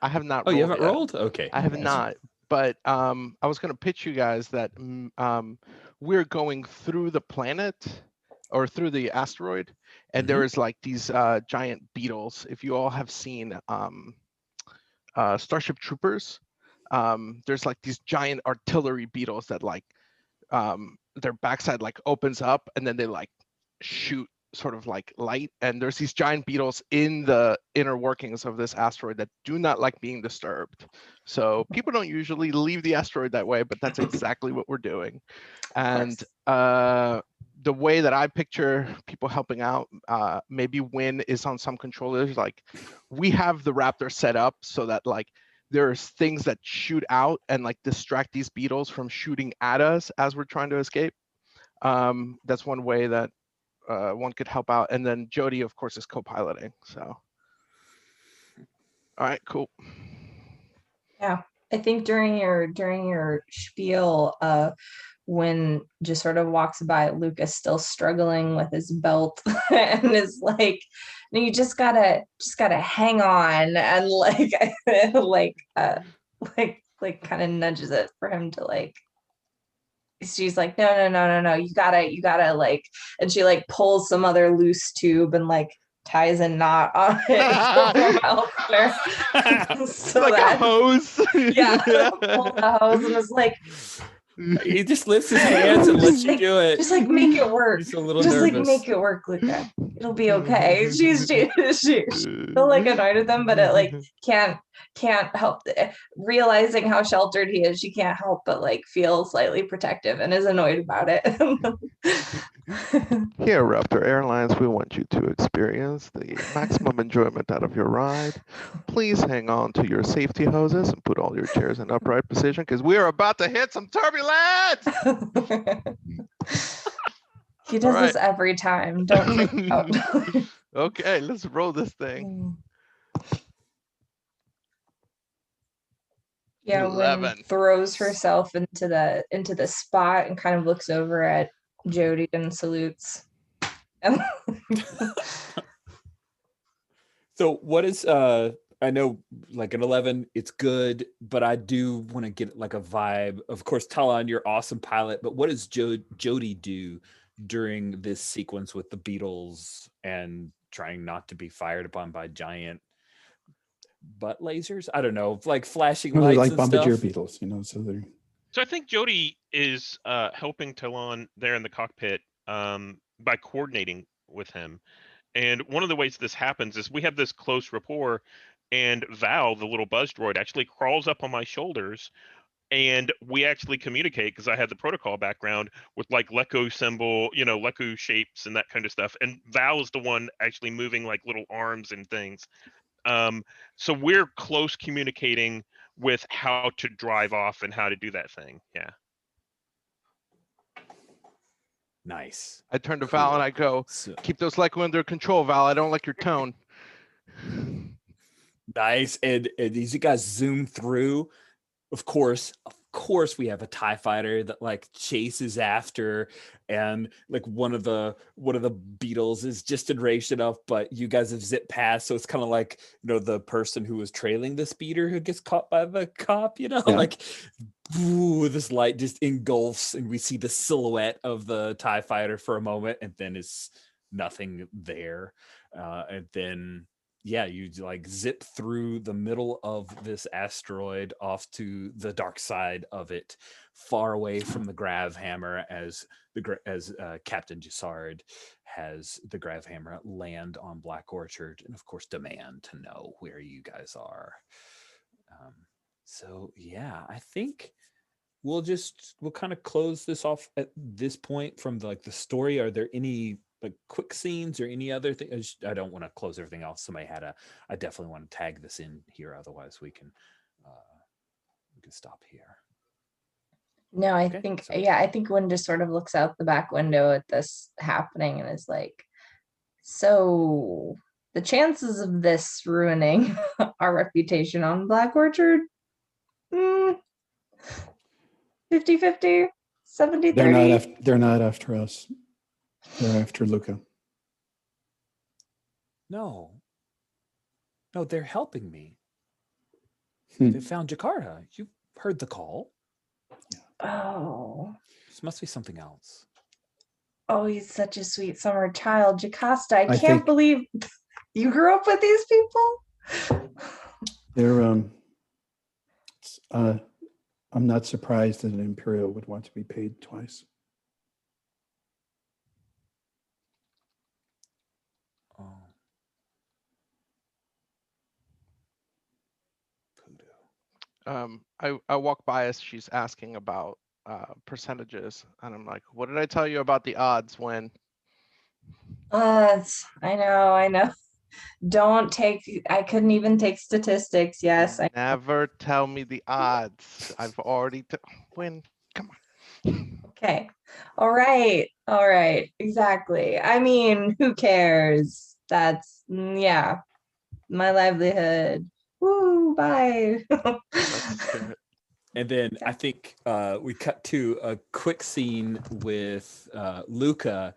Oh, you haven't yet. rolled? Okay. I have Yes. not, but I was going to pitch you guys that we're going through the planet or through the asteroid, and there is like these giant beetles. If you all have seen Starship Troopers, there's like these giant artillery beetles that like their backside like opens up, and then they like shoot sort of like light, and there's these giant beetles in the inner workings of this asteroid that do not like being disturbed. So people don't usually leave the asteroid that way, but that's exactly what we're doing. And the way that I picture people helping out, maybe Win is on some controllers, like we have the Raptor set up so that like there's things that shoot out and like distract these beetles from shooting at us as we're trying to escape. That's one way that one could help out, and then Jody, of course, is co-piloting. So, all right, cool. Yeah, I think during your spiel, when just sort of walks by, Lucas still struggling with his belt and is like, "No, you just gotta hang on," and like like kind of nudges it for him to like. She's like, no, you gotta like, and she like pulls some other loose tube and like ties a knot on it from out there. So like that, a hose. yeah, pull the hose and is like, He just lifts his hands and lets just you like, do it. just like make it work. He's a little Just like nervous. make it work, Luca. It'll be okay. She's still like annoyed with him, but it like can't help realizing how sheltered he is. She can't help but like feel slightly protective and is annoyed about it. Here, Raptor Airlines, we want you to experience the maximum enjoyment out of your ride. Please hang on to your safety hoses and put all your chairs in upright position because we are about to hit some turbulence. He does this every time. Don't freak out. Okay, let's roll this thing. Yeah, 11. when throws herself into the spot and kind of looks over at Jody and salutes. So what is I know like an 11, it's good, but I do want to get like a vibe. Of course, Talon, you're awesome pilot, but what does Jody do during this sequence with the beetles and trying not to be fired upon by giant butt lasers? I don't know, like flashing Well, lights they're like and bombardier stuff. beetles, you know, so they're. So I think Jody is helping Talon there in the cockpit by coordinating with him. And one of the ways this happens is we have this close rapport, and Val, the little buzz droid, actually crawls up on my shoulders, and we actually communicate because I had the protocol background with like Leco symbol, you know, Leco shapes and that kind of stuff. And Val is the one actually moving like little arms and things. So we're close communicating with how to drive off and how to do that thing. Yeah. Nice. I turn to Val and I go, keep those Leco under control, Val. I don't like your tone. Nice. And as you guys zoom through, of course, we have a TIE fighter that like chases after, and like one of the beetles is just in range enough, but you guys have zipped past, so it's kind of like, you know, the person who was trailing the speeder who gets caught by the cop, you know, like, ooh, this light just engulfs, and we see the silhouette of the TIE fighter for a moment, and then it's nothing there, and then. Yeah, you like zip through the middle of this asteroid off to the dark side of it, far away from the grav hammer, as Captain Gisard has the grav hammer land on Black Orchard, and of course demand to know where you guys are. So yeah, I think we'll kind of close this off at this point from the story. Are there any like quick scenes or any other thing? I don't want to close everything else. Somebody had I definitely want to tag this in here. Otherwise we can stop here. No, I think one just sort of looks out the back window at this happening and is like, so the chances of this ruining our reputation on Black Orchard, 50-50, 70-30. They're not after us. They're after Luca. No, they're helping me. They found Jakarta. You heard the call. Oh. This must be something else. Oh, he's such a sweet summer child. Jocasta, I can't believe you grew up with these people. They're I'm not surprised that an Imperial would want to be paid twice. I walk by as she's asking about percentages, and I'm like, what did I tell you about the odds when? I know. I couldn't even take statistics. Yes. Never tell me the odds. I've already when. Come on. Okay. All right. All right, exactly. I mean, who cares? That's, yeah, my livelihood. Woo, bye. That's the spirit. And then I think we cut to a quick scene with Luca,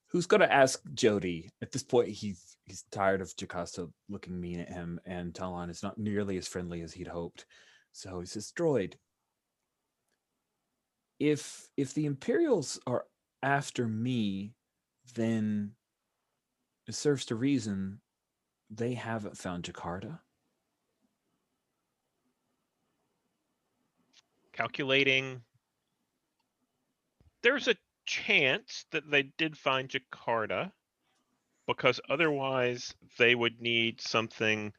who's going to ask Jody. At this point, he's tired of Jocasta looking mean at him, and Talon is not nearly as friendly as he'd hoped. So he says, "Droid, if the Imperials are after me, then it serves to reason they haven't found Jakarta." Calculating. There's a chance that they did find Jakarta, because otherwise they would need something.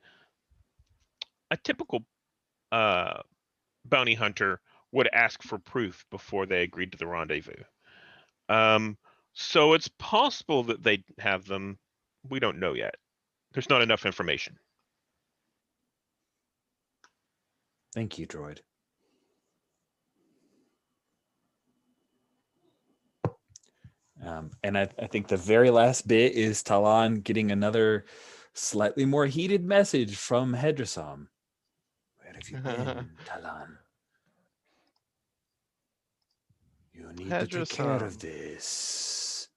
A typical bounty hunter would ask for proof before they agreed to the rendezvous. So it's possible that they have them. We don't know yet. There's not enough information. Thank you, Droid. And I think the very last bit is Talon getting another slightly more heated message from Hedrasam. Where have you been, Talon? You need to take care of this.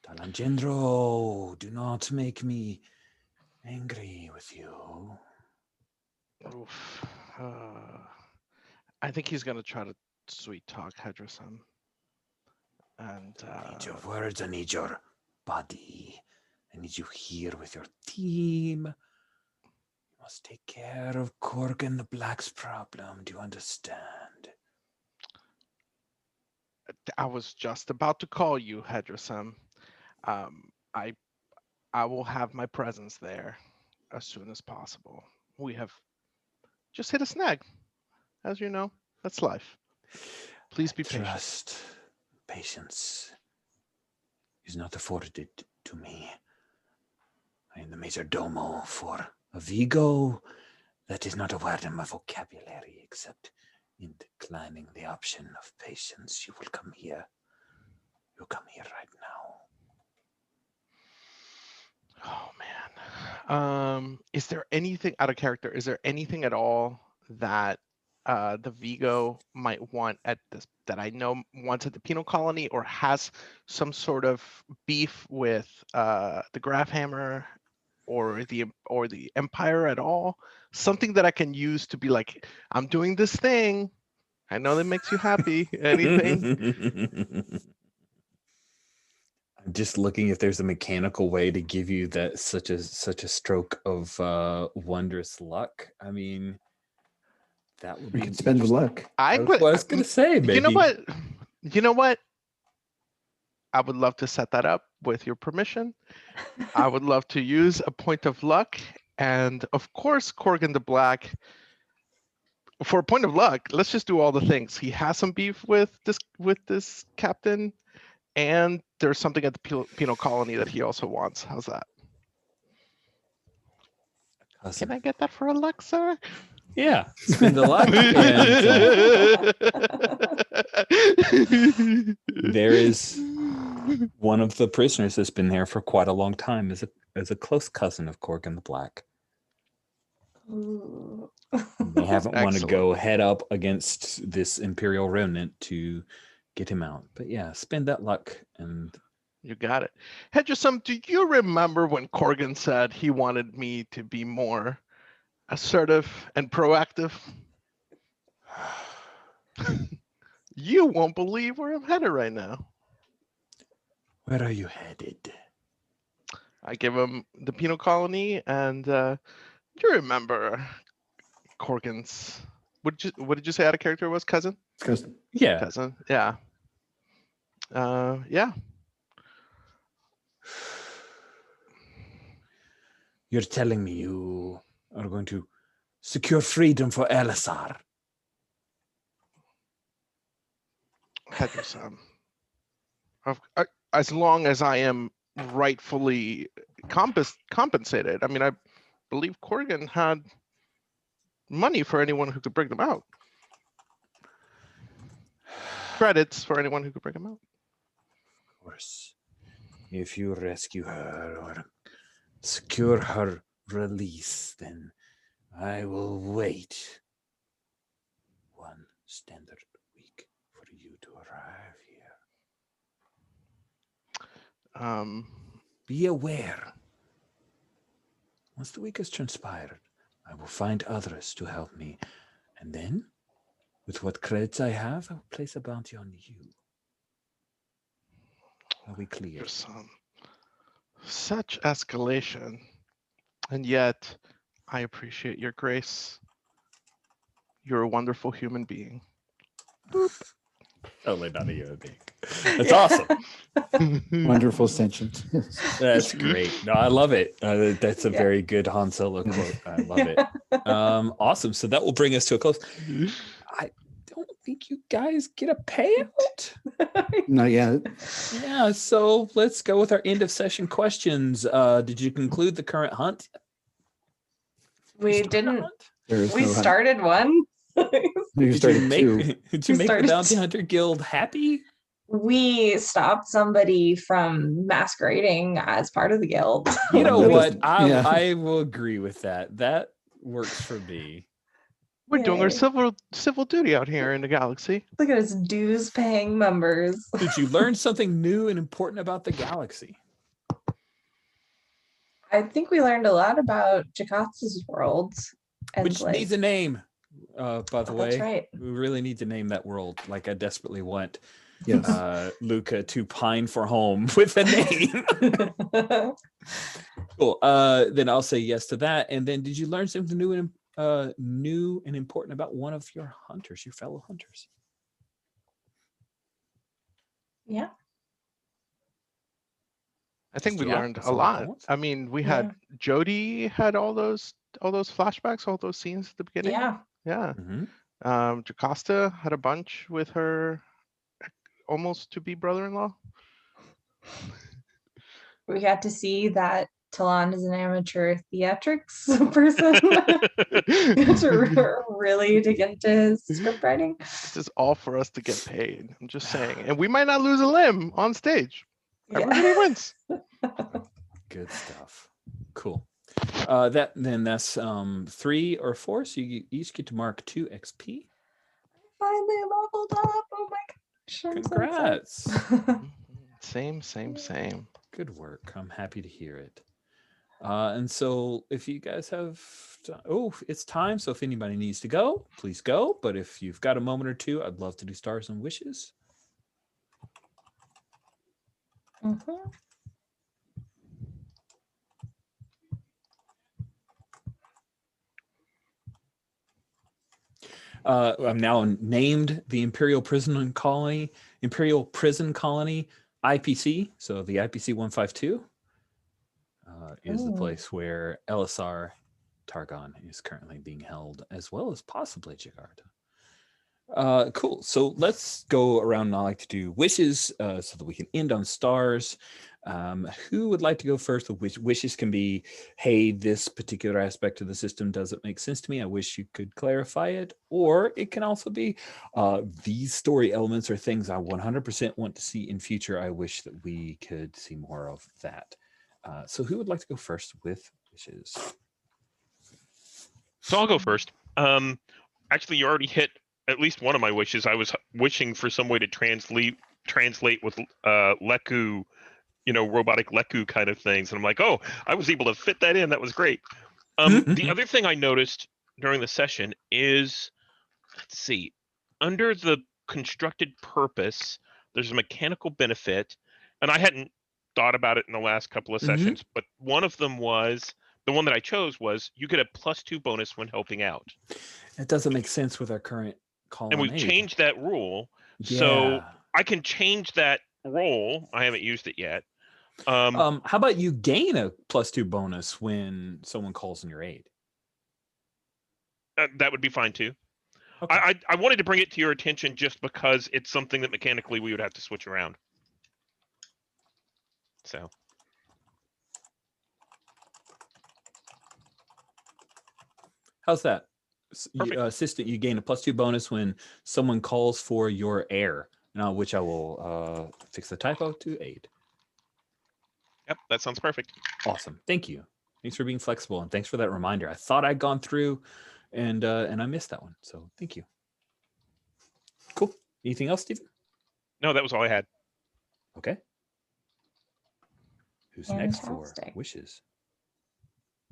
Talon Gendro, do not make me angry with you. Oof. I think he's gonna try to sweet talk Hedrasam. And I need your words, I need your body. I need you here with your team. You must take care of Korgan the Black's problem. Do you understand? I was just about to call you, Hedrasam. I will have my presence there as soon as possible. We have just hit a snag. As you know, that's life. Please be patient. Trust, patience is not afforded to me. I am the major domo for a Vigo. That is not a word in my vocabulary, except in declining the option of patience. You will come here. You'll come here right now. Oh man. Is there anything out of character? Is there anything at all that the Vigo might want at this that I know wants at the penal colony, or has some sort of beef with the Grafhammer or the Empire at all? Something that I can use to be like, I'm doing this thing. I know that makes you happy. Anything? I'm just looking if there's a mechanical way to give you that such a stroke of wondrous luck. I mean, that would We be can spend the luck. I what I was gonna say, maybe. You know what? You know what? I would love to set that up with your permission. I would love to use a point of luck, and of course, Korgan the Black. For a point of luck, let's just do all the things. He has some beef with this captain, and there's something at the penal colony that he also wants. How's that? Awesome. Can I get that for a luck, sir? Yeah, spend the luck. And, there is one of the prisoners that's been there for quite a long time as a close cousin of Korgan the Black. Ooh. They haven't wanted to Excellent. go head up against this Imperial remnant to get him out. But yeah, spend that luck and You got it. Hedgesum, do you remember when Korgan said he wanted me to be more assertive and proactive? You won't believe where I'm headed right now. where are you headed? I give him the penal colony, and you remember Korgan's. What did you say out of character was? Cousin? Cousin. Yeah. Cousin. Yeah. Yeah. You're telling me you are going to secure freedom for Elisar. Hedgesum. As long as I am rightfully compensated. I mean, I believe Korgan had money for anyone who could bring them out. Credits for anyone who could bring them out. course, if you rescue her or secure her release, then I will wait 1 standard week for you to arrive here. Be aware. Once the week has transpired, I will find others to help me. And then, with what credits I have, I will place a bounty on you. Are we clear? There's such escalation, and yet I appreciate your grace. You're a wonderful human being. Totally not a human being. That's awesome. Wonderful sentient. That's great. No, I love it. That's a very good Han Solo quote. I love it. Awesome. So that will bring us to a close. I don't think you guys get a payout. Not yet. Yeah. So let's go with our end of session questions. Did you conclude the current hunt? We Start the didn't. hunt? There is We no hunt. started one. You Did started you two. make? Did you We make the started Bounty two. Hunter Guild happy? We stopped somebody from masquerading as part of the guild. You know That what? doesn't- yeah. I will agree with that. That works for me. We're doing our Yay. civil duty out here in the galaxy. Look at us dues paying members. Did you learn something new and important about the galaxy? I think we learned a lot about Jakatsu's world. And Which like, needs a name, by the way. that's right. We really need to name that world. Like I desperately want Yes. Luca to pine for home with a name. Cool. Then I'll say yes to that. And then did you learn something new and important about one of your hunters, your fellow hunters? Yeah. I think we Yeah, learned that's a all at lot. once. I mean, we had Jody had all those flashbacks, all those scenes at the beginning. Yeah. Yeah. Mm-hmm. Jocasta had a bunch with her almost to be brother-in-law. We got to see that Talon is an amateur theatrics person. to really dig into his script writing. This is all for us to get paid. I'm just saying. And we might not lose a limb on stage. Everybody wins. Good stuff. Cool. That's 3 or 4. So you each get to mark 2 XP. Finally leveled up. Oh my gosh. I'm so excited. Congrats. Same. Good work. I'm happy to hear it. And so if you guys have, it's time. So if anybody needs to go, please go. But if you've got a moment or two, I'd love to do stars and wishes. Mhm. I'm now named the Imperial Prison Colony, IPC. So the IPC 152 is the place where LSR Targon is currently being held, as well as possibly Jakarta. Cool. So let's go around, and I like to do wishes so that we can end on stars. Who would like to go first? The wishes can be, hey, this particular aspect of the system doesn't make sense to me. I wish you could clarify it. Or it can also be, these story elements are things I 100% want to see in future. I wish that we could see more of that. So who would like to go first with wishes? So I'll go first. Actually, you already hit at least one of my wishes. I was wishing for some way to translate with Leku, robotic Leku kind of things. And I'm like, oh, I was able to fit that in. That was great. The other thing I noticed during the session is, let's see, under the constructed purpose, there's a mechanical benefit. And I hadn't thought about it in the last couple of sessions, but one of them was, the one that I chose was, you get a +2 bonus when helping out. It doesn't make sense with our current colonnade. And we've changed that rule. So I can change that role. I haven't used it yet. How about you gain a +2 bonus when someone calls in your aid? That would be fine too. Okay. I wanted to bring it to your attention just because it's something that mechanically we would have to switch around. So. How's that? Perfect. Assistant, you gain a +2 bonus when someone calls for your heir. which I will fix the typo to aid. Yep, that sounds perfect. Awesome. Thank you. Thanks for being flexible, and thanks for that reminder. I thought I'd gone through, and I missed that one. So thank you. Cool. Anything else, Stephen? No, that was all I had. Okay. Who's next for Fantastic. wishes?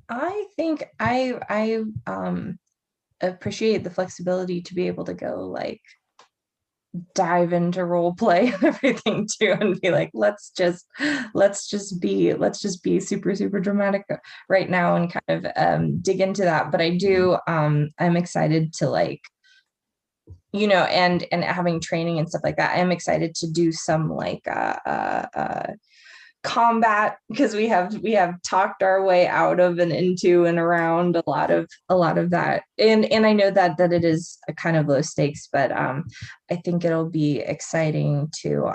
I think I appreciate the flexibility to be able to go like dive into role play and everything too, and be like, let's just be super dramatic right now, and kind of dig into that. But I do I'm excited to, like, and having training and stuff like that. I'm excited to do some like combat, because we have talked our way out of and into and around a lot of that, and I know that it is a kind of low stakes, but I think it'll be exciting to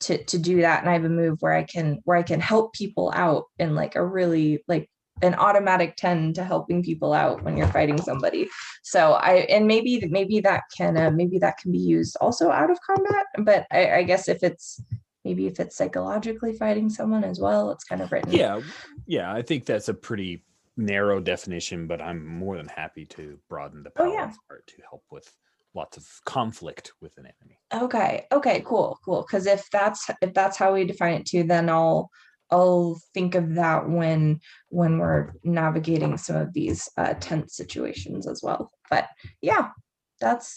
do that. And I have a move where I can help people out in like a really, like, an automatic 10 to helping people out when you're fighting somebody. So maybe that can be used also out of combat, but I guess if it's psychologically fighting someone as well, it's kind of written. Yeah, I think that's a pretty narrow definition, but I'm more than happy to broaden the power part to help with lots of conflict with an enemy. Okay, cool. Because if that's how we define it too, then I'll think of that when we're navigating some of these tense situations as well. But yeah, that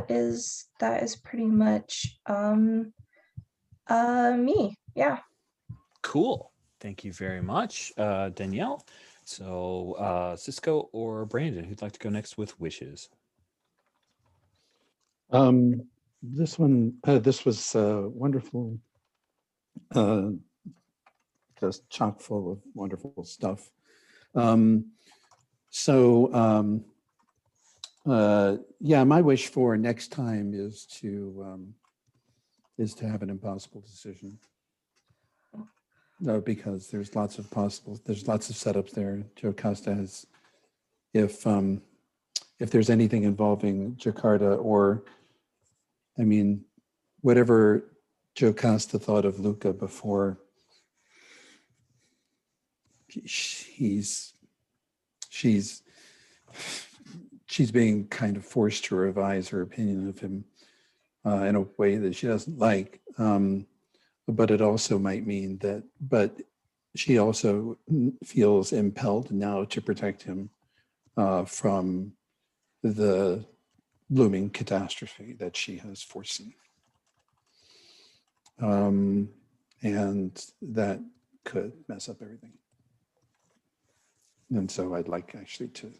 is pretty much me. Yeah. Cool. Thank you very much, Danielle. So Cisco or Brandon, who'd like to go next with wishes? This was wonderful, just chock full of wonderful stuff. Yeah, my wish for next time is to have an impossible decision. No, because there's lots of setups there. Joe Costa has, if there's anything involving Jakarta, or, I mean, whatever Joe Costa thought of Luca before, she's being kind of forced to revise her opinion of him in a way that she doesn't like. But it also might mean that, but she also feels impelled now to protect him from the looming catastrophe that she has foreseen. And that could mess up everything. And so I'd like actually to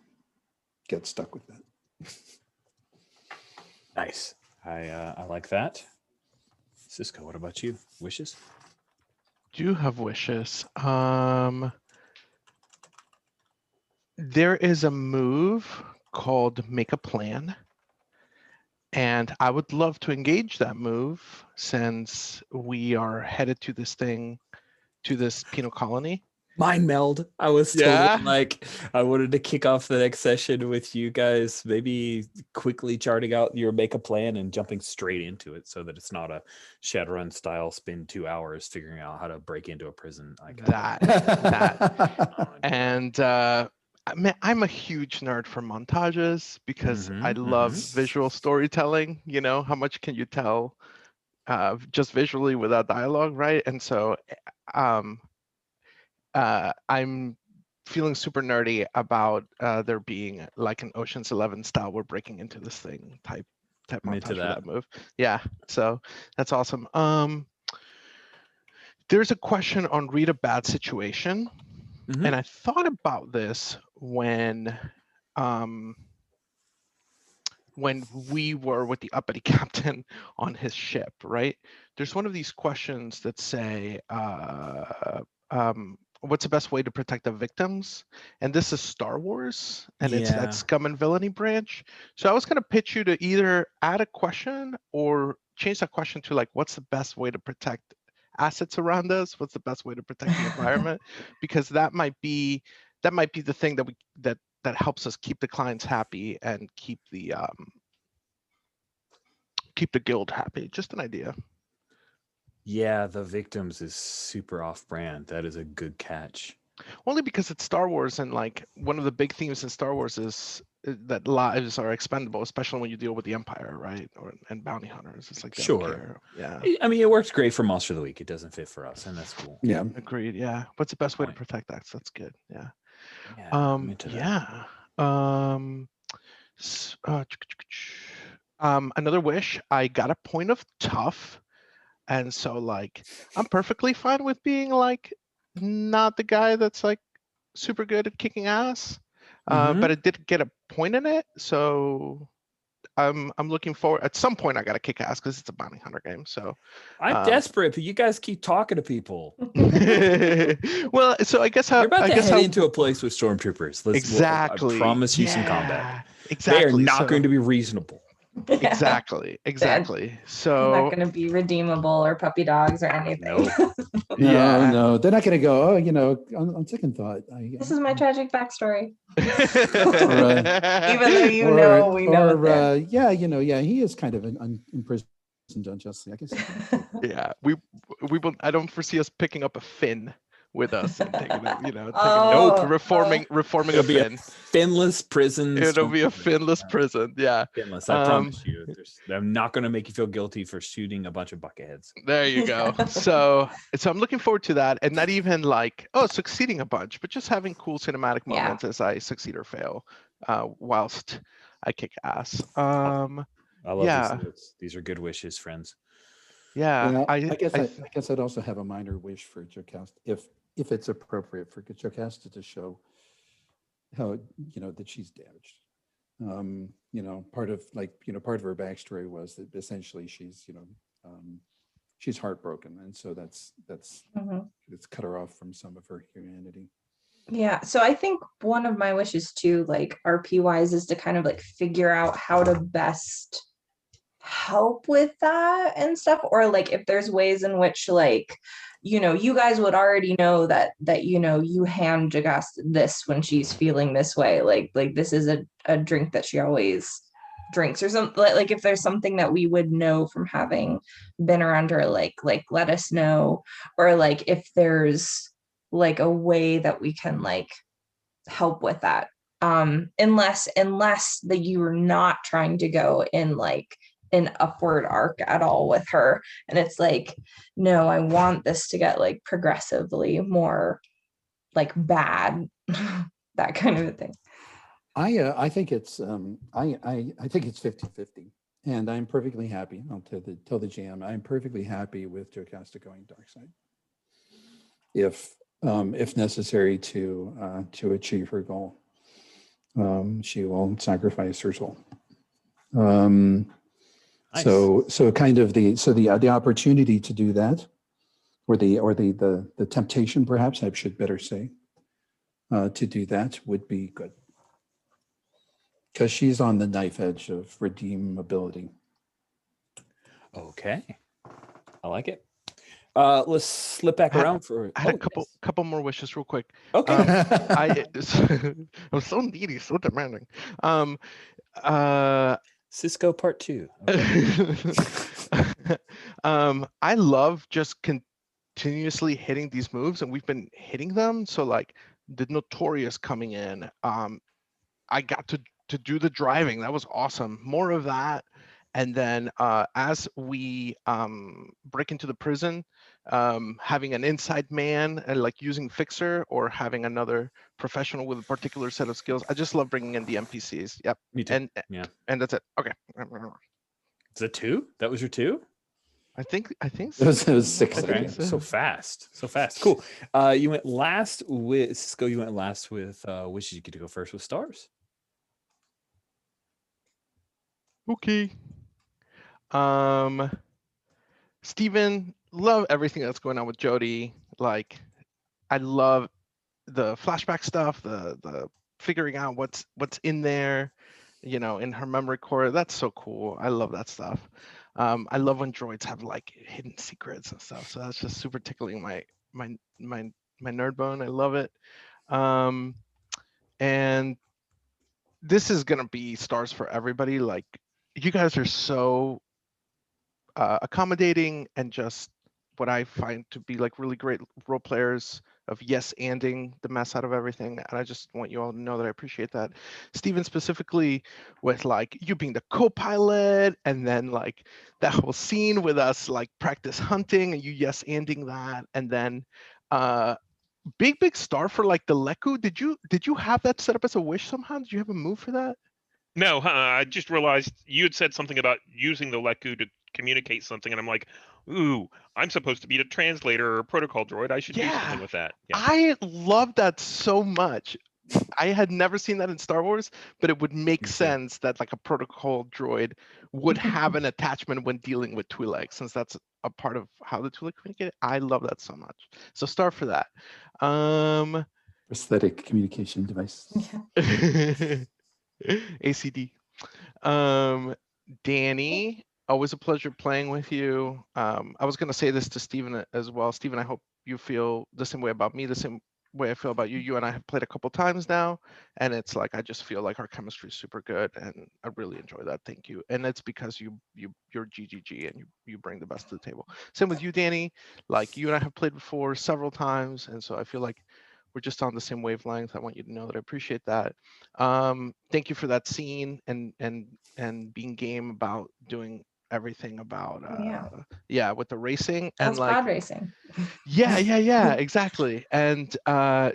get stuck with that. Nice. I like that. Cisco, what about you? Wishes? Do have wishes. There is a move called Make a Plan, and I would love to engage that move since we are headed to this penal colony. Mind meld. I was totally like, I wanted to kick off the next session with you guys, maybe quickly charting out your make a plan and jumping straight into it so that it's not a Shadowrun style spend 2 hours figuring out how to break into a prison. And I'm a huge nerd for montages because I love visual storytelling. You know, how much can you tell just visually without dialogue, right? And so I'm feeling super nerdy about there being like an Ocean's 11 style, we're breaking into this thing type montage for that move. Yeah, so that's awesome. There's a question on read a bad situation, and I thought about this when we were with the uppity captain on his ship, right? There's one of these questions that say, what's the best way to protect the victims? And this is Star Wars, and it's that scum and villainy branch. So I was going to pitch you to either add a question or change that question to like, what's the best way to protect assets around us? What's the best way to protect the environment? Because that might be the thing that helps us keep the clients happy and keep the keep the guild happy. Just an idea. Yeah, the victims is super off-brand. That is a good catch. Only because it's Star Wars, and like one of the big themes in Star Wars is that lives are expendable, especially when you deal with the Empire, right? And bounty hunters. It's like they don't Sure. care. Yeah. I mean, it works great for Monster of the Week. It doesn't fit for us, and that's cool. Yeah. Agreed. Yeah. What's the best way to Point. protect that? So that's good. Yeah. Yeah, I'm into that. Yeah. Another wish. I got a point of tough, and so like I'm perfectly fine with being like not the guy that's like super good at kicking ass, but it did get a point in it. So I'm looking forward. At some point, I got to kick ass because it's a bounty hunter game. So I'm desperate, but you guys keep talking to people. well, so I guess how You're about I to guess head how into a place with stormtroopers. exactly. I promise you some combat. Exactly. They are not So- going to be reasonable. Exactly. Not So going to be redeemable or puppy dogs or anything. Nope. Yeah. No, they're not going to go, oh, you know, on second thought. This is my tragic backstory. Even Even though you know we know it there. yeah, you know, yeah, he is kind of imprisoned unjustly, I guess. yeah, we will. I don't foresee us picking up a Finn with us and taking it, you know, Oh, reforming a It'll be a Finn. finless prison. It'll be a Finnless prison. Yeah. Finless, I promise you. I'm not going to make you feel guilty for shooting a bunch of bucketheads. There you go. So I'm looking forward to that, and not even like succeeding a bunch, but just having cool cinematic Yeah. moments as I succeed or fail, whilst I kick ass. I love yeah. these notes. These are good wishes, friends. Yeah. I guess I'd also have a minor wish for Jocasta, if it's appropriate for Jocasta to show how, you know, that she's damaged. You know, part of her backstory was that essentially she's, you know, she's heartbroken, and so that's Mhm. it's cut her off from some of her humanity. Yeah, so I think one of my wishes too, like RP wise, is to kind of like figure out how to best help with that and stuff, or like if there's ways in which, like, you know, you guys would already know that you know, you hand Jagast this when she's feeling this way, like this is a drink that she always drinks, or something, like if there's something that we would know from having been around her, like let us know, or like if there's like a way that we can like help with that, unless that you are not trying to go in like an upward arc at all with her, and it's like, no, I want this to get like progressively more like bad, that kind of a thing. I think it's I think it's 50-50, and I'm perfectly happy. I'll tell the GM I'm perfectly happy with Jocasta going dark side, if necessary to achieve her goal. She will sacrifice her soul. Nice. So kind of the opportunity to do that, or the temptation, perhaps I should better say, to do that would be good, because she's on the knife edge of redeemability. Okay. I like it. Let's slip back around for. I had a couple more wishes real quick. Okay. I'm so needy, so demanding. Cisco Part 2. Okay. I love just continuously hitting these moves, and we've been hitting them. So like the Notorious coming in, I got to do the driving. That was awesome. More of that. And then as we break into the prison, having an inside man, like using Fixer, or having another professional with a particular set of skills. I just love bringing in the NPCs. Yep. Me too. And that's it. Okay. Is it 2? That was your 2? I think It was 6. Okay. So fast. Cool. You went last with Cisco. You went last with wishes. You get to go first with stars. Okay. Steven, love everything that's going on with Jody. Like, I love the flashback stuff, the figuring out what's in there, you know, in her memory core. That's so cool. I love that stuff. I love when droids have like hidden secrets and stuff. So that's just super tickling my nerd bone. I love it. And this is gonna be stars for everybody. Like, you guys are so accommodating and just what I find to be like really great role players of yes-anding the mess out of everything. And I just want you all to know that I appreciate that. Steven specifically with like you being the co-pilot and then like that whole scene with us like practice hunting and you yes-anding that. And then big star for like the Leku. Did you have that set up as a wish somehow? Did you have a move for that? No, I just realized you had said something about using the Leku to communicate something, and I'm like, ooh, I'm supposed to be the translator or a protocol droid. I should do something with that. Yeah. I love that so much. I had never seen that in Star Wars, but it would make Me too. sense that like a protocol droid would have an attachment when dealing with Twi'lek, since that's a part of how the Twi'lek communicate. I love that so much. So star for that. Prosthetic communication device. ACD. Danny, always a pleasure playing with you. I was going to say this to Stephen as well. Stephen, I hope you feel the same way about me, the same way I feel about you. You and I have played a couple times now, and it's like I just feel like our chemistry is super good, and I really enjoy that. Thank you. And it's because you're GGG and you bring the best to the table. Same with you, Danny. Like you and I have played before several times, and so I feel like we're just on the same wavelength. I want you to know that I appreciate that. Thank you for that scene and being game about doing everything about with the racing That and was like pod racing. yeah, exactly. And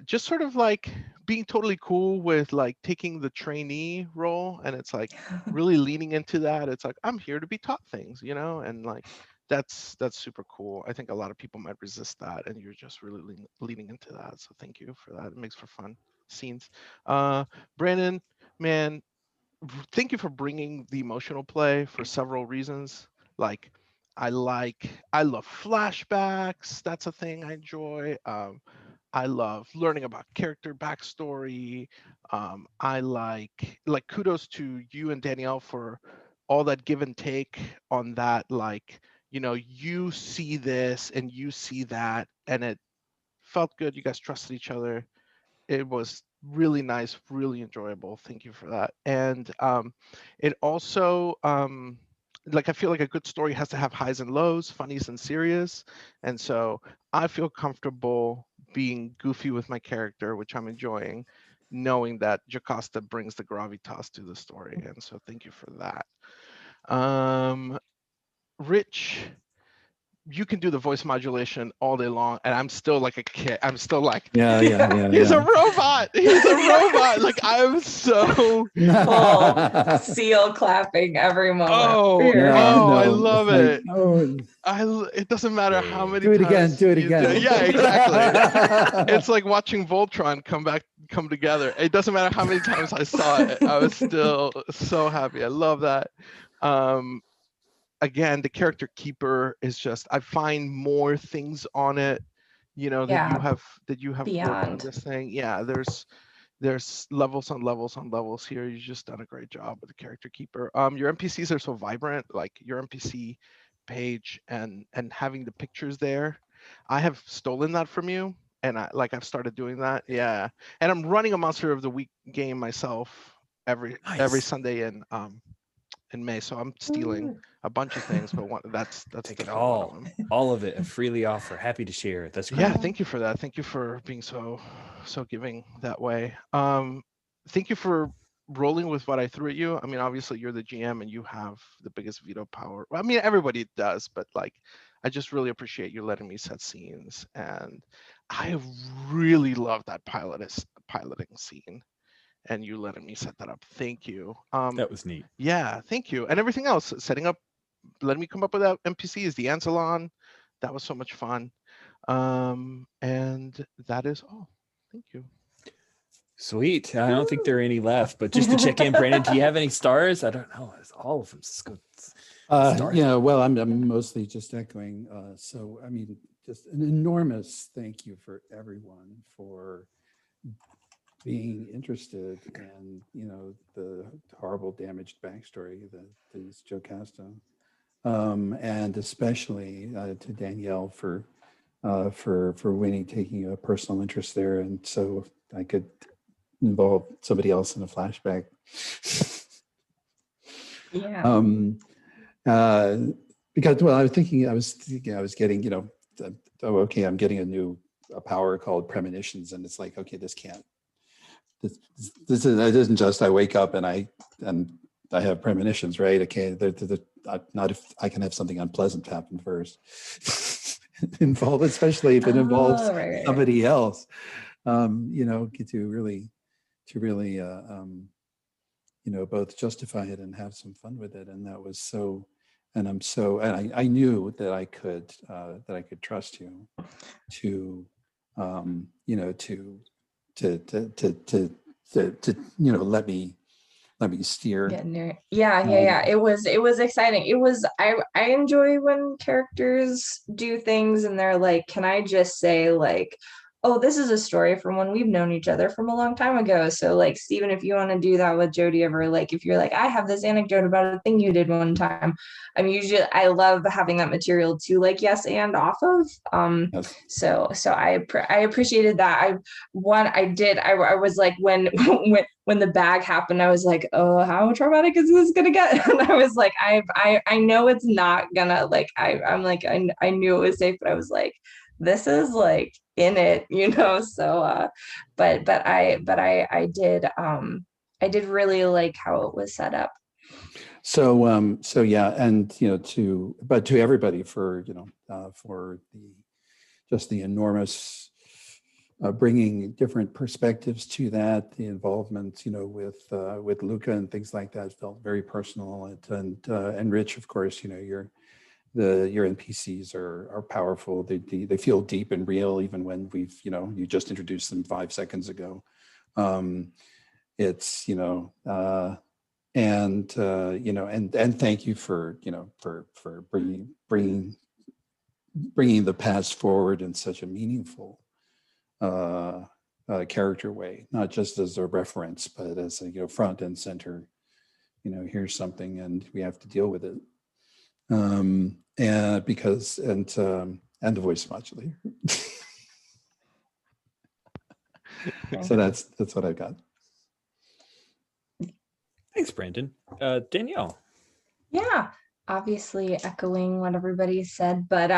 just sort of like being totally cool with like taking the trainee role, and it's like really leaning into that. It's like I'm here to be taught things, you know, and like that's super cool. I think a lot of people might resist that, and you're just really leaning into that. So thank you for that. It makes for fun scenes. Brandon, man, thank you for bringing the emotional play for several reasons. Like I love flashbacks. That's a thing I enjoy. I love learning about character backstory. I like kudos to you and Danielle for all that give and take on that. Like, you know, you see this and you see that, and it felt good. You guys trusted each other. It was really nice, really enjoyable. Thank you for that. And it also like I feel like a good story has to have highs and lows, funnies and serious. And so I feel comfortable being goofy with my character, which I'm enjoying, knowing that Jocasta brings the gravitas to the story. And so thank you for that. Rich, you can do the voice modulation all day long, and I'm still like a kid. I'm still like, Yeah. he's a robot. He's a robot. Like I'm so Full seal clapping every moment. I love it. Oh, It doesn't matter how many do it again. times Do it you again. Yeah, exactly. It's like watching Voltron come together. It doesn't matter how many times I saw it. I was still so happy. I love that. Again, the character keeper is just, I find more things on it, you know, that you have worked on this thing. Yeah, there's levels on levels on levels here. You've just done a great job with the character keeper. Your NPCs are so vibrant, like your NPC page and having the pictures there. I have stolen that from you, and I've started doing that. Yeah, and I'm running a Monster of the Week game myself every Sunday in May, so I'm stealing a bunch of things, but that's take it definitely one of them. all of it, and freely offer. Happy to share. That's great. Yeah, thank you for that. Thank you for being so giving that way. Thank you for rolling with what I threw at you. I mean, obviously you're the GM and you have the biggest veto power. Well, I mean, everybody does, but like, I just really appreciate you letting me set scenes, and I really love that piloting scene, and you letting me set that up. Thank you. That was neat. Yeah, thank you. And everything else, setting up, letting me come up with that NPCs, the Ansalon, that was so much fun. And that is all. Thank you. Sweet. I don't think there are any left, but just to check in, Brandon, do you have any stars? I don't know. It's all of them. Yeah, well, I'm mostly just echoing. So, I mean, just an enormous thank you for everyone for being interested in, you know, the horrible damaged backstory that is Jocasta. And especially to Danielle for Winnie taking a personal interest there, and so I could involve somebody else in a flashback. Yeah. because, well, I was thinking, I was getting, okay, I'm getting a power called premonitions, and it's like, okay, this isn't just I wake up and I have premonitions, right? Okay, not if I can have something unpleasant happen first. Especially if it involves right. somebody else, get to really, both justify it and have some fun with it. And that was so, and I knew that I could trust you to, let me steer. Yeah. It was exciting. I enjoy when characters do things and they're like, can I just say like, oh, this is a story from when we've known each other from a long time ago. So like, Stephen, if you want to do that with Jody ever, like if you're like, I have this anecdote about a thing you did one time. I love having that material to like yes and off of. Yes. So I appreciated that. I was like when the bag happened, I was like, oh, how traumatic is this gonna get? And I was like, I know it's not gonna like I knew it was safe, but I was like, this is like in it, so but I did really like how it was set up. So yeah, and to everybody for for the enormous bringing different perspectives to that, the involvement with Luca and things like that felt very personal, and Rich, of course, your NPCs are powerful. They feel deep and real, even when you just introduced them 5 seconds ago. It's and thank you for bringing the past forward in such a meaningful character way, not just as a reference, but as a front and center. Here's something, and we have to deal with it. And because and the voice modulator. So that's what I've got. Thanks, Brandon. Danielle. Yeah, obviously echoing what everybody said, but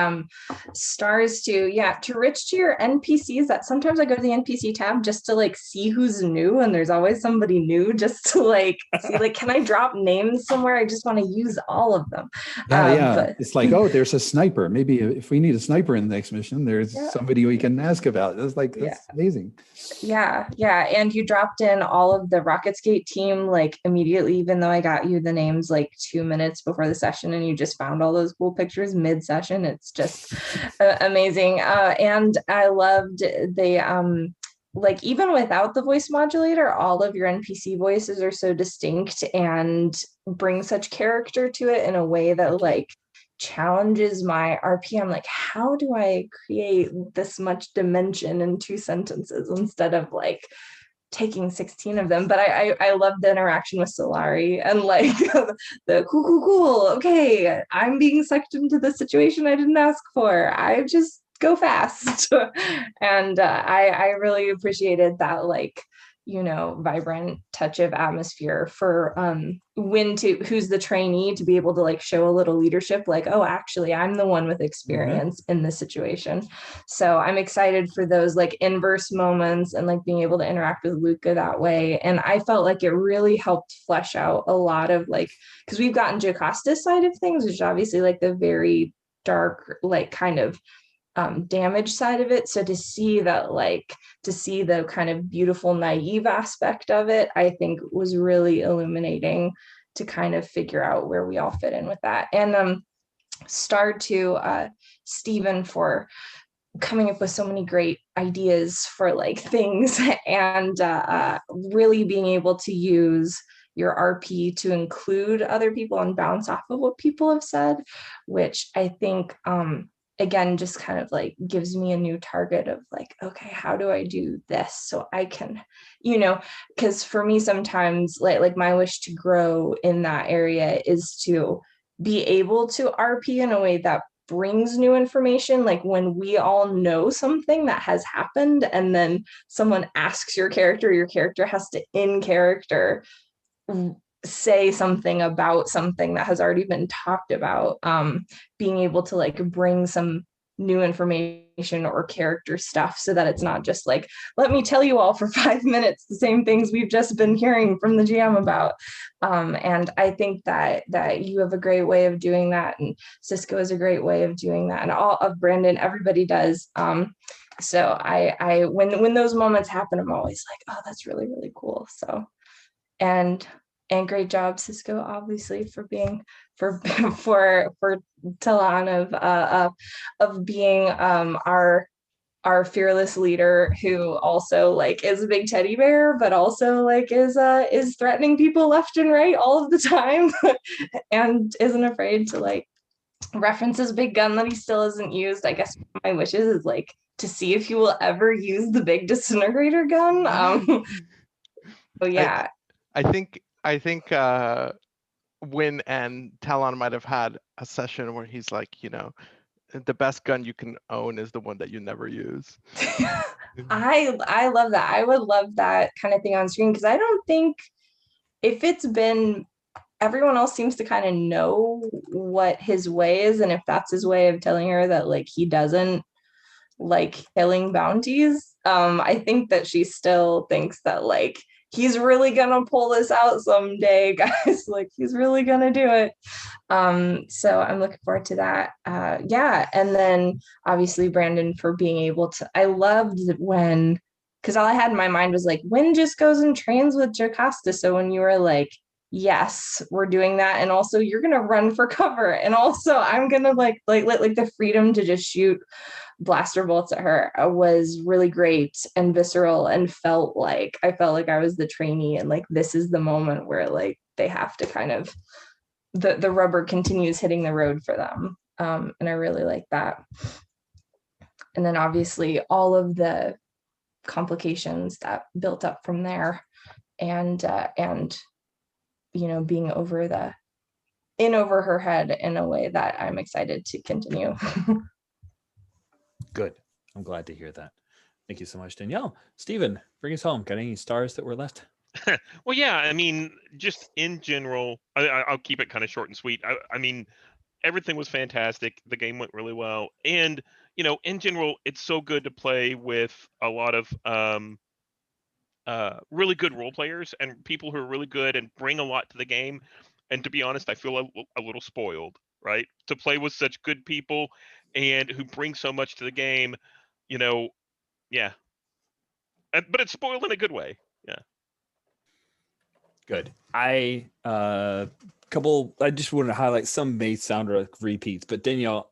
stars to Rich to your NPCs. That sometimes I go to the NPC tab just to like see who's new, and there's always somebody new just to like see like, can I drop names somewhere? I just want to use all of them. But it's like, oh, there's a sniper. Maybe if we need a sniper in the next mission, there's somebody we can ask about. It's like, that's amazing. Yeah. And you dropped in all of the Rocketskate team like immediately, even though I got you the names like 2 minutes before the session, and you just found all those cool pictures mid-session. It's just amazing. And I loved the like, even without the voice modulator, all of your NPC voices are so distinct and bring such character to it in a way that like challenges my RPM. Like, how do I create this much dimension in 2 sentences instead of like taking 16 of them? But I love the interaction with Solari and like the cool. Okay, I'm being sucked into the situation I didn't ask for. I just go fast. And I really appreciated that, like, vibrant touch of atmosphere for who's the trainee to be able to like show a little leadership, like, oh, actually I'm the one with experience in this situation. So I'm excited for those like inverse moments and like being able to interact with Luca that way. And I felt like it really helped flesh out a lot of like, because we've gotten Jocasta's side of things, which is obviously like the very dark, like kind of damage side of it. So to see the kind of beautiful naive aspect of it, I think was really illuminating to kind of figure out where we all fit in with that. And star to Stephen for coming up with so many great ideas for like things and really being able to use your RP to include other people and bounce off of what people have said, which I think again, just kind of like gives me a new target of like, okay, how do I do this so I can, because for me sometimes like my wish to grow in that area is to be able to RP in a way that brings new information. Like when we all know something that has happened and then someone asks your character has to in character say something about something that has already been talked about, being able to like bring some new information or character stuff so that it's not just like, let me tell you all for 5 minutes the same things we've just been hearing from the GM about. And I think that you have a great way of doing that, and Cisco is a great way of doing that, and all of Brandon, everybody does. So I when those moments happen, I'm always like, oh, that's really, really cool. So and great job, Cisco, obviously, for being for Talon of being our fearless leader, who also like is a big teddy bear, but also like is threatening people left and right all of the time, and isn't afraid to like reference his big gun that he still hasn't used. I guess my wishes is like to see if he will ever use the big disintegrator gun. So yeah. I think Win and Talon might have had a session where he's like, the best gun you can own is the one that you never use. I love that. I would love that kind of thing on screen, because I don't think, if it's been, everyone else seems to kind of know what his way is, and if that's his way of telling her that like he doesn't like killing bounties, I think that she still thinks that like he's really gonna pull this out someday, guys. Like he's really gonna do it. So I'm looking forward to that. Yeah, and then obviously Brandon for being able to. I loved when, because all I had in my mind was like, Win just goes and trains with Jocasta. So when you were like, yes, we're doing that, and also you're gonna run for cover, and also I'm gonna like the freedom to just shoot blaster bolts at her was really great and visceral, and I felt like I was the trainee, and like this is the moment where like they have to kind of, the rubber continues hitting the road for them, and I really like that. And then obviously all of the complications that built up from there, and being over her head in a way that I'm excited to continue. Good. I'm glad to hear that. Thank you so much, Danielle. Steven, bring us home. Got any stars that were left? Well, yeah, I mean, just in general, I'll keep it kind of short and sweet. I mean, everything was fantastic. The game went really well. And, in general, it's so good to play with a lot of really good role players and people who are really good and bring a lot to the game. And to be honest, I feel a little spoiled, right? To play with such good people and who bring so much to the game, yeah. But it's spoiled in a good way. Yeah. Good. I just want to highlight some may sound like repeats, but Danielle,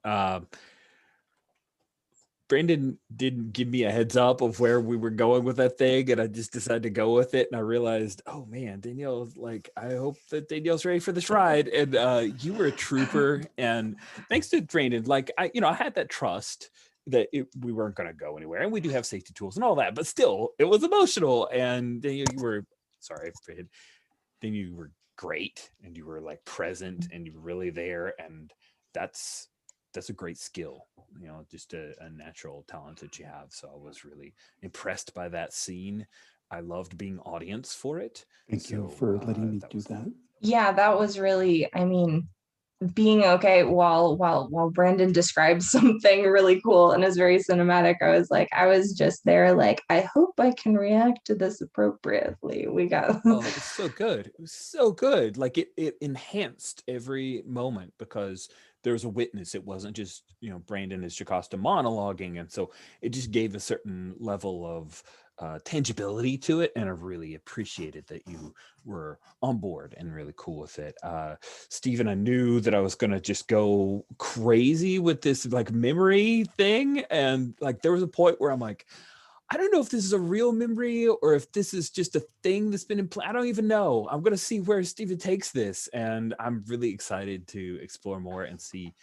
Brandon didn't give me a heads up of where we were going with that thing, and I just decided to go with it. And I realized, oh man, Danielle's like, I hope that Danielle's ready for this ride. And you were a trooper, and thanks to Brandon, like I had that trust that we weren't going to go anywhere, and we do have safety tools and all that, but still, it was emotional. And Danielle, you were great, and you were like present, and you were really there, and that's a great skill, just a natural talent that you have. So I was really impressed by that scene. I loved being audience for it. Thank you for letting me do that. Yeah, that was really, I mean, being okay while Brandon describes something really cool and is very cinematic. I was just there like, I hope I can react to this appropriately. Oh, it was so good. It was so good. Like it enhanced every moment because there was a witness. It wasn't just, Brandon is Jocasta monologuing. And so it just gave a certain level of tangibility to it. And I really appreciated that you were on board and really cool with it. Steven, I knew that I was going to just go crazy with this like memory thing. And like, there was a point where I'm like, I don't know if this is a real memory or if this is just a thing that's been in play. I don't even know. I'm going to see where Steven takes this. And I'm really excited to explore more and see,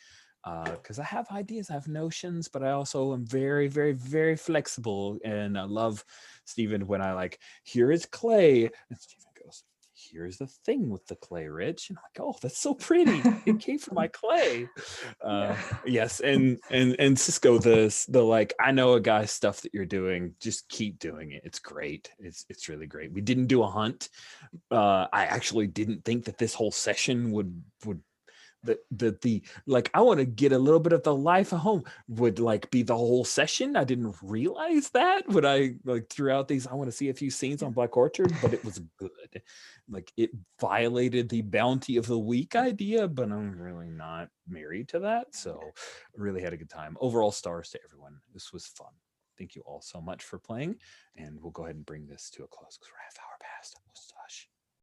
because I have ideas, I have notions, but I also am very, very, very flexible. And I love Steven when I like, here is clay. And Steven goes, here's the thing with the clay, Rich. And I'm like, oh, that's so pretty. It came from my clay. Yes, and Cisco, the like, I know a guy stuff that you're doing. Just keep doing it. It's great. It's really great. We didn't do a hunt. I actually didn't think that this whole session would the like, I want to get a little bit of the life of home would like be the whole session. I didn't realize that when I like throughout these, I want to see a few scenes on Black Orchard, but it was good. Like, it violated the bounty of the week idea, but I'm really not married to that. So I really had a good time. Overall stars to everyone. This was fun. Thank you all so much for playing, and we'll go ahead and bring this to a close because we're half hour.